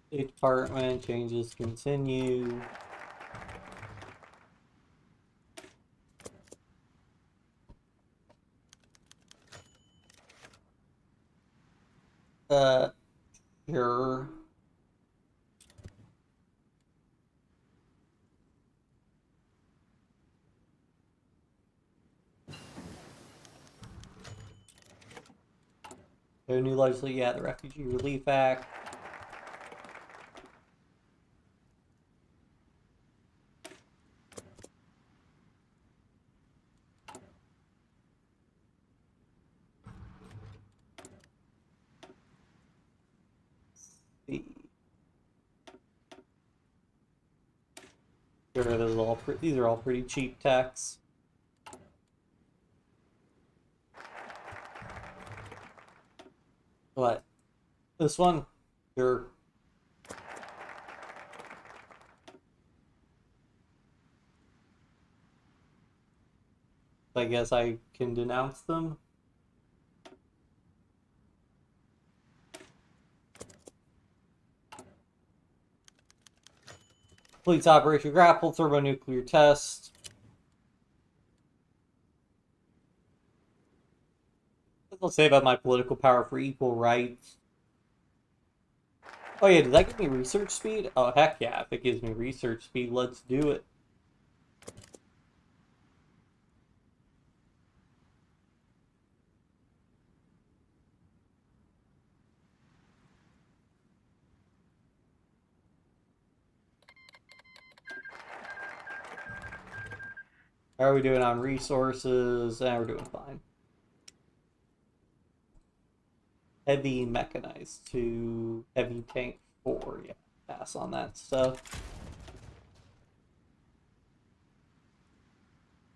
State Department changes continue. Sure. No new legislation, yeah, the Refugee Relief Act. Sure, these are all pretty cheap techs. What? This one? Sure. I guess I can denounce them. Completes Operation Grapple, thermonuclear test. I'll save up my political power for equal rights. Oh yeah, does that give me research speed? Oh heck yeah, if it gives me research speed, let's do it. How are we doing on resources? We're doing fine. Heavy mechanized to heavy tank 4. Yeah, pass on that stuff.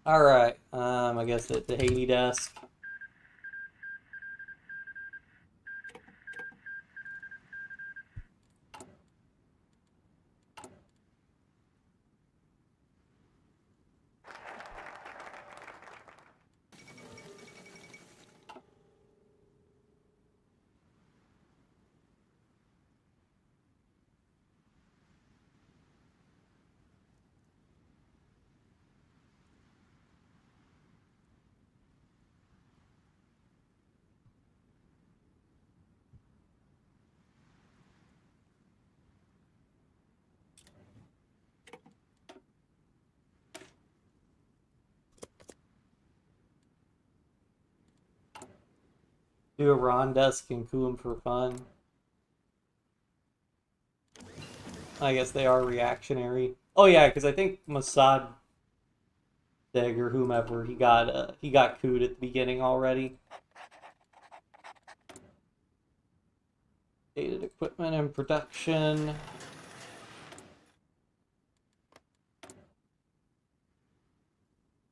Alright, I guess at the Haiti desk. Do a Ron desk and cool them for fun. I guess they are reactionary. Oh yeah, because I think Mossad Dig or whomever he got cooed at the beginning already. Dated equipment and production.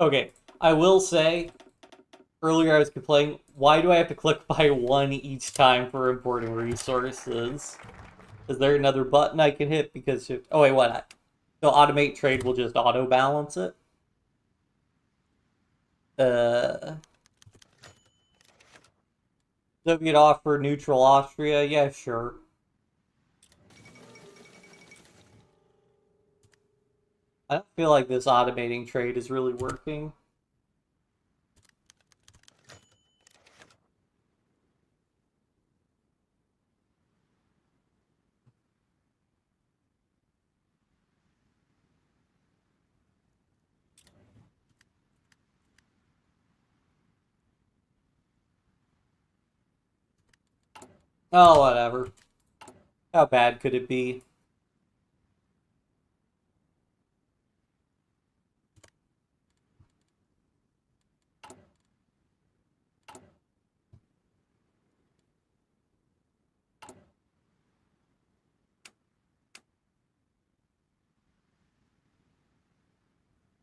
Okay, I will say earlier I was complaining, why do I have to click by 1 each time for importing resources? Is there another button I can hit? Because if, oh wait, what? So automate trade will just auto balance it. Soviet offer neutral Austria. Yeah, sure. I don't feel like this automating trade is really working. Oh, whatever. How bad could it be?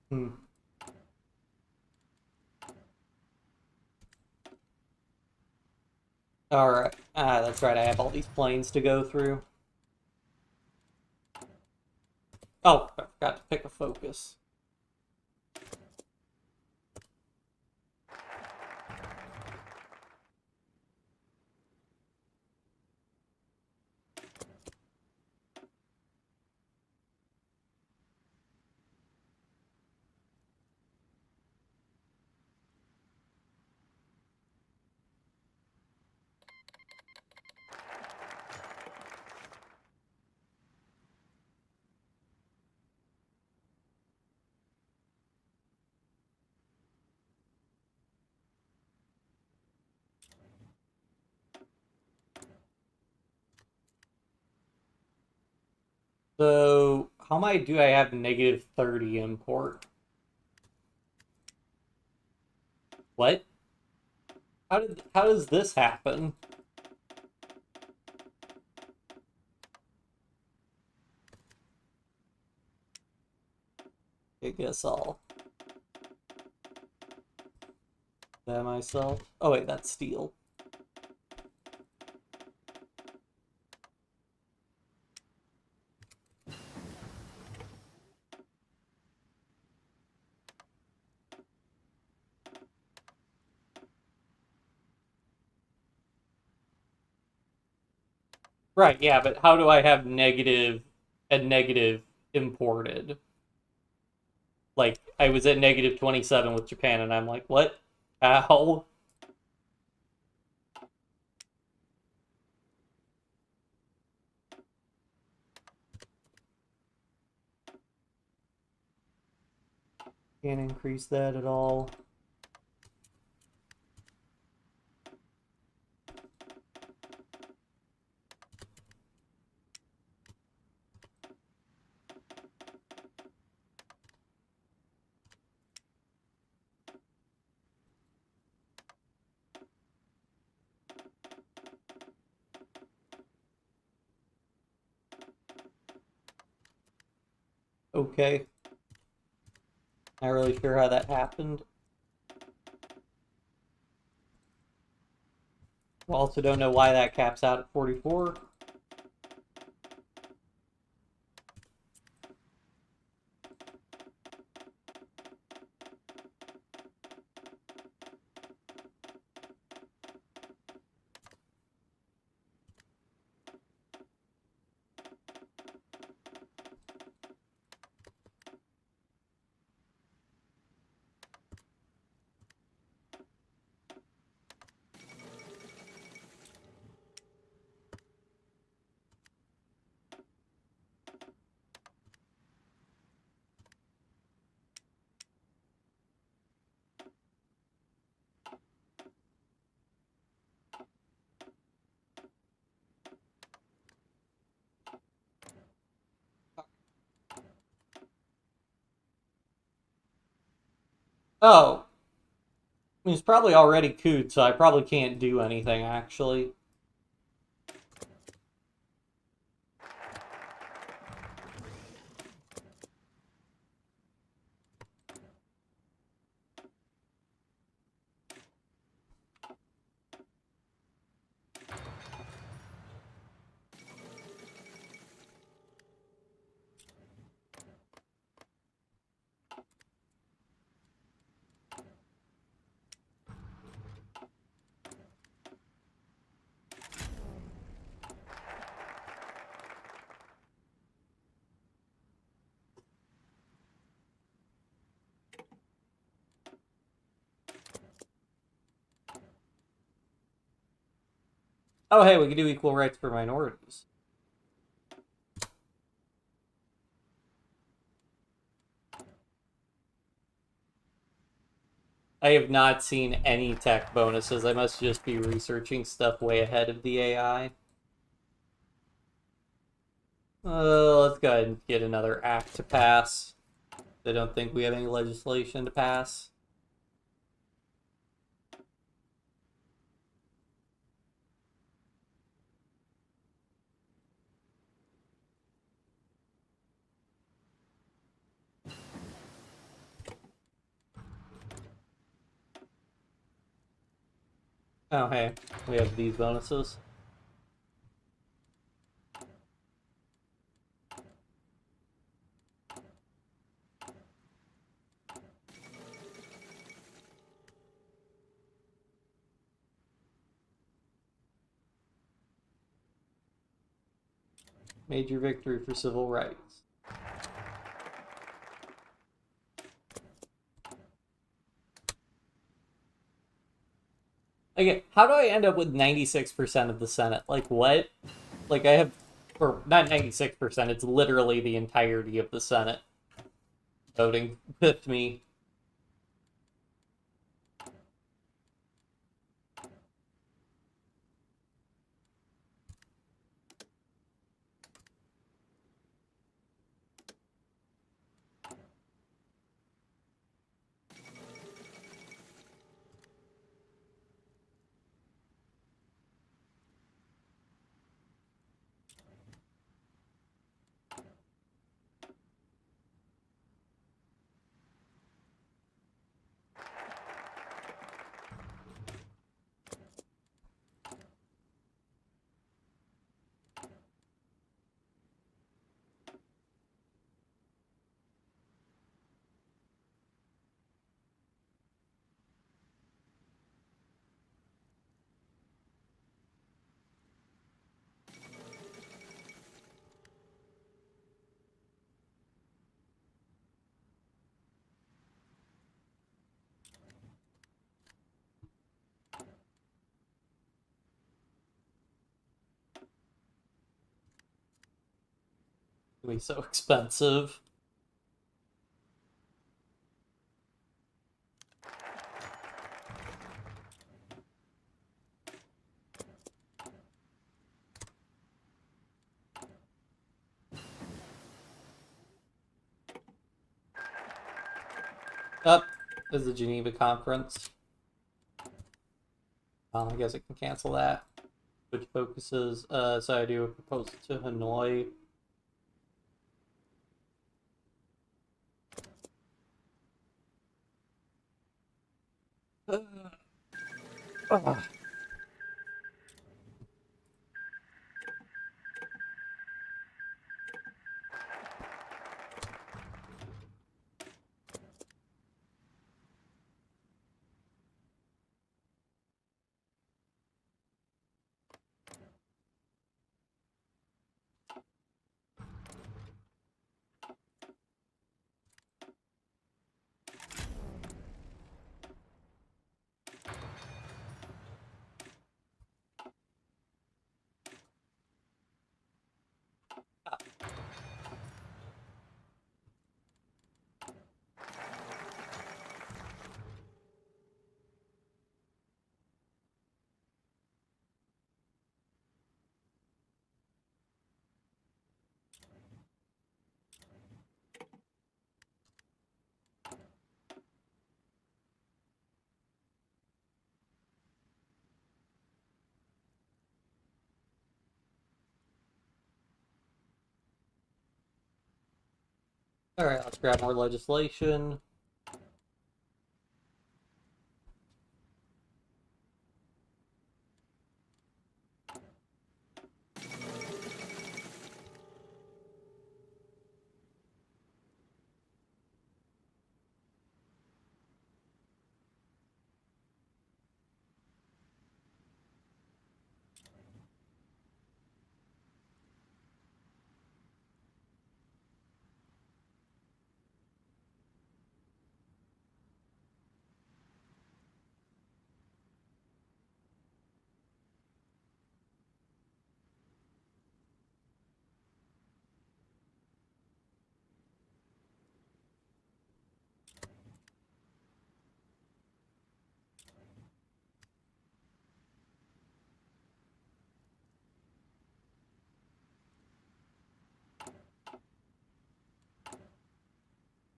Hmm. Alright. Ah, that's right, I have all these planes to go through. Oh, I forgot to pick a focus. So, how might do I have negative 30 import? What? How does this happen? I guess I'll that myself. Oh wait, that's steel. Right, yeah, but how do I have negative imported? Like, I was at negative 27 with Japan, and I'm like, what? How? Can't increase that at all. Okay. Not really sure how that happened. Also don't know why that caps out at 44. Oh, he's probably already cooed, so I probably can't do anything, actually. Oh, hey, we can do equal rights for minorities. I have not seen any tech bonuses. I must just be researching stuff way ahead of the AI. Let's go ahead and get another act to pass. I don't think we have any legislation to pass. Oh, hey, we have these bonuses. Major victory for civil rights. Like, how do I end up with 96% of the Senate? Like, what? Like, I have, or not 96%, it's literally the entirety of the Senate voting with me. It'll be so expensive. Up is the Geneva Conference. I guess I can cancel that. Which focuses, so I do a proposal to Hanoi. Alright, let's grab more legislation.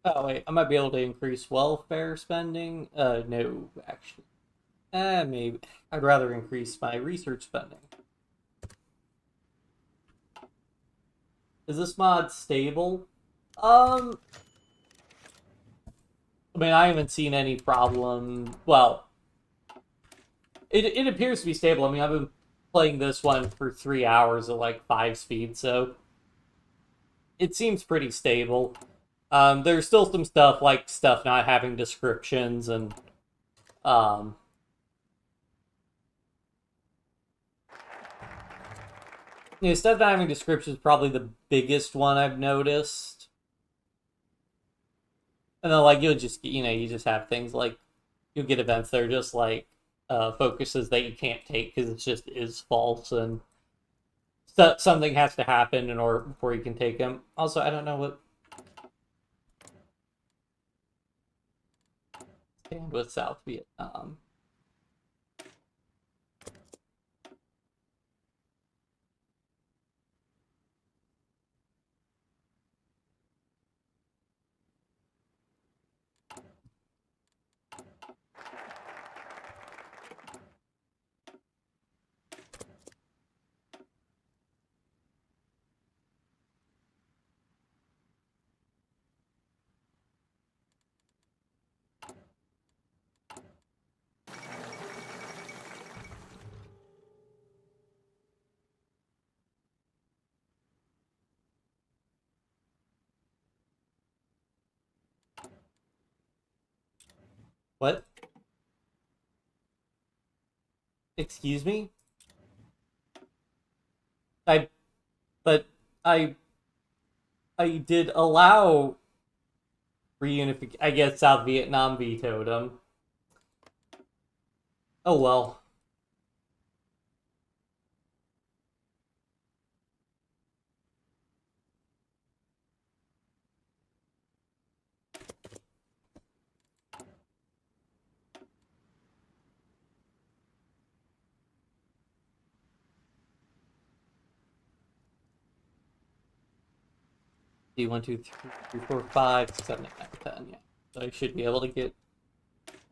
Oh wait, I might be able to increase welfare spending. No, actually. Maybe. I'd rather increase my research spending. Is this mod stable? I mean, I haven't seen any problem. Well, it appears to be stable. I mean, I've been playing this one for 3 hours at like 5 speed, so it seems pretty stable. There's still some stuff like stuff not having descriptions and um, stuff not having descriptions is probably the biggest one I've noticed. And then like you'll just you just have things like you'll get events that are just like focuses that you can't take because it just is false and something has to happen in order before you can take them. Also, I don't know what stand with South Vietnam. What? Excuse me? I but I I did allow reunification. I guess South Vietnam vetoed them. Oh well. D 1, 2, 3, 4, 5, 6, 7, 8, 9, 10. Yeah. I should be able to get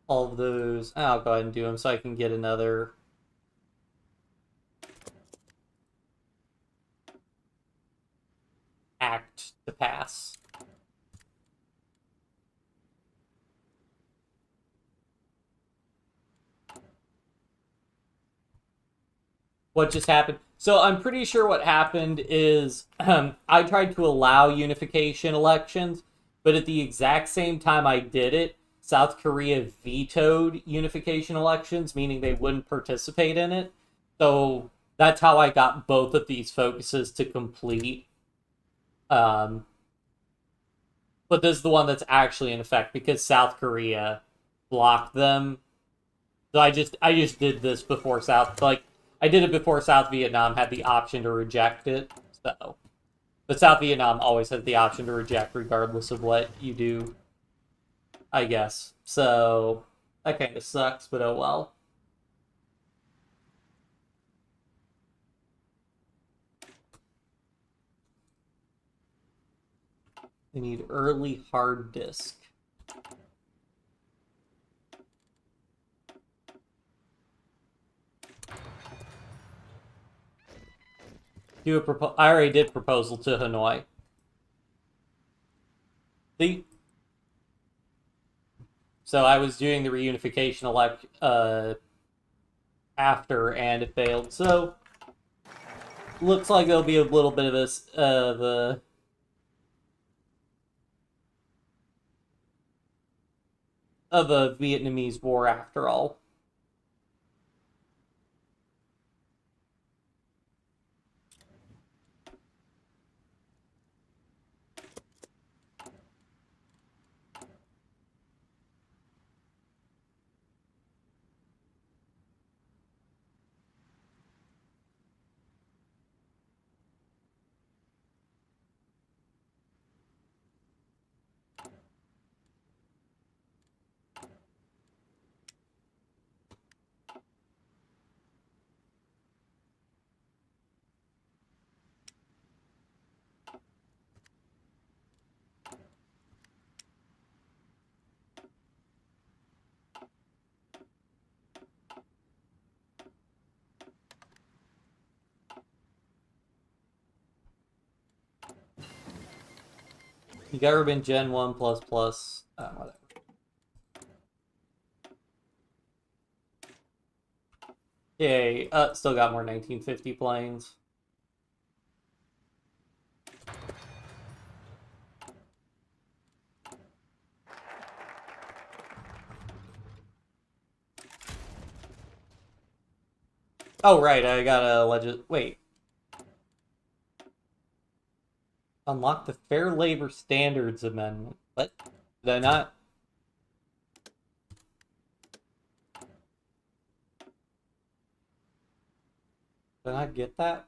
all of those. I'll go ahead and do them so I can get another act to pass. What just happened? So I'm pretty sure what happened is I tried to allow unification elections, but at the exact same time I did it, South Korea vetoed unification elections, meaning they wouldn't participate in it. So that's how I got both of these focuses to complete. Um, but this is the one that's actually in effect because South Korea blocked them. So I just did this before I did it before South Vietnam had the option to reject it. So, but South Vietnam always has the option to reject regardless of what you do, I guess. So that kind of sucks, but oh well. I need early hard disk. I already did proposal to Hanoi. So I was doing the reunification after, and it failed. So looks like there'll be a little bit of a Vietnamese war after all. You got Urban Gen 1 plus plus. Whatever. Yay. Still got more 1950 planes. Oh, right. I got a Wait. Unlock the Fair Labor Standards Amendment. What? Did I not? Did I not get that?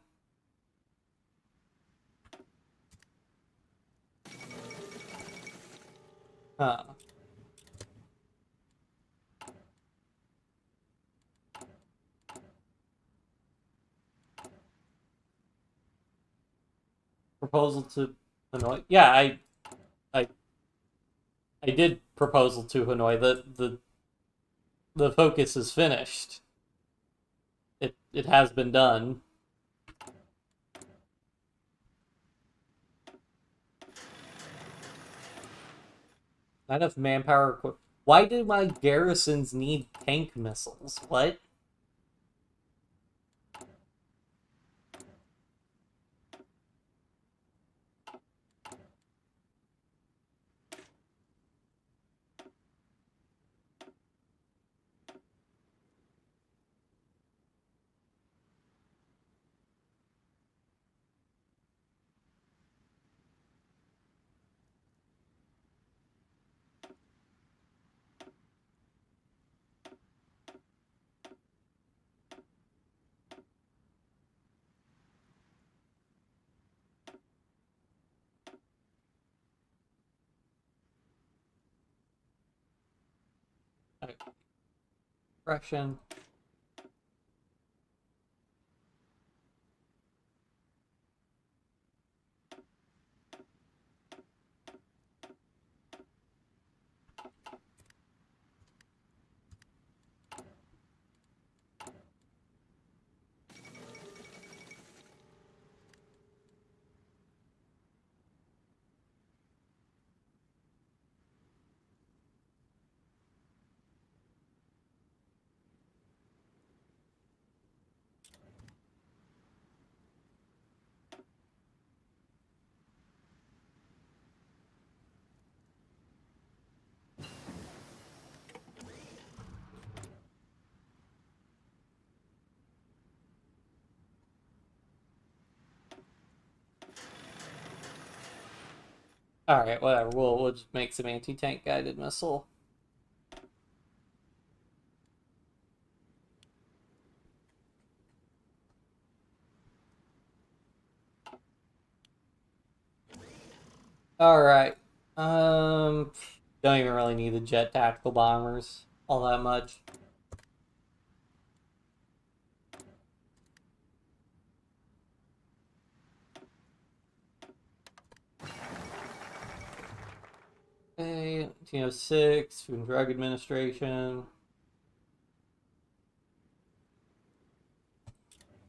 Huh. Proposal to Hanoi. Yeah, I, I did proposal to Hanoi. The focus is finished. It has been done. Not enough manpower. Why do my garrisons need tank missiles? What? Aggression. Alright, whatever. We'll just make some anti-tank guided missile. Alright. Don't even really need the jet tactical bombers all that much. Okay, 1906, Food and Drug Administration.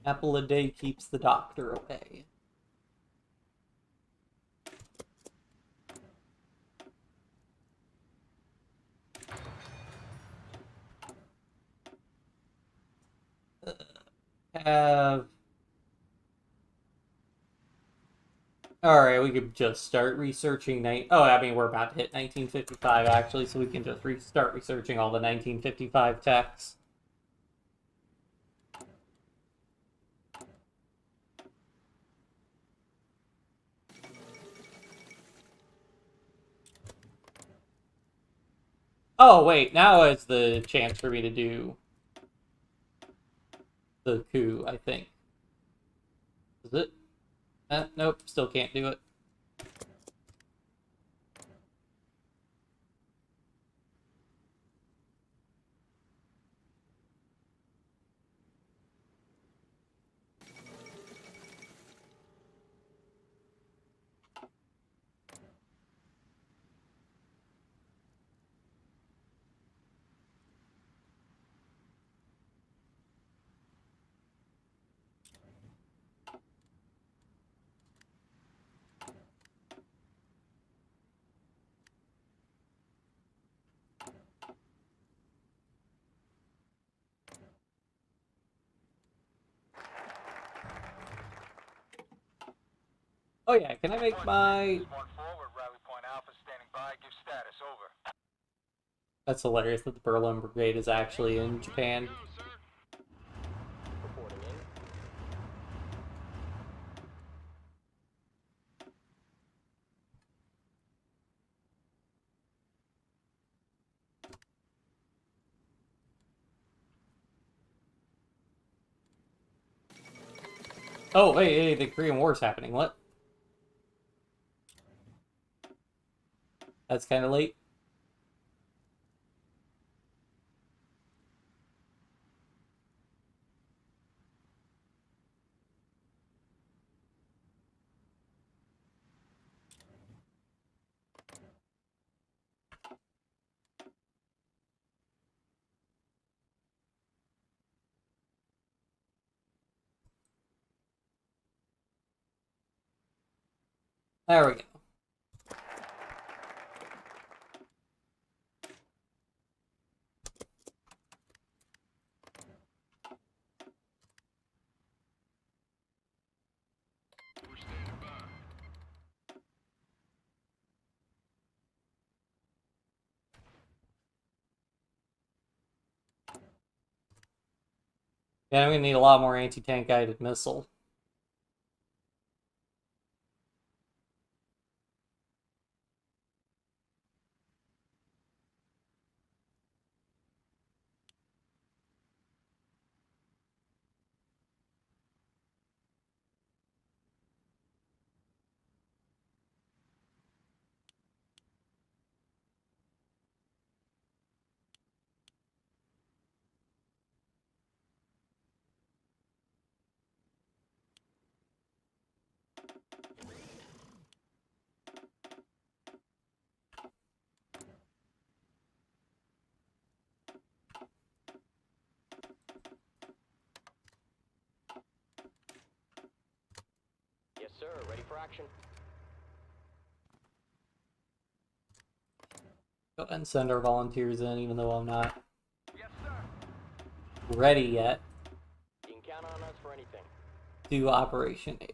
Apple a day keeps the doctor away. Have... Alright, we could just start researching... Oh, I mean, we're about to hit 1955, actually, so we can just start researching all the 1955 techs. Oh, wait, now is the chance for me to do the coup, I think. Is it? Nope, still can't do it. Oh yeah, can I make my... That's hilarious that the Berlin Brigade is actually in Japan. Reporting in. Oh, hey, the Korean War is happening. What? That's kind of late. There we go. Yeah, I'm gonna need a lot more anti-tank guided missile. Yes, sir. Ready for action. Go ahead and send our volunteers in, even though I'm not Yes, sir. ready yet You can count on us for anything. to do Operation A.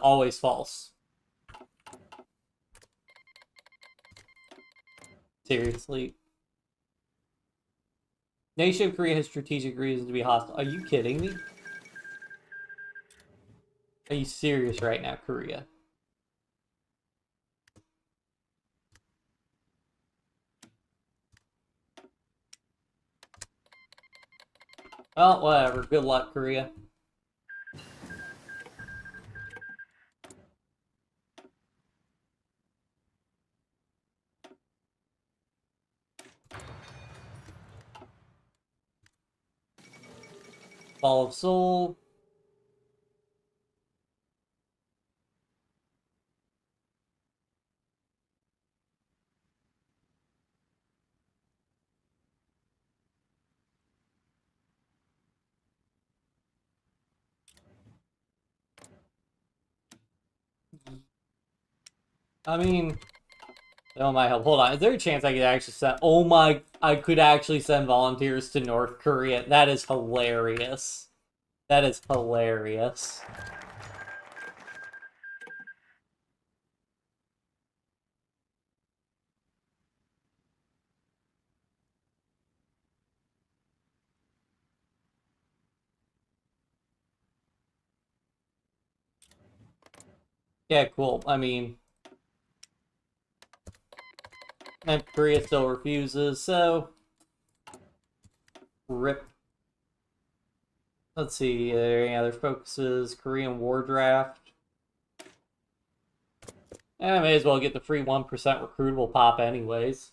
Always false. Seriously. Nation of Korea has strategic reasons to be hostile. Are you kidding me? Are you serious right now, Korea? Well, whatever. Good luck, Korea. Ball of Soul. I mean, oh my help. Hold on. Is there a chance I could actually send? Oh my! I could actually send volunteers to North Korea. That is hilarious. That is hilarious. Yeah, cool. I mean, and Korea still refuses, so rip. Let's see. Are there any other focuses? Korean War Draft. I may as well get the free 1% recruitable pop anyways.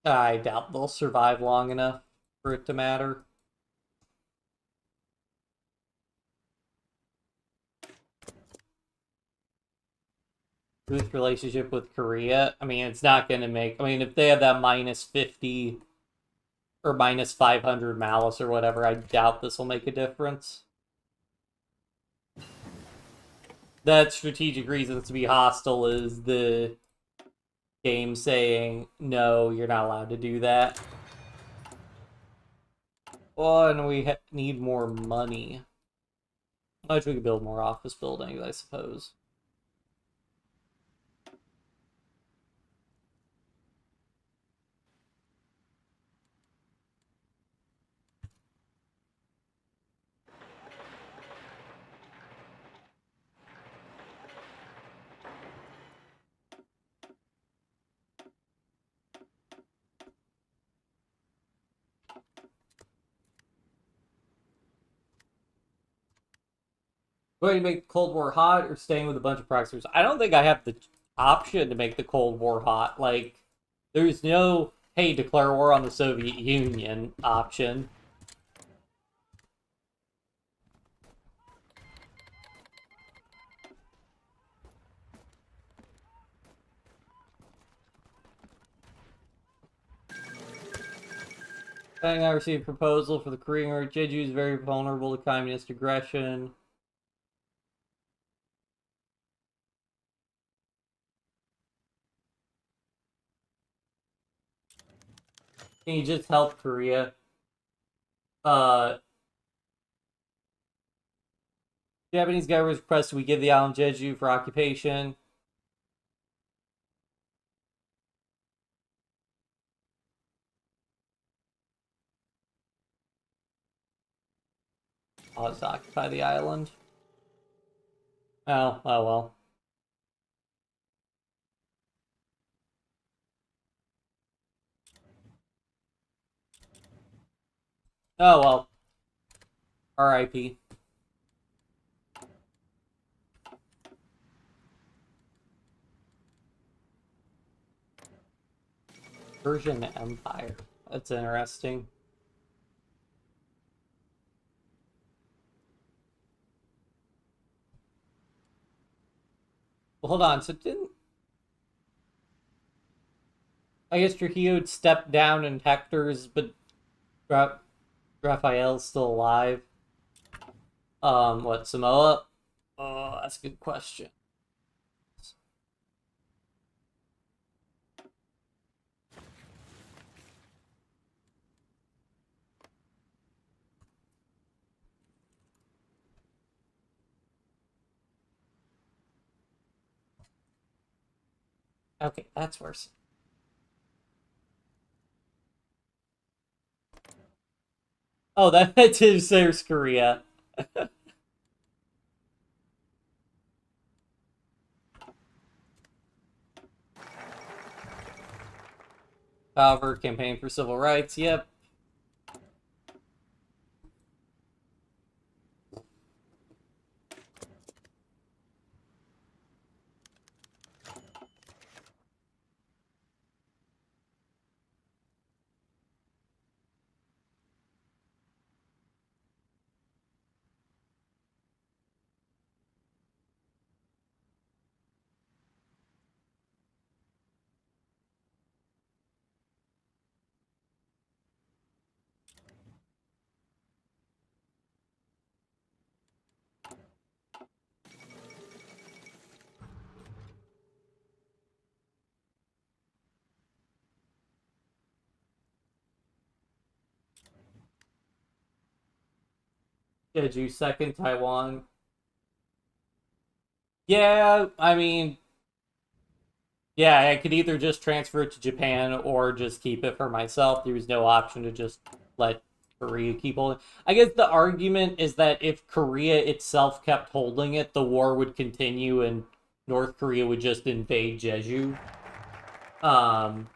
I doubt they'll survive long enough for it to matter. Booth relationship with Korea. I mean, it's not going to make. I mean, if they have that minus 50 or minus 500 malice or whatever, I doubt this will make a difference. That strategic reasons to be hostile is the game saying, no, you're not allowed to do that. Oh, and we need more money. How much we could build more office buildings, I suppose. Going to make the Cold War hot or staying with a bunch of proxies? I don't think I have the option to make the Cold War hot. Like, there's no, hey, declare war on the Soviet Union option. I received a proposal for the Korean War. Jeju is very vulnerable to communist aggression. Can you just help Korea? Japanese government requested we give the island Jeju for occupation. I'll just occupy the island. Oh well. Oh well. R.I.P. Persian Empire. That's interesting. Well, hold on. So didn't I guess Trujillo stepped down in Hector's, but Raphael's still alive? What, Samoa? Oh, that's a good question. Okay, that's worse. Oh, that is there's Korea. However, campaign for civil rights. Yep. Jeju second, Taiwan. Yeah, I mean, yeah, I could either just transfer it to Japan or just keep it for myself. There was no option to just let Korea keep holding. I guess the argument is that if Korea itself kept holding it, the war would continue and North Korea would just invade Jeju. Um,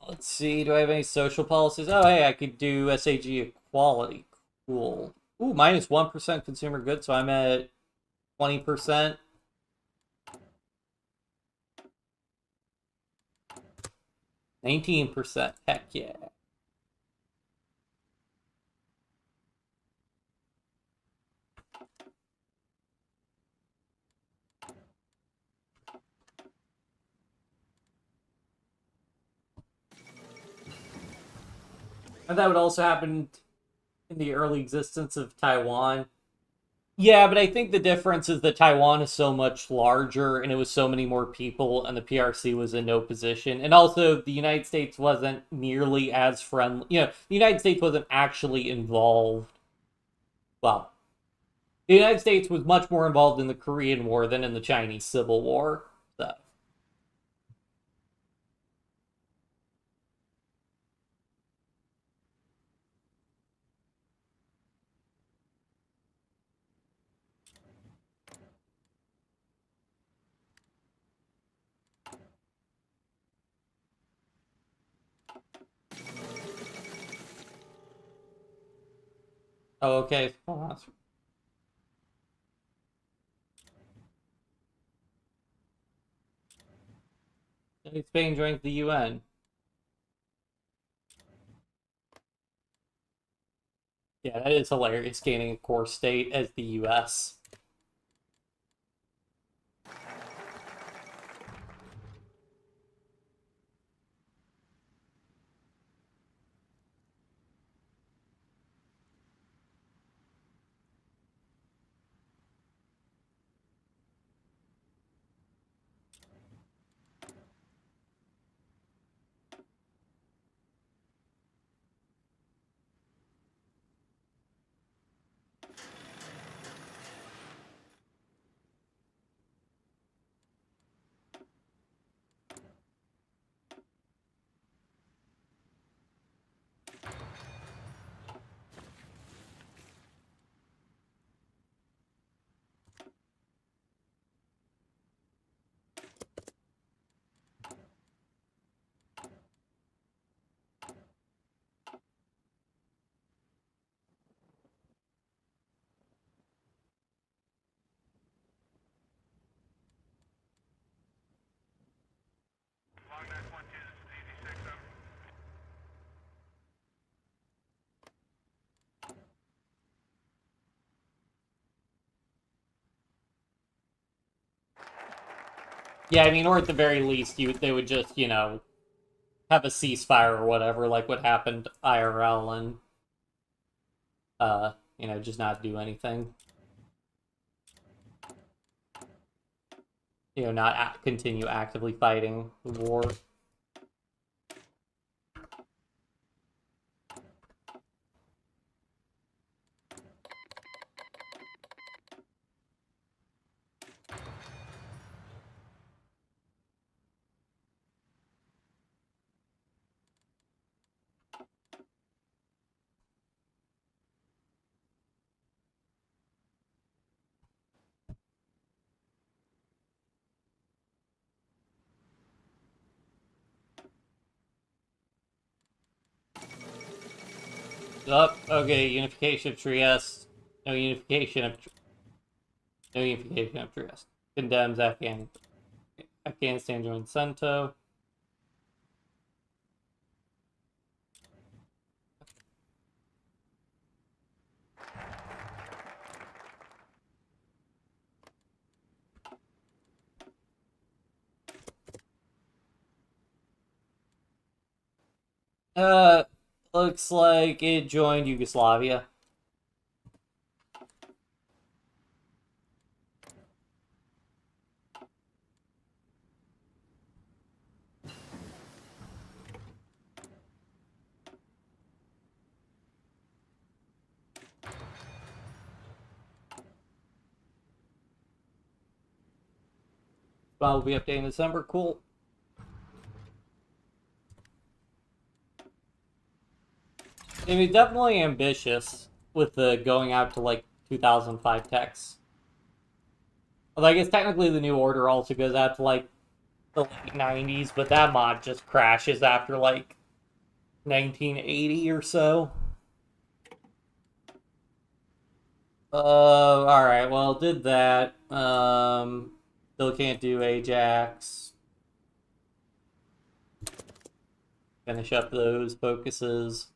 let's see. Do I have any social policies? Oh, hey, I could do SAG equality. Cool. Ooh, -1% consumer goods, so I'm at 20%. 19%. Heck yeah. And that would also happen in the early existence of Taiwan. Yeah, but I think the difference is that Taiwan is so much larger and it was so many more people, and the PRC was in no position. And also, the United States wasn't nearly as friendly. The United States wasn't actually involved. Well, the United States was much more involved in the Korean War than in the Chinese Civil War. So, oh, okay. Spain joined the UN. Yeah, that is hilarious, gaining a core state as the US. Long 9.2, this is easy 6 over. Yeah, I mean, or at the very least, they would just, have a ceasefire or whatever, like what happened IRL, and just not do anything. not continue actively fighting the war. Up, okay, unification of Trieste. No unification of Trieste. Condemns Afghanistan joins CENTO. Looks like it joined Yugoslavia. Will be updating in December. Cool. I mean, definitely ambitious with the going out to like 2005 techs. Although I guess technically the New Order also goes out to like the late 90s, but that mod just crashes after like 1980 or so. Alright, well, did that. Still can't do Ajax. Finish up those focuses.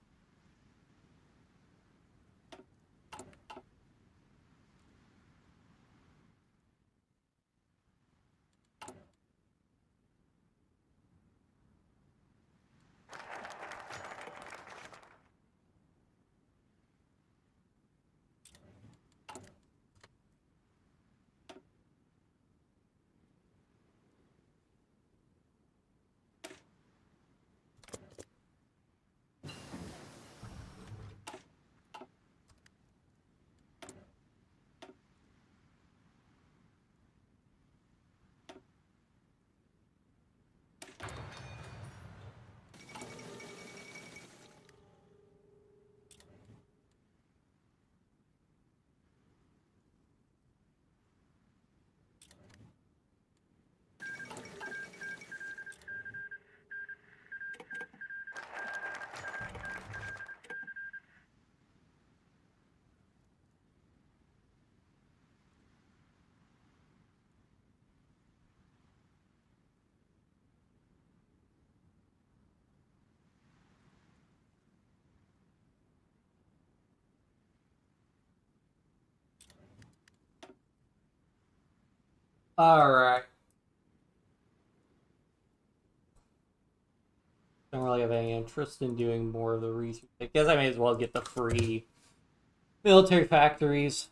Alright. Don't really have any interest in doing more of the research. I guess I may as well get the free military factories.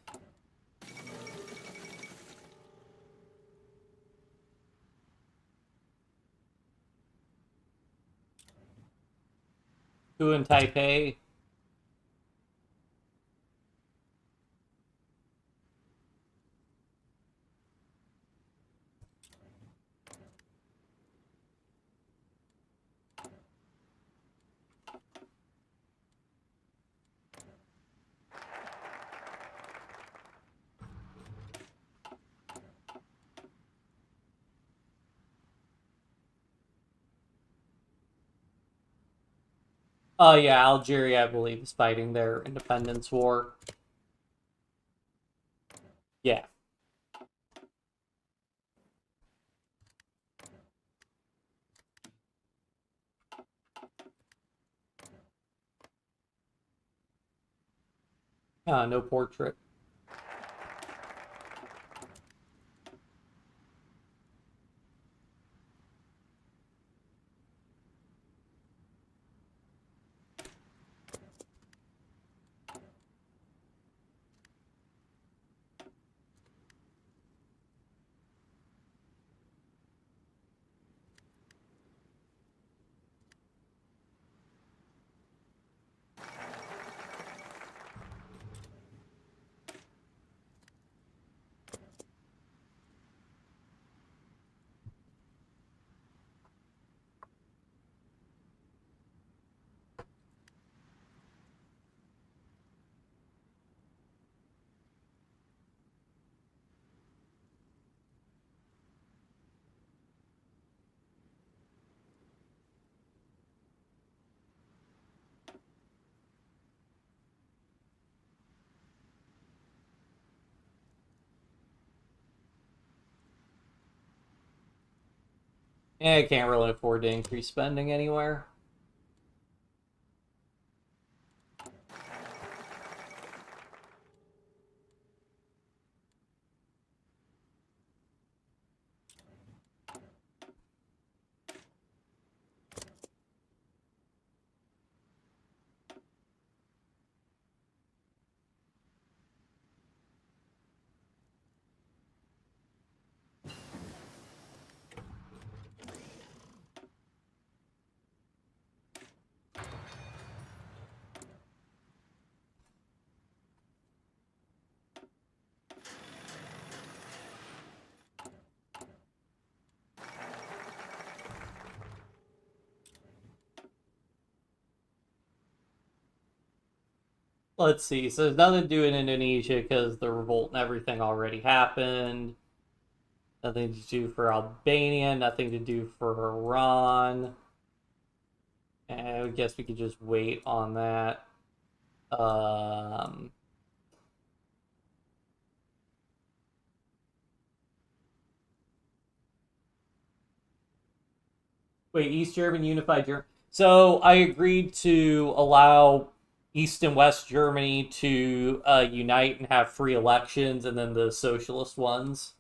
Two in Taipei. Oh yeah, Algeria, I believe, is fighting their independence war. Yeah. No portrait. I can't really afford to increase spending anywhere. Let's see. So there's nothing to do in Indonesia because the revolt and everything already happened. Nothing to do for Albania. Nothing to do for Iran. And I guess we could just wait on that. Um, Wait, East German unified Germany. So I agreed to allow East and West Germany to unite and have free elections, and then the socialist ones,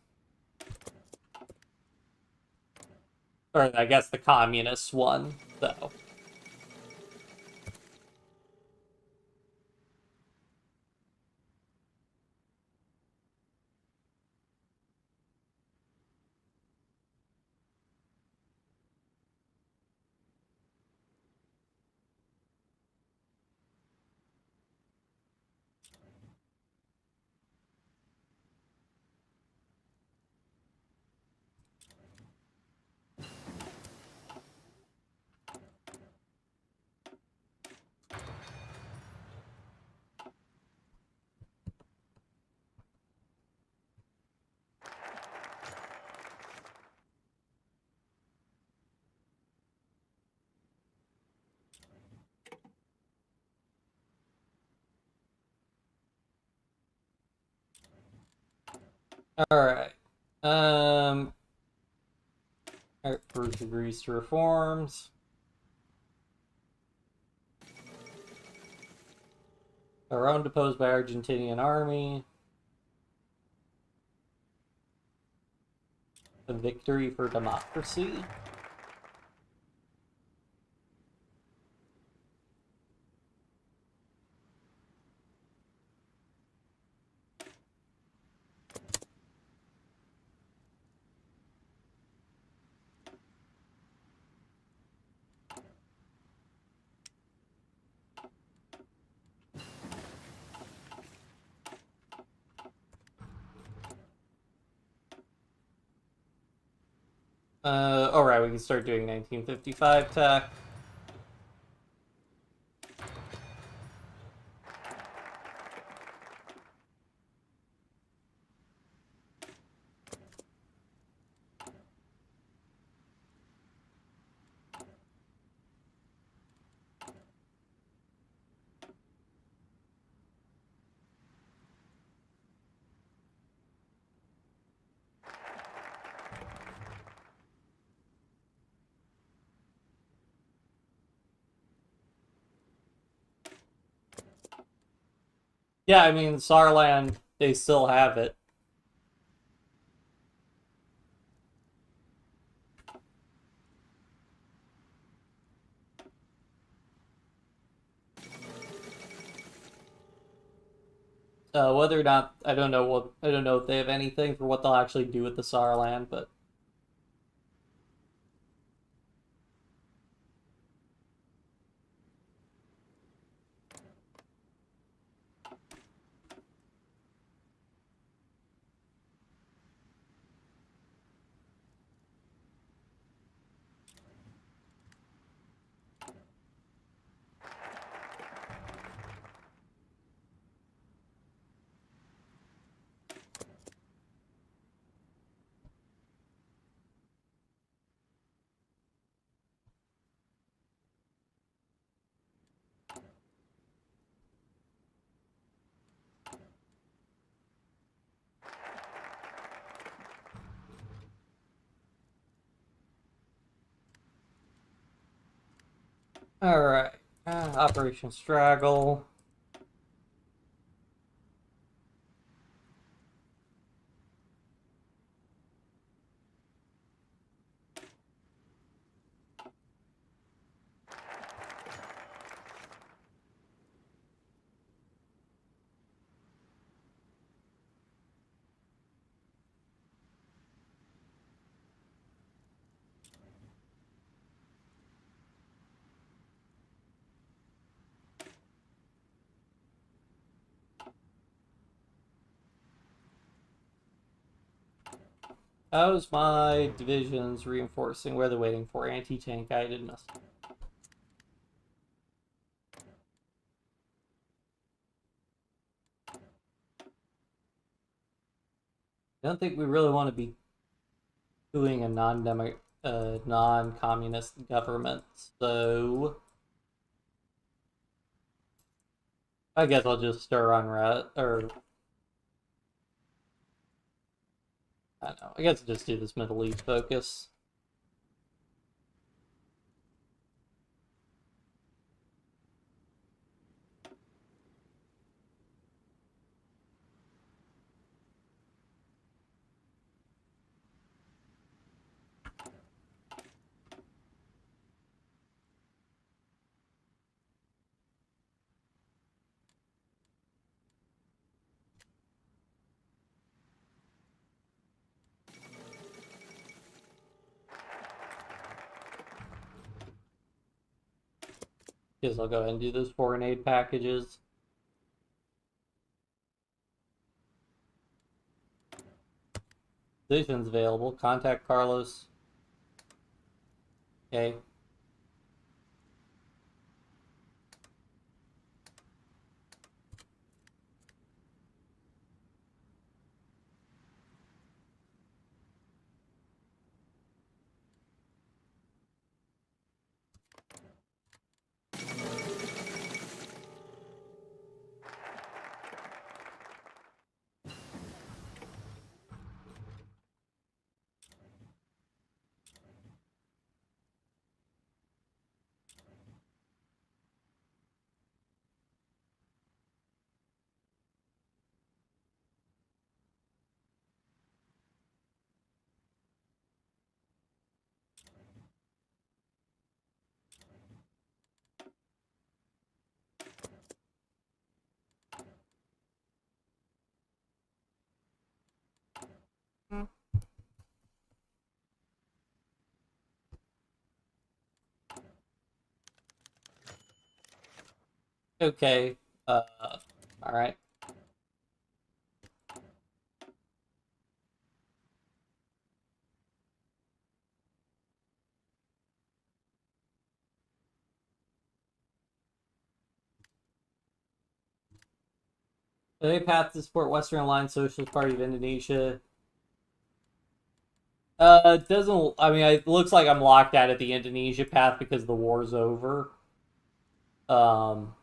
or I guess the communist one, though. All right. Um. All right, Bruce agrees to reforms. Iran deposed by Argentinian army. A victory for democracy. All right, we can start doing 1955 tech. Yeah, I mean, Saarland, they still have it. Whether or not, I don't know I don't know if they have anything for what they'll actually do with the Saarland, but Alright. Operation Straggle. How's my divisions reinforcing? Where they're waiting for anti-tank guided missile. I don't think we really want to be doing a non-communist government, so I guess I'll just stir unrest, or I don't know. I guess I'll just do this Middle East focus. Guess I'll go ahead and do those foreign aid packages. Positions available. Contact Carlos. Okay. Okay. All right. A path to support Western Alliance Socialist Party of Indonesia. It doesn't. I mean, it looks like I'm locked out at the Indonesia path because the war's over. Um,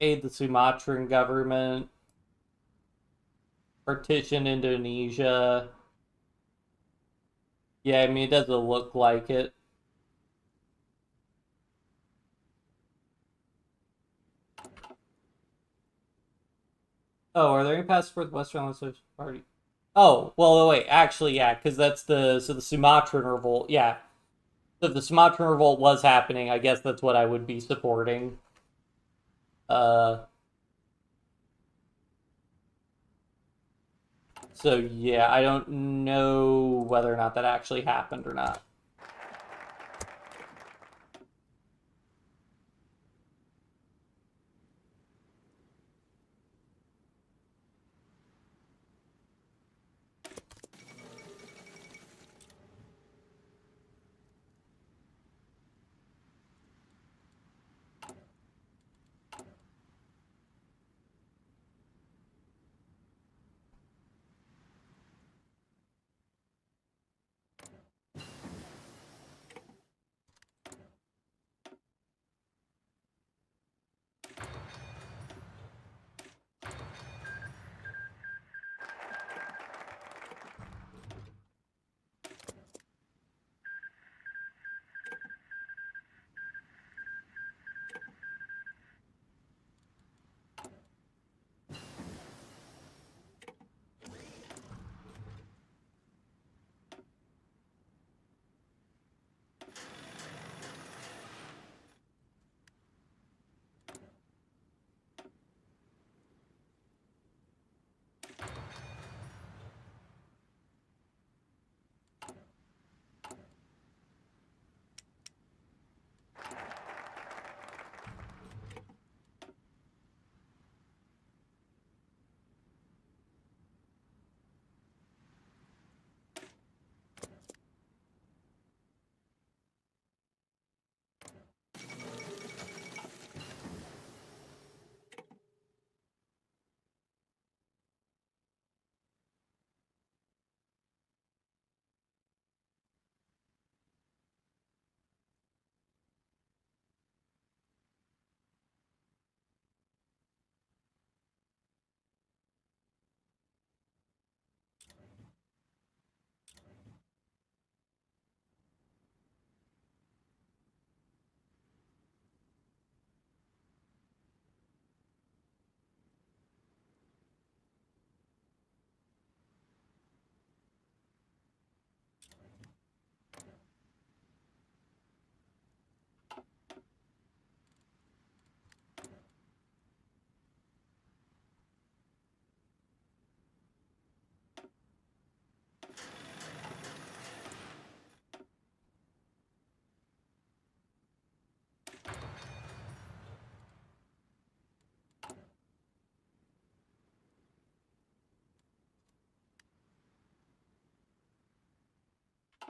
Aid the Sumatran government. Partition Indonesia. Yeah, I mean, it doesn't look like it. Oh, are there any paths for the Western Alliance Socialist Party? Oh, well, wait, actually, yeah, because that's the Sumatran revolt, yeah. So if the Sumatran revolt was happening, I guess that's what I would be supporting. So yeah, I don't know whether or not that actually happened or not.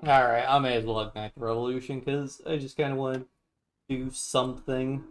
Alright, I may as well ignite the revolution because I just kind of want to do something.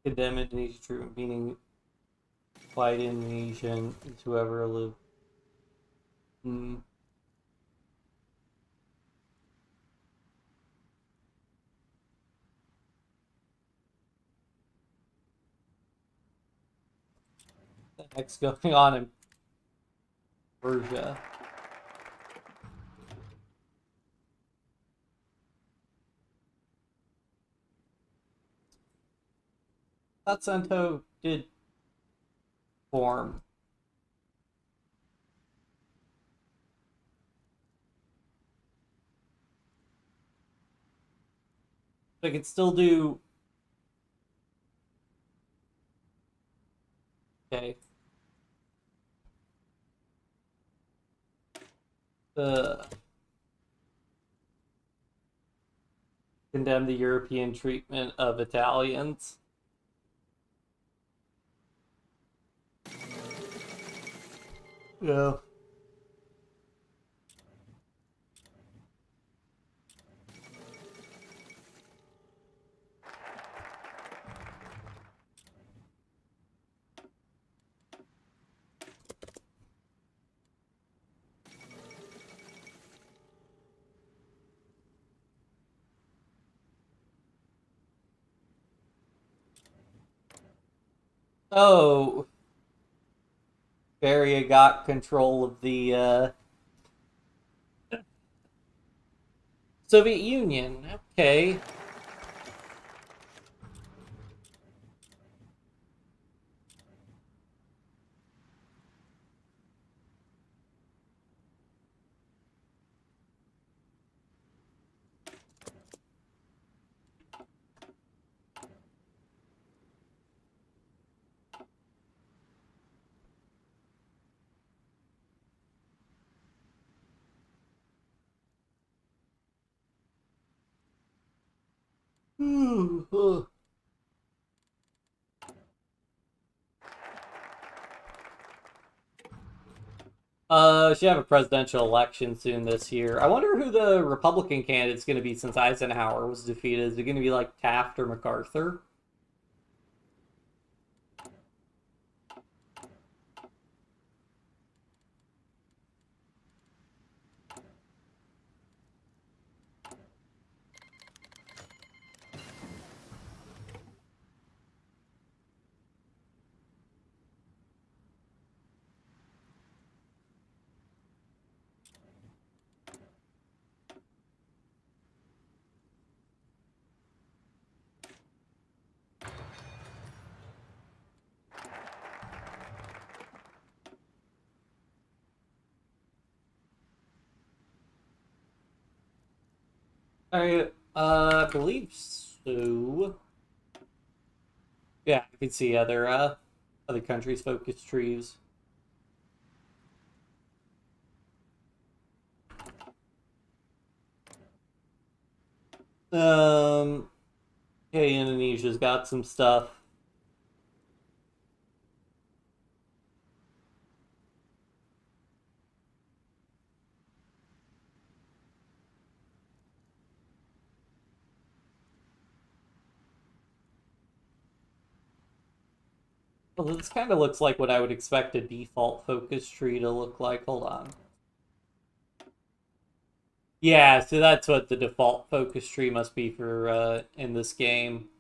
Condemn Indonesian troop, meaning white Indonesian is whoever live. Hmm. What the heck's going on in Persia? Thought Sento did form. I could still do. Okay. Condemn the European treatment of Italians. Yeah. Oh, Beria got control of the Soviet Union. Okay. Should have a presidential election soon this year. I wonder who the Republican candidate's going to be since Eisenhower was defeated. Is it going to be like Taft or MacArthur? I believe so. Yeah, I can see other countries' focus trees. Um, okay, Indonesia's got some stuff. Well, this kind of looks like what I would expect a default focus tree to look like. Hold on. Yeah, so that's what the default focus tree must be for in this game.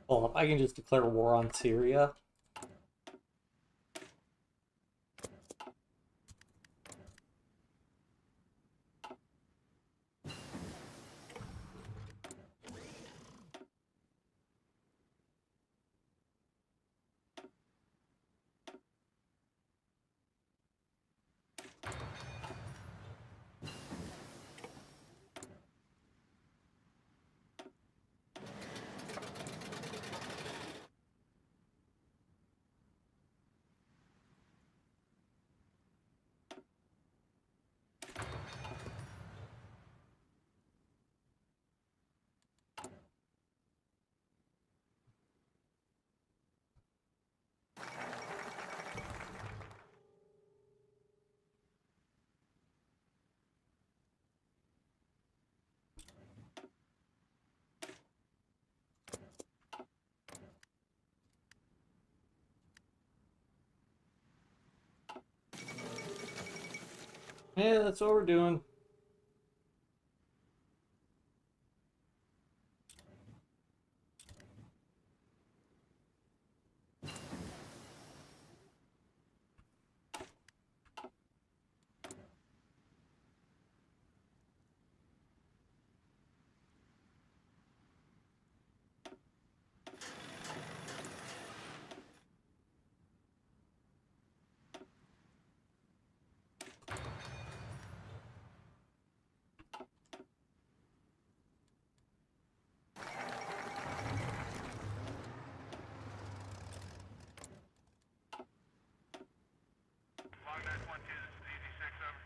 Well, if I can just declare war on Syria. Yeah, that's what we're doing. Long 912, this is Easy 6, over.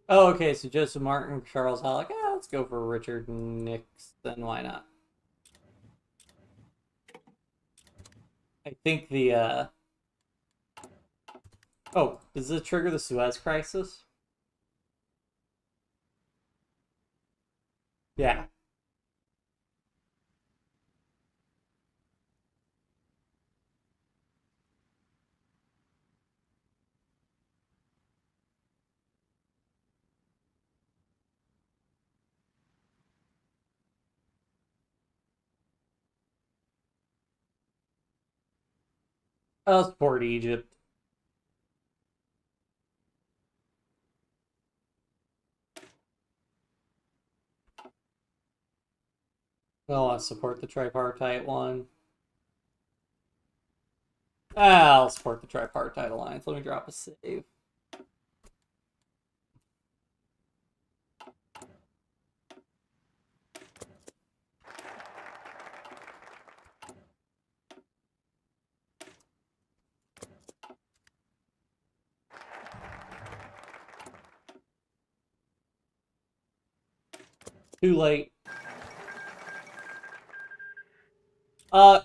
Oh, okay, so Joseph Martin, Charles Halleck. Ah, let's go for Richard Nixon. Why not? I think the oh, does this trigger the Suez Crisis? Yeah. I'll support Egypt. I'll support the tripartite one. I'll support the tripartite alliance. Let me drop a save. Too late.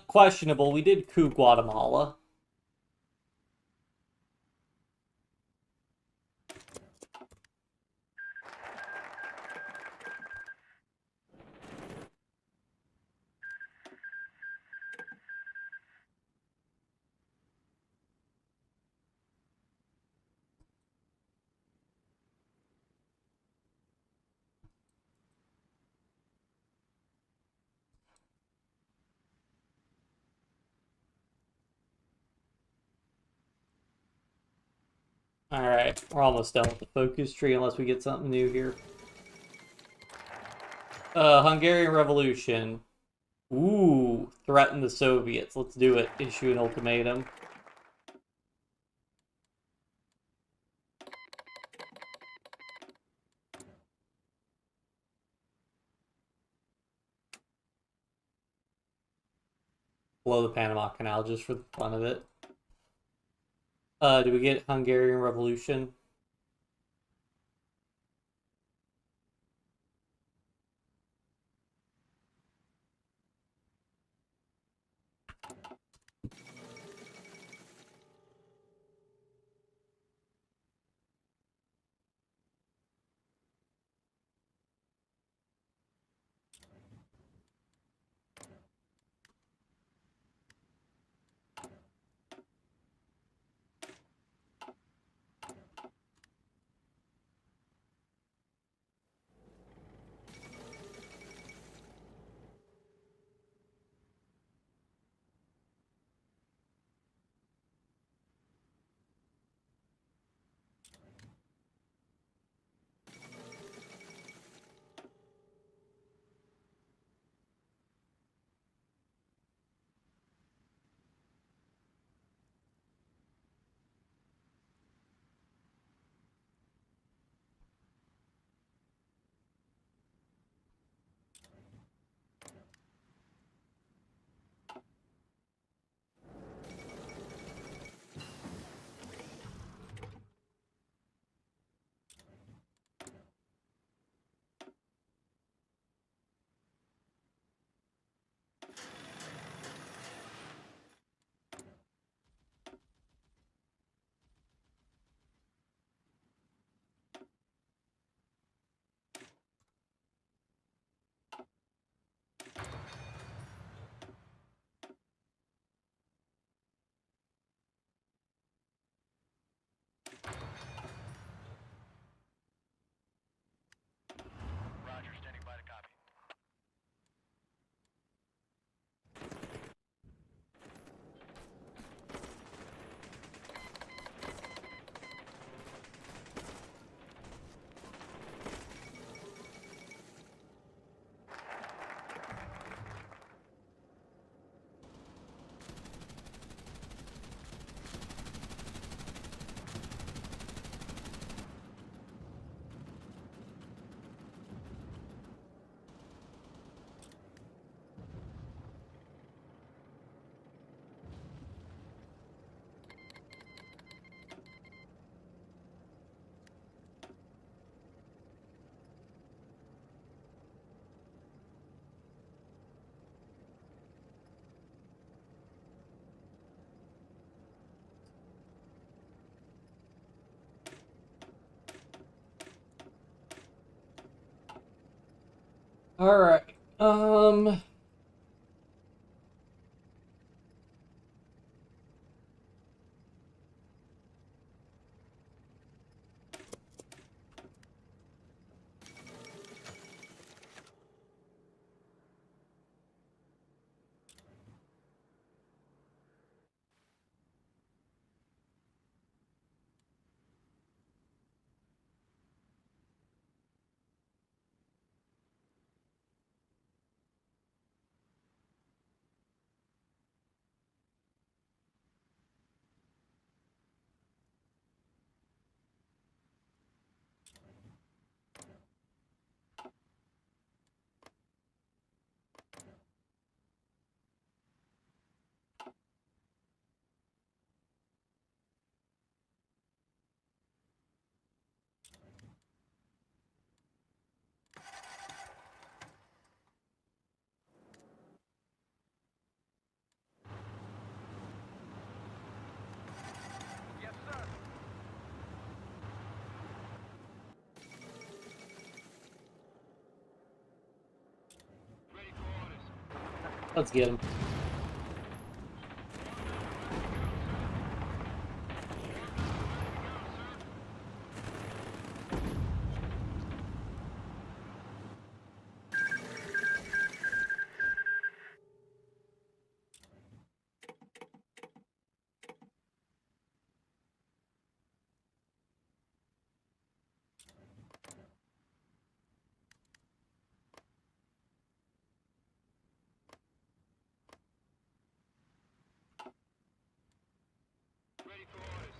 Questionable. We did coup Guatemala. Alright, we're almost done with the focus tree unless we get something new here. Hungarian Revolution. Ooh, threaten the Soviets. Let's do it. Issue an ultimatum. Blow the Panama Canal just for the fun of it. Do we get Hungarian Revolution? Roger, standing by to copy. Alright. Let's get him. Ready for orders.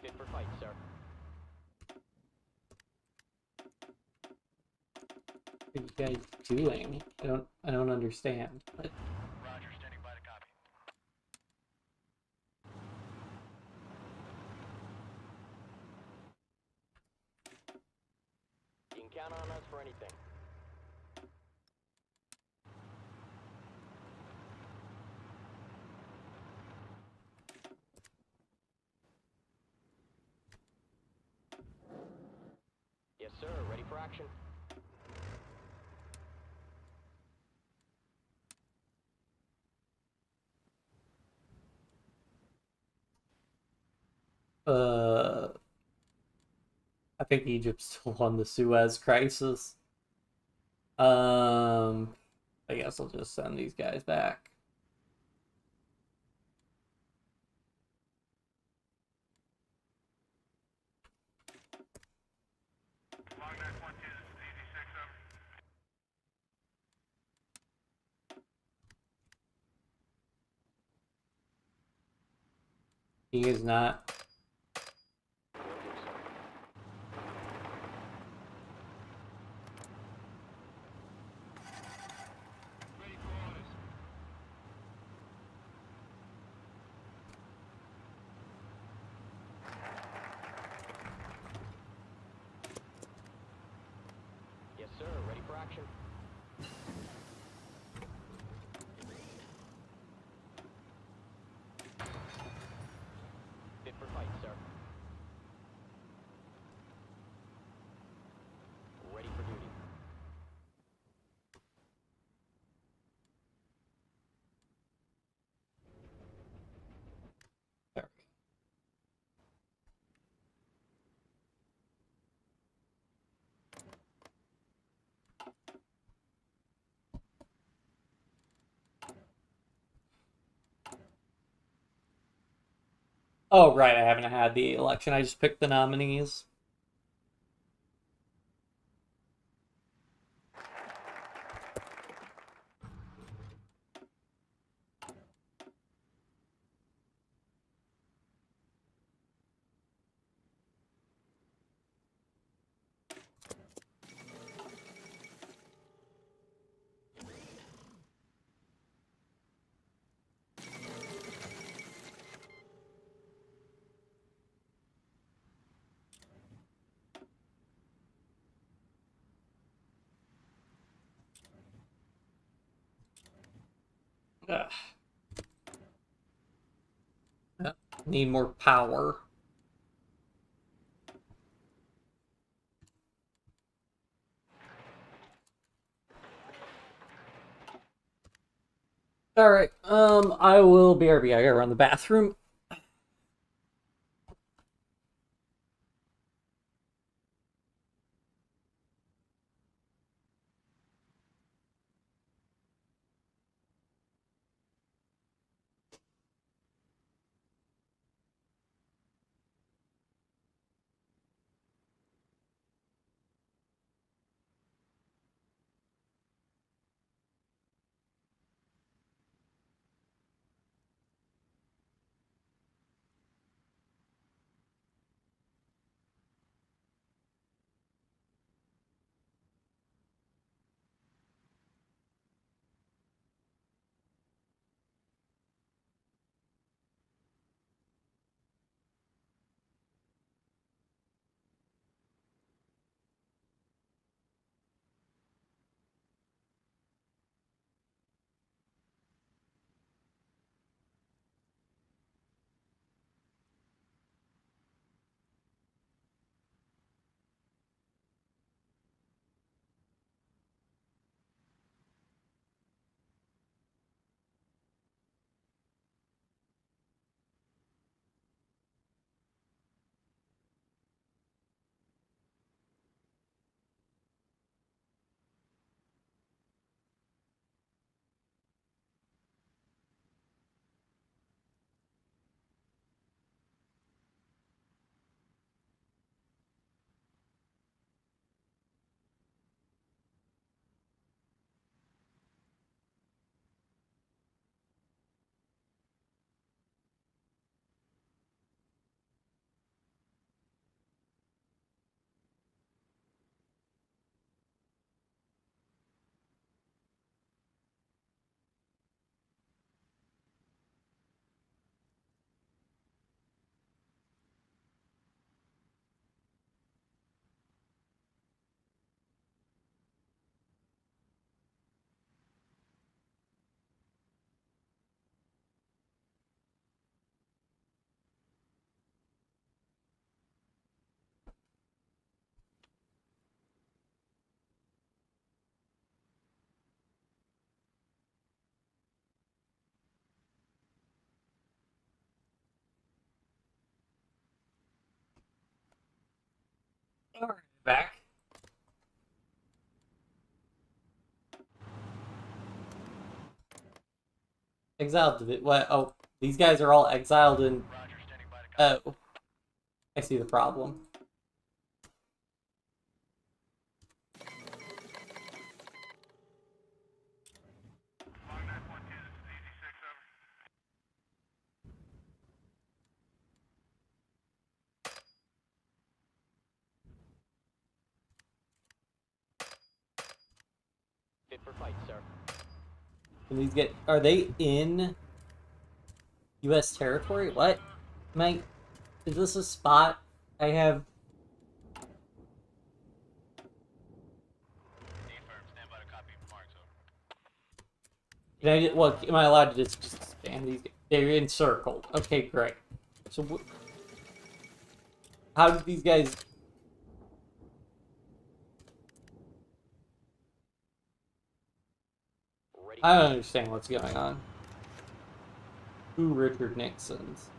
Fit for fight, sir. What are you guys doing? I don't understand. What? Roger, standing by to copy. You can count on us for anything. Yes, sir. Ready for action. Uh, I think Egypt's still on the Suez Crisis. I guess I'll just send these guys back. Long 9.2, this is DD6, over. He is not. Ready for orders. Yes, sir. Ready for action. Fit for fight, sir. Ready for duty. There. Oh, right, I haven't had the election. I just picked the nominees. Ugh. Yeah, need more power. All right. I will BRB. I gotta run the bathroom. Alright, back. Exiled to it. What? Oh, these guys are all exiled and. Roger, standing by to Oh, I see the problem. Long 9.2, this is Easy 6, over. Fit for fight, sir. Can these get? Are they in U.S. territory? What? Mate, is this a spot I have? Affirm, stand by to copy. Marks, over. Can I? Well, am I allowed to just expand these? They're encircled. Okay, great. So, how did these guys? Ready. I don't understand what's going on. Who Richard Nixon's?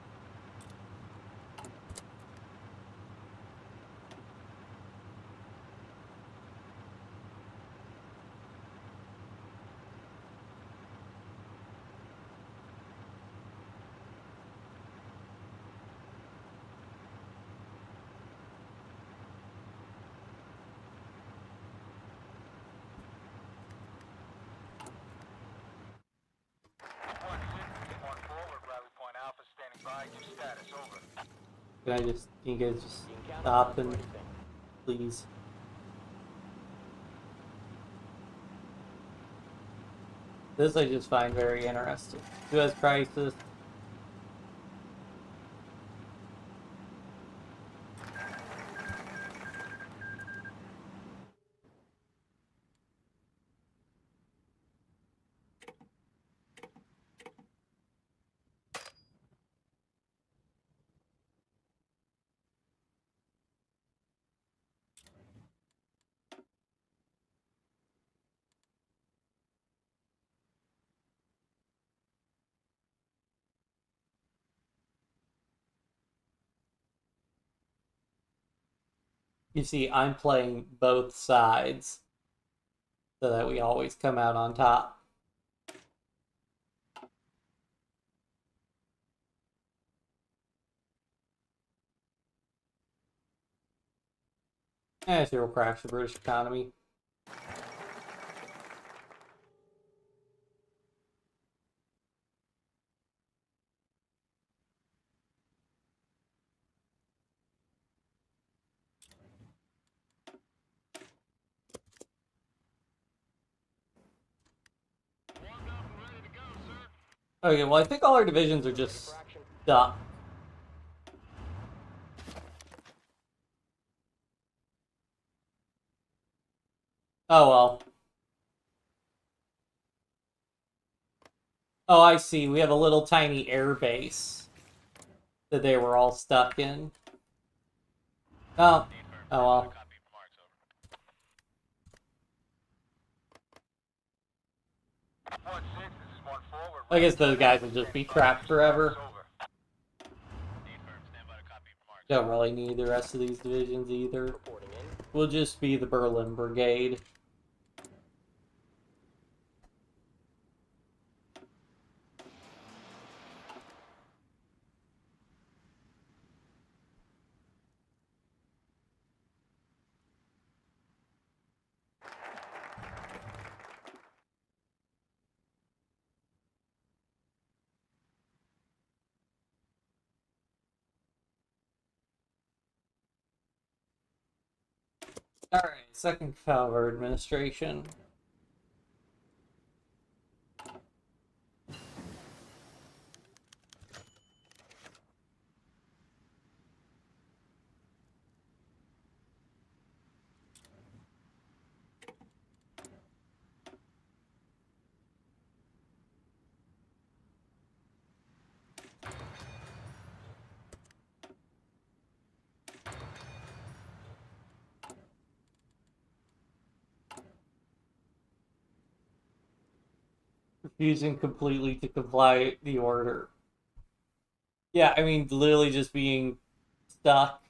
One 6, this is 1 forward, rally point Alpha, standing by, give status, over. Can you guys just You can count stop on us for and anything. please? This I just find very interesting. U.S. crisis. You see, I'm playing both sides so that we always come out on top. Zero crash the British economy. Warmed up and ready to go, sir. Okay, well, I think all our divisions are Ready just for action. stuck. Oh, well. Oh, I see. We have a little tiny air base that they were all stuck in. Oh, oh well. Copy. Marks, over. 1 6, this is 1 forward. I guess those guys will just be trapped forever. Affirm, stand by to copy. Marks. Don't really need the rest of these divisions either. Reporting in. We'll just be the Berlin Brigade. Alright, Second Cavalry Administration. Refusing completely to comply the order. Yeah, I mean, literally just being stuck.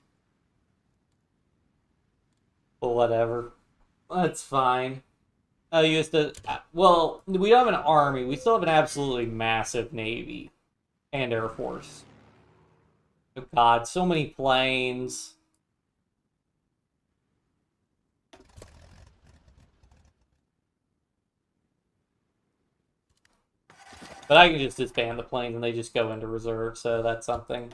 But whatever. That's fine. You used to. Well, we don't have an army. We still have an absolutely massive navy and air force. Oh God, so many planes. But I can just disband the planes and they just go into reserve, so that's something.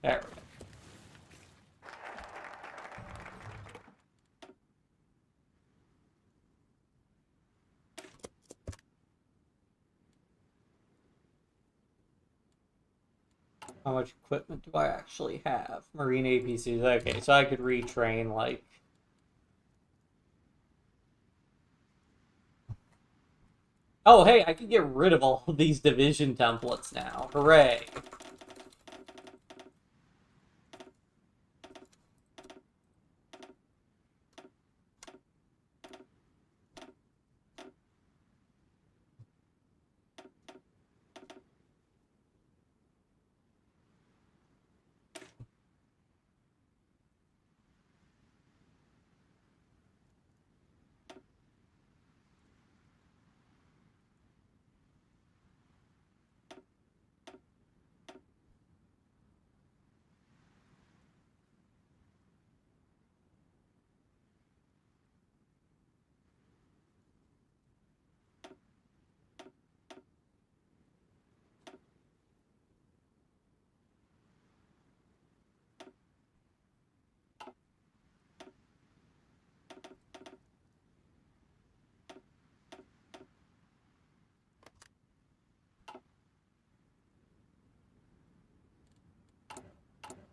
There we go. How much equipment do I actually have? Marine APCs. Okay, so I could retrain, like... Oh, hey, I can get rid of all of these division templates now. Hooray.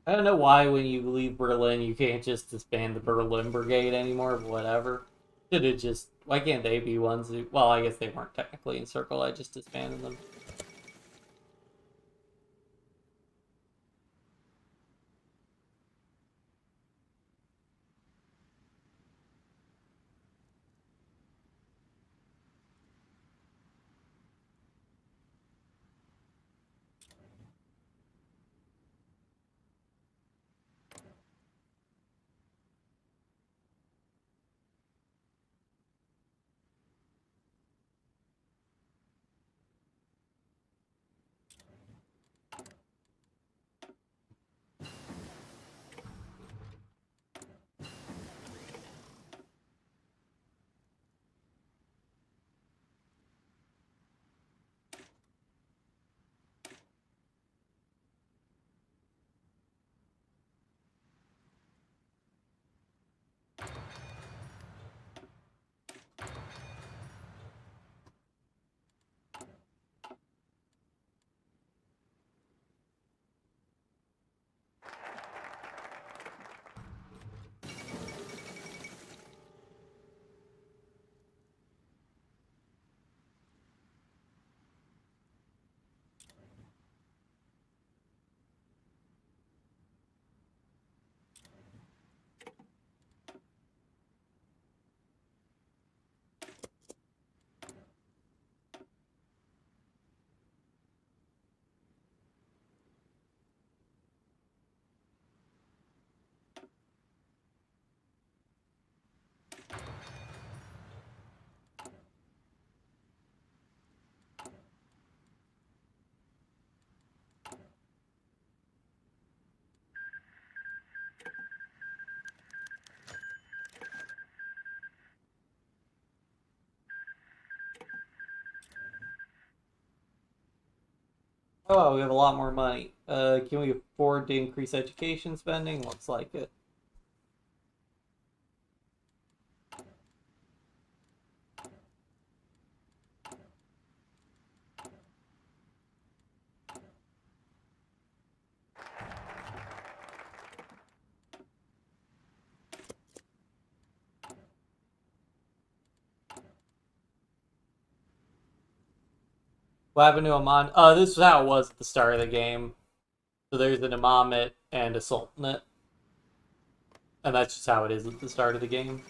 I don't know why when you leave Berlin you can't just disband the Berlin Brigade anymore, but whatever. Should have just... Why can't they be ones who... Well, I guess they weren't technically in circle, I just disbanded them. Oh, we have a lot more money. Can we afford to increase education spending? Looks like it. What happened to Amman? This is how it was at the start of the game. So there's an imamate and a sultanate. And that's just how it is at the start of the game.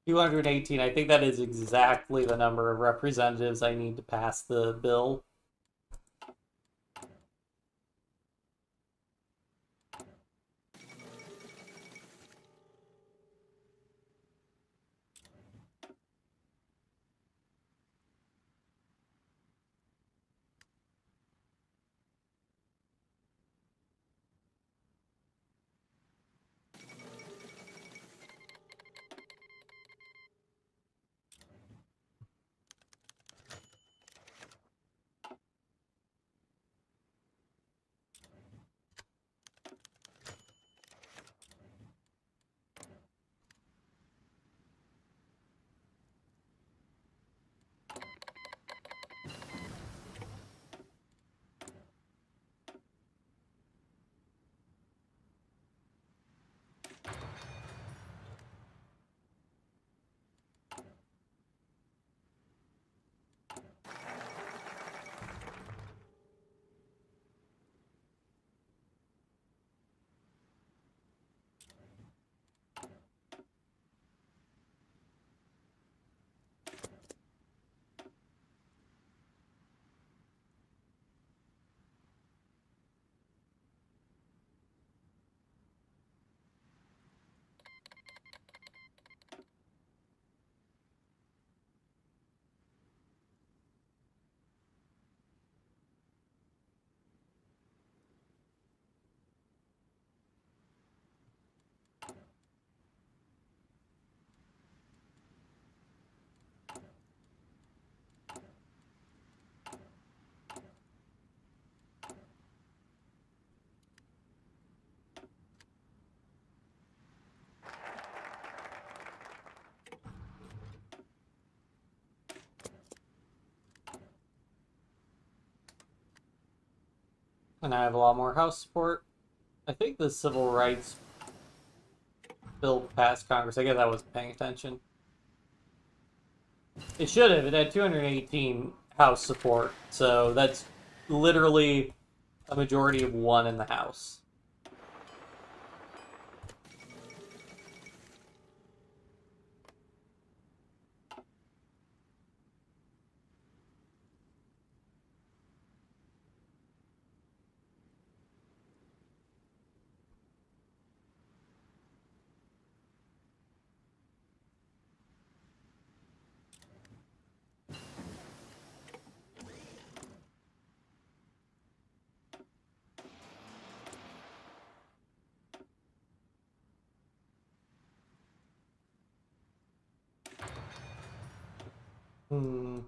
218. I think that is exactly the number of representatives I need to pass the bill. And I have a lot more House support. I think the Civil Rights Bill passed Congress. I guess I wasn't paying attention. It should have. It had 218 House support, so that's literally a majority of one in the House. Hmm.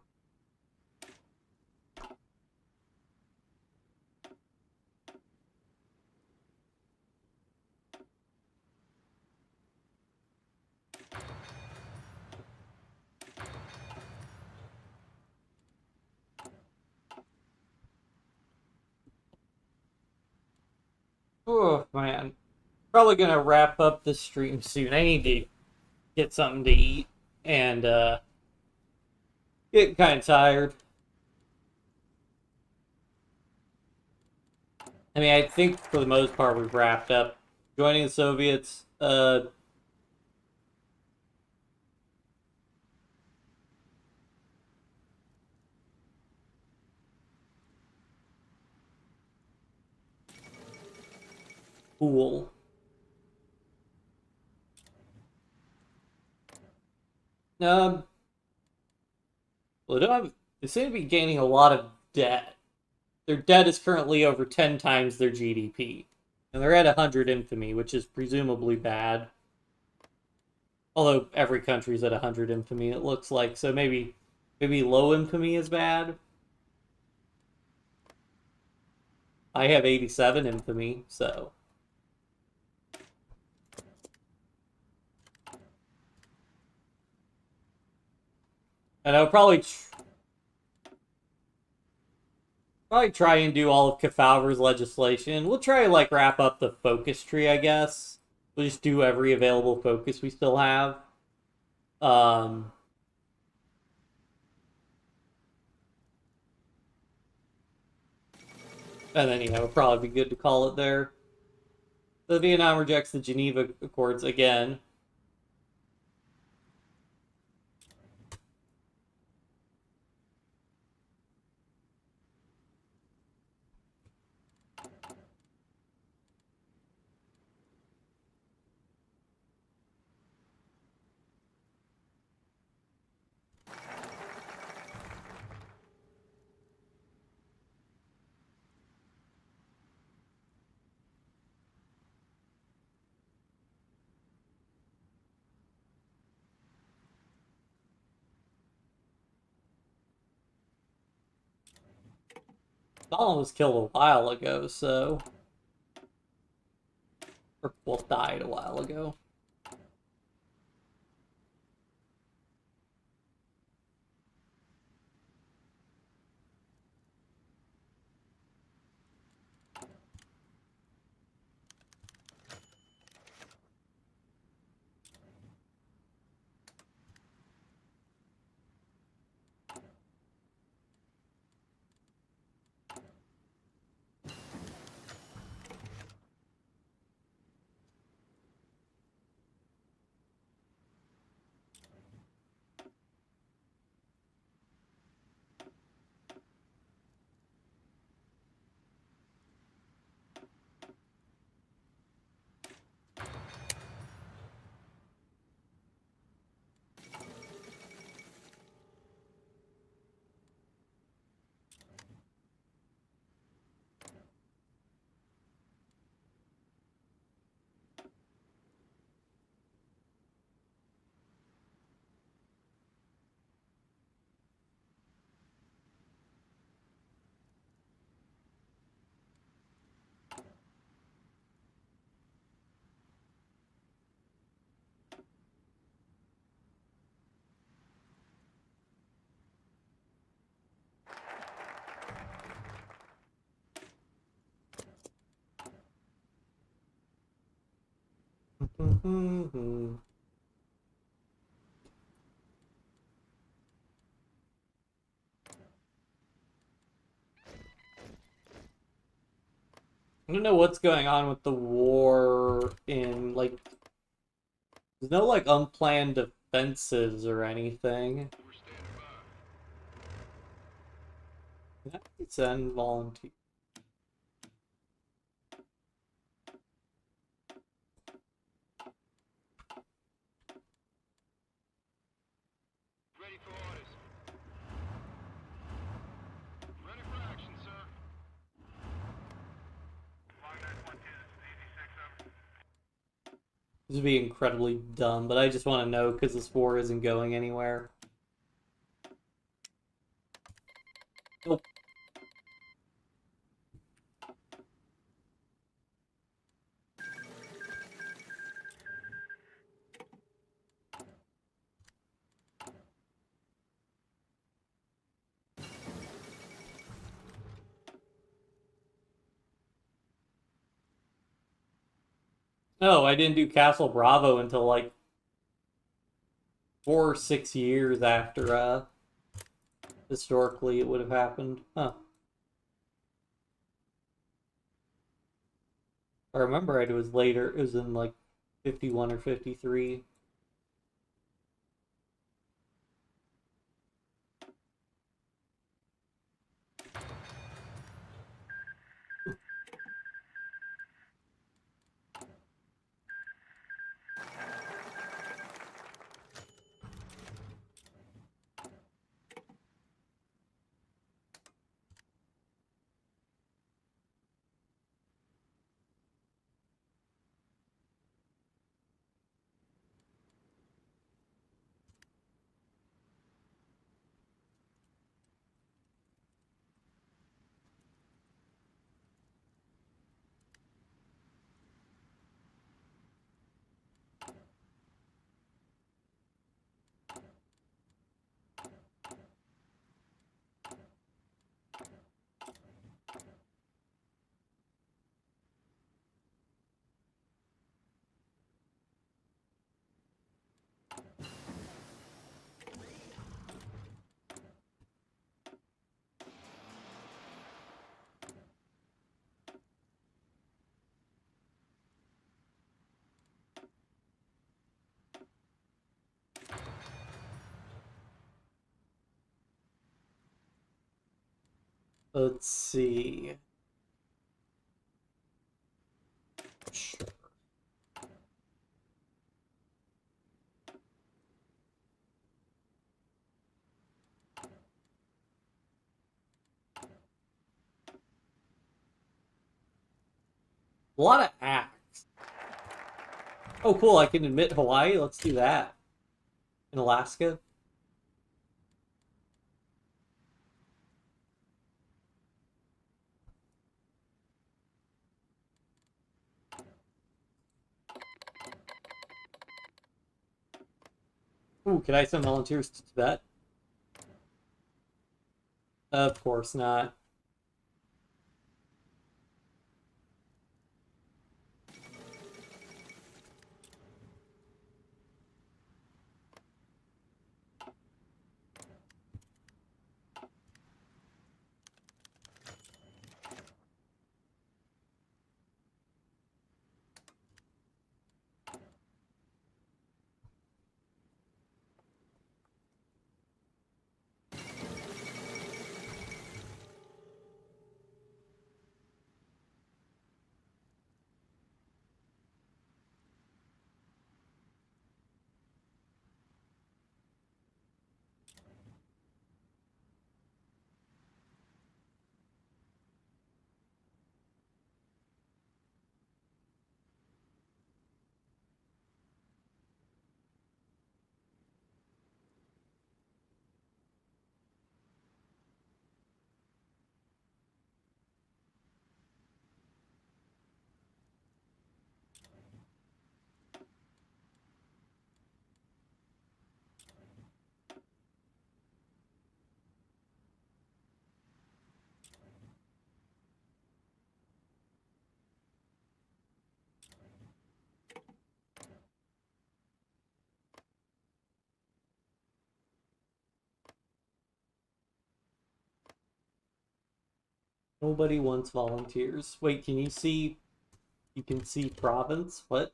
Oh, man. Probably gonna wrap up the stream soon. I need to get something to eat and get kind of tired. I mean, I think for the most part we've wrapped up. Joining the Soviets, cool. Um, well, they seem to be gaining a lot of debt. Their debt is currently over 10 times their GDP. And they're at 100 infamy, which is presumably bad. Although every country's at 100 infamy, it looks like. So maybe low infamy is bad. I have 87 infamy, so. And I'll probably try and do all of Kefauver's legislation. We'll try to like wrap up the focus tree, I guess. We'll just do every available focus we still have. Um, and then it'll probably be good to call it there. The Vietnam rejects the Geneva Accords again. Stalin was killed a while ago, so... Or, well, died a while ago. I don't know what's going on with the war in, like... There's no, like, unplanned offensives or anything. We're standing by. Can I send volunteer? Ready for orders. Ready for action, sir. Long 912, this is DZ6, over. This would be incredibly dumb, but I just want to know because this war isn't going anywhere. Nope. No, I didn't do Castle Bravo until like 4 or 6 years after historically it would have happened. Huh. I remember it was later. It was in like 51 or 53. Let's see. Sure. A lot of acts. Oh, cool. I can admit Hawaii. Let's do that. In Alaska. Ooh, could I send volunteers to Tibet? Of course not. Nobody wants volunteers. Wait, can you see? You can see province? What?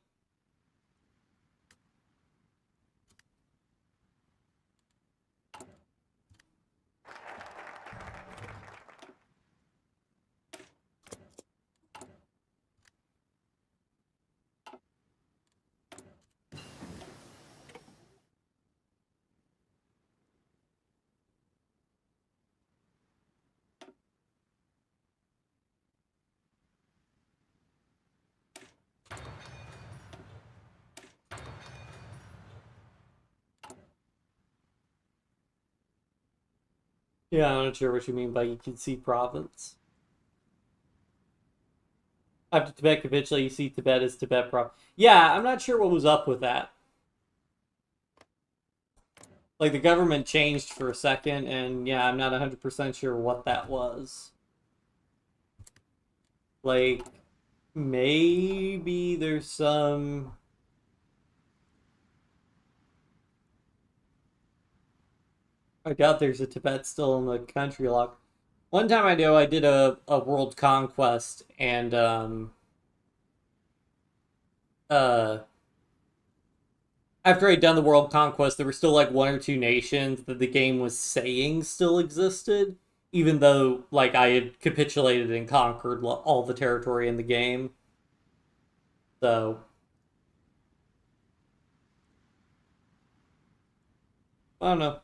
Yeah, I'm not sure what you mean by you can see province. After Tibet capitulated, you see Tibet as Tibet province. Yeah, I'm not sure what was up with that. Like, the government changed for a second, and yeah, I'm not 100% sure what that was. Like, maybe there's some... I doubt there's a Tibet still in the country lock. One time I know I did a world conquest, and uh after I'd done the world conquest, there were still like one or two nations that the game was saying still existed, even though like I had capitulated and conquered all the territory in the game. So I don't know.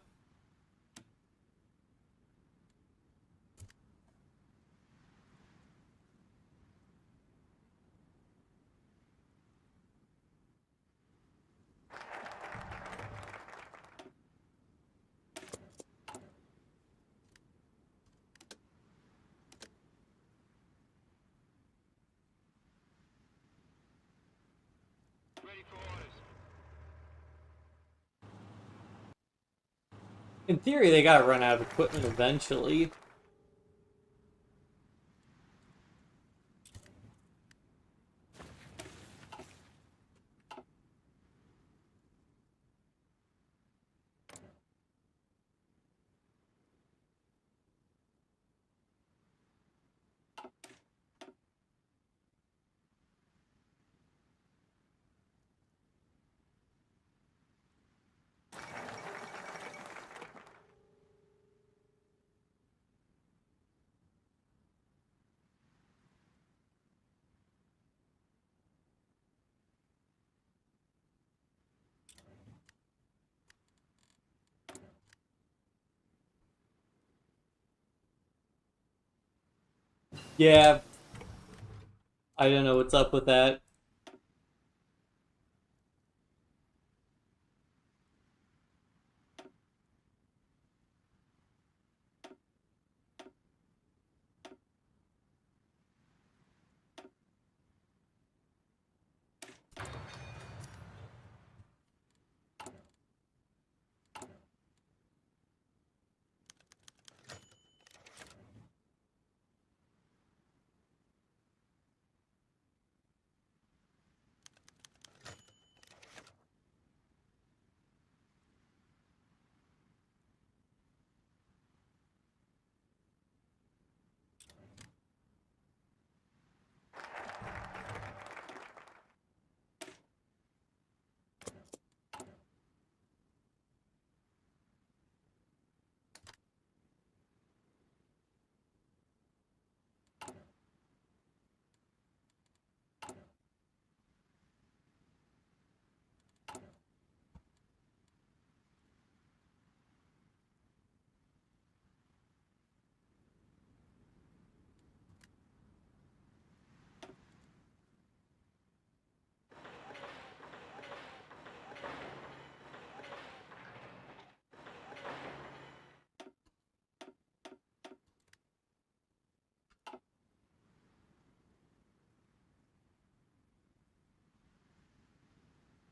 Ready for orders. In theory, they gotta run out of equipment eventually. Yeah, I don't know what's up with that.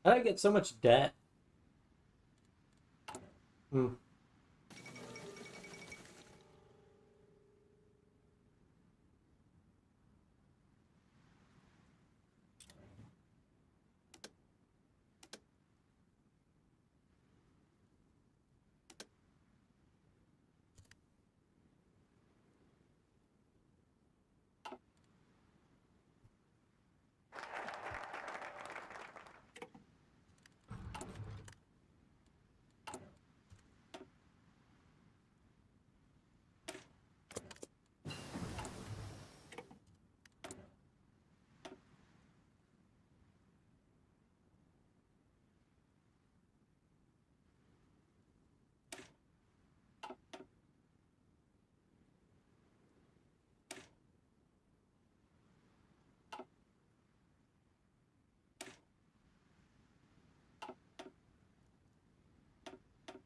How did I get so much debt? Hmm.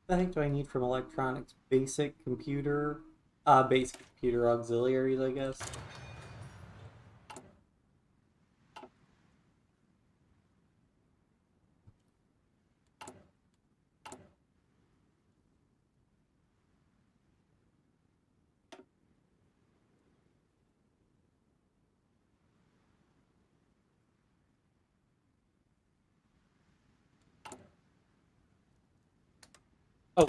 What the heck do I need from electronics? Basic computer auxiliaries, I guess. Oh,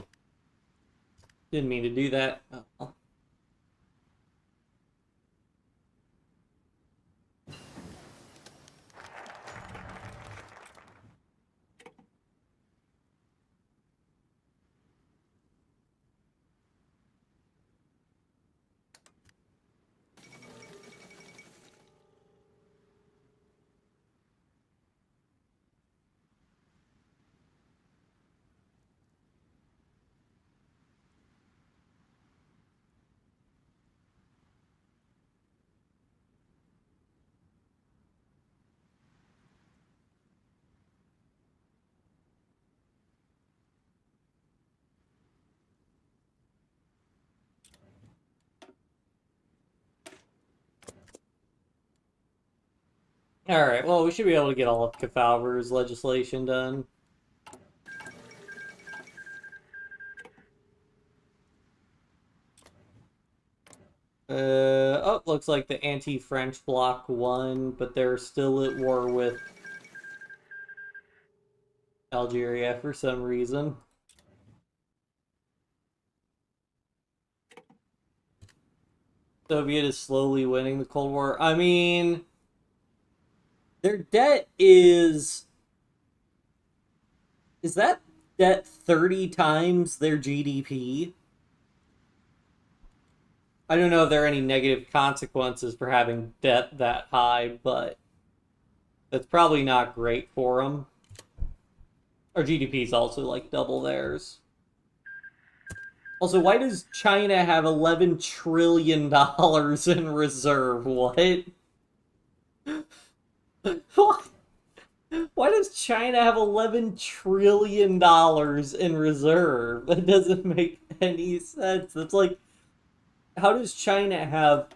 didn't mean to do that. Oh, well. Alright, well, we should be able to get all of Kefauver's legislation done. Oh, looks like the anti-French bloc won, but they're still at war with Algeria for some reason. Soviet is slowly winning the Cold War. I mean, their debt is that debt 30 times their GDP? I don't know if there are any negative consequences for having debt that high, but that's probably not great for them. Our GDP is also like double theirs. Also, why does China have $11 trillion in reserve? What? What? Why does China have $11 trillion in reserve? That doesn't make any sense. That's like, how does China have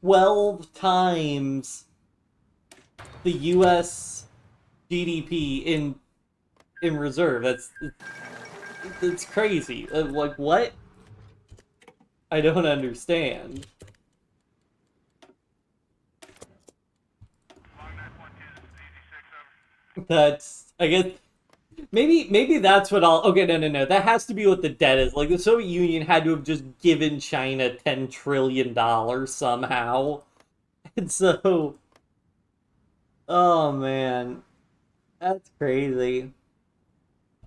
12 times the US GDP in reserve? That's crazy. Like, what? I don't understand. That's, I guess, maybe that's what I'll. Okay, no. That has to be what the debt is. Like the Soviet Union had to have just given China $10 trillion somehow, and so, oh man, that's crazy.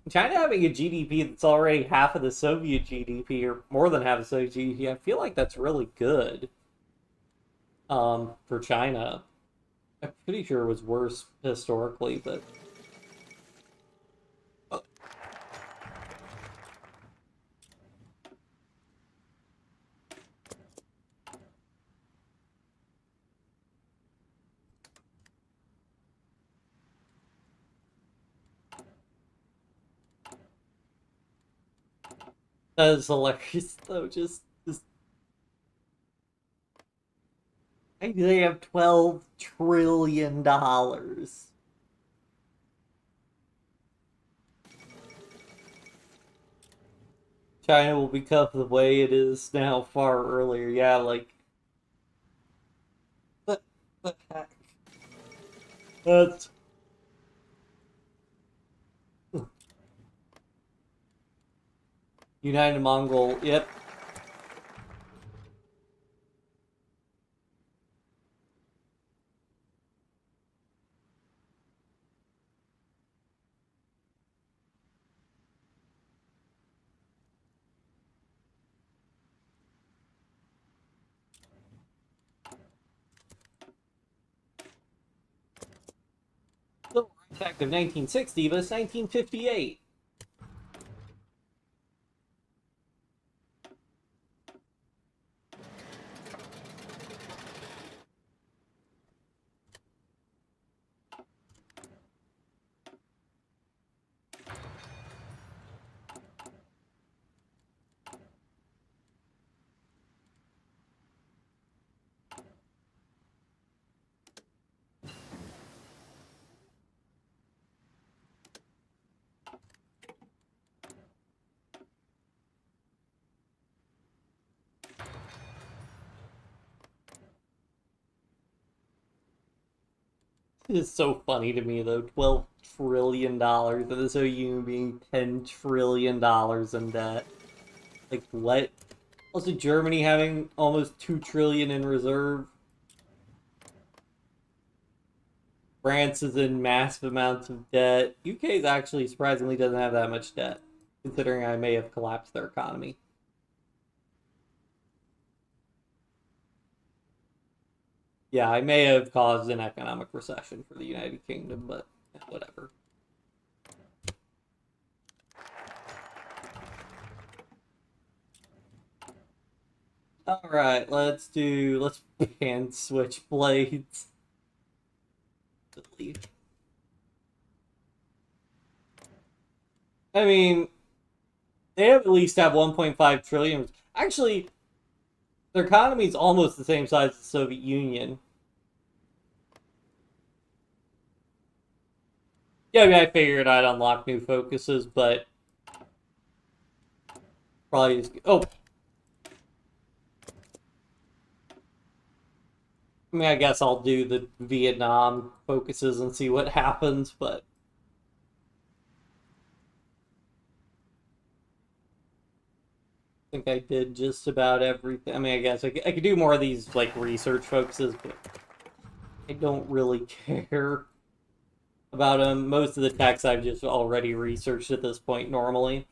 China having a GDP that's already half of the Soviet GDP, or more than half of the Soviet GDP, I feel like that's really good. For China, I'm pretty sure it was worse historically, but. That is hilarious, though. Just they have $12 trillion. China will become the way it is now far earlier. Yeah, like what the heck? That's United Mongol. Yep. Civil Rights Act of 1960, but it's 1958. It's so funny to me though. $12 trillion, and the Soviet Union being $10 trillion in debt. Like what? Also, Germany having almost 2 trillion in reserve. France is in massive amounts of debt. UK's actually surprisingly doesn't have that much debt, considering I may have collapsed their economy. Yeah, I may have caused an economic recession for the United Kingdom, but whatever. Alright, let's ban switchblades. Delete. I mean, they have at least have 1.5 trillion. Actually, their economy is almost the same size as the Soviet Union. Yeah, I mean, I figured I'd unlock new focuses, but probably just... Oh! I mean, I guess I'll do the Vietnam focuses and see what happens, but... I think I did just about everything. I mean, I guess I could do more of these, like, research focuses, but I don't really care about them. Most of the texts I've just already researched at this point normally.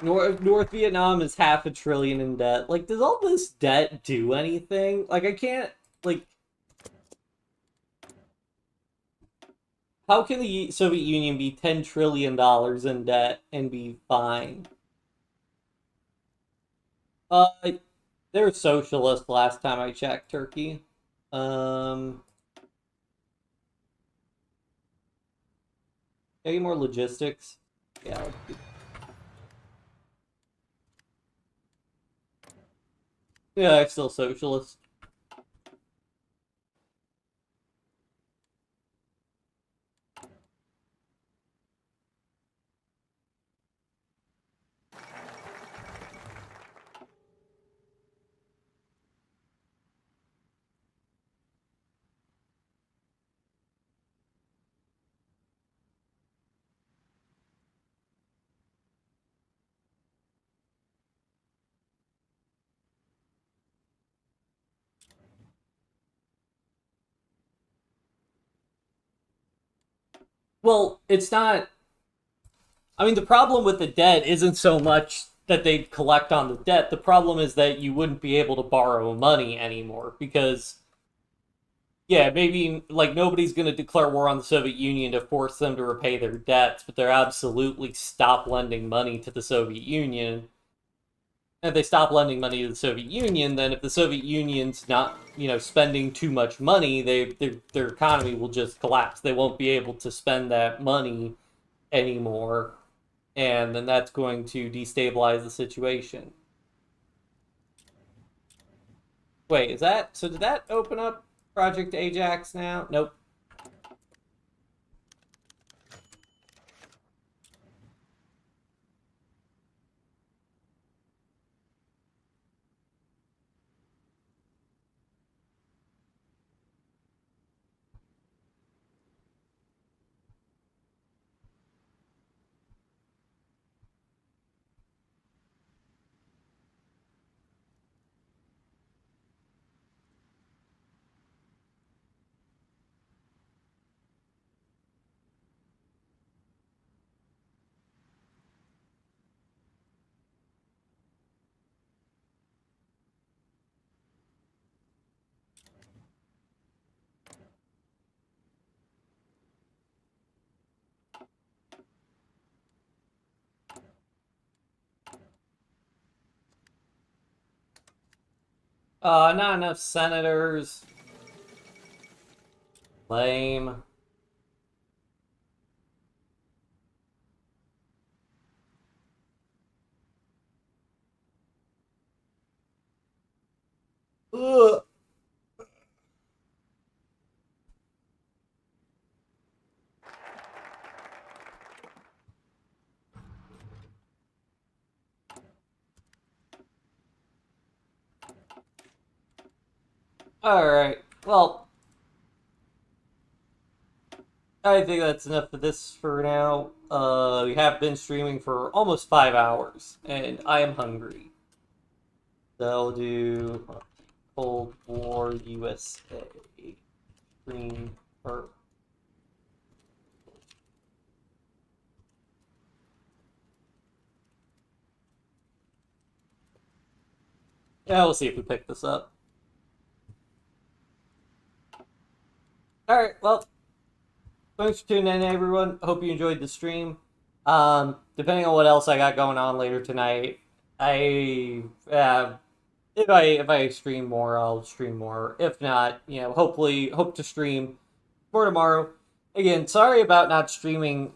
North Vietnam is half a trillion in debt. Like, does all this debt do anything? Like, I can't, like... How can the Soviet Union be $10 trillion in debt and be fine? Uh, they're socialist last time I checked, Turkey. Any more logistics? Yeah, yeah, I'm still socialist. Well, it's not. I mean, the problem with the debt isn't so much that they'd collect on the debt. The problem is that you wouldn't be able to borrow money anymore because, yeah, maybe like nobody's going to declare war on the Soviet Union to force them to repay their debts, but they're absolutely stop lending money to the Soviet Union. And if they stop lending money to the Soviet Union, then if the Soviet Union's not, spending too much money, their economy will just collapse. They won't be able to spend that money anymore. and then that's going to destabilize the situation. Wait, is that... So did that open up Project Ajax now? Nope. Not enough senators. Lame. Ugh. Alright, well, I think that's enough for this for now. We have been streaming for almost 5 hours, and I am hungry. So I'll do Cold War USA. Green, or... Yeah, we'll see if we pick this up. Alright, well, thanks for tuning in, everyone. Hope you enjoyed the stream. Depending on what else I got going on later tonight, if I stream more, I'll stream more. If not, hopefully hope to stream more tomorrow. Again, sorry about not streaming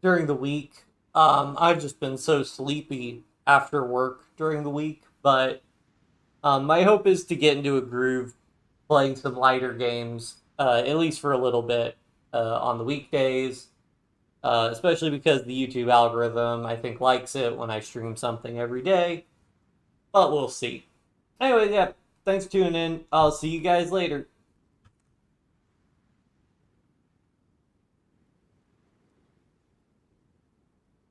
during the week. I've just been so sleepy after work during the week, but my hope is to get into a groove playing some lighter games, at least for a little bit, on the weekdays. Especially because the YouTube algorithm, I think, likes it when I stream something every day. But we'll see. Anyway, yeah, thanks for tuning in. I'll see you guys later.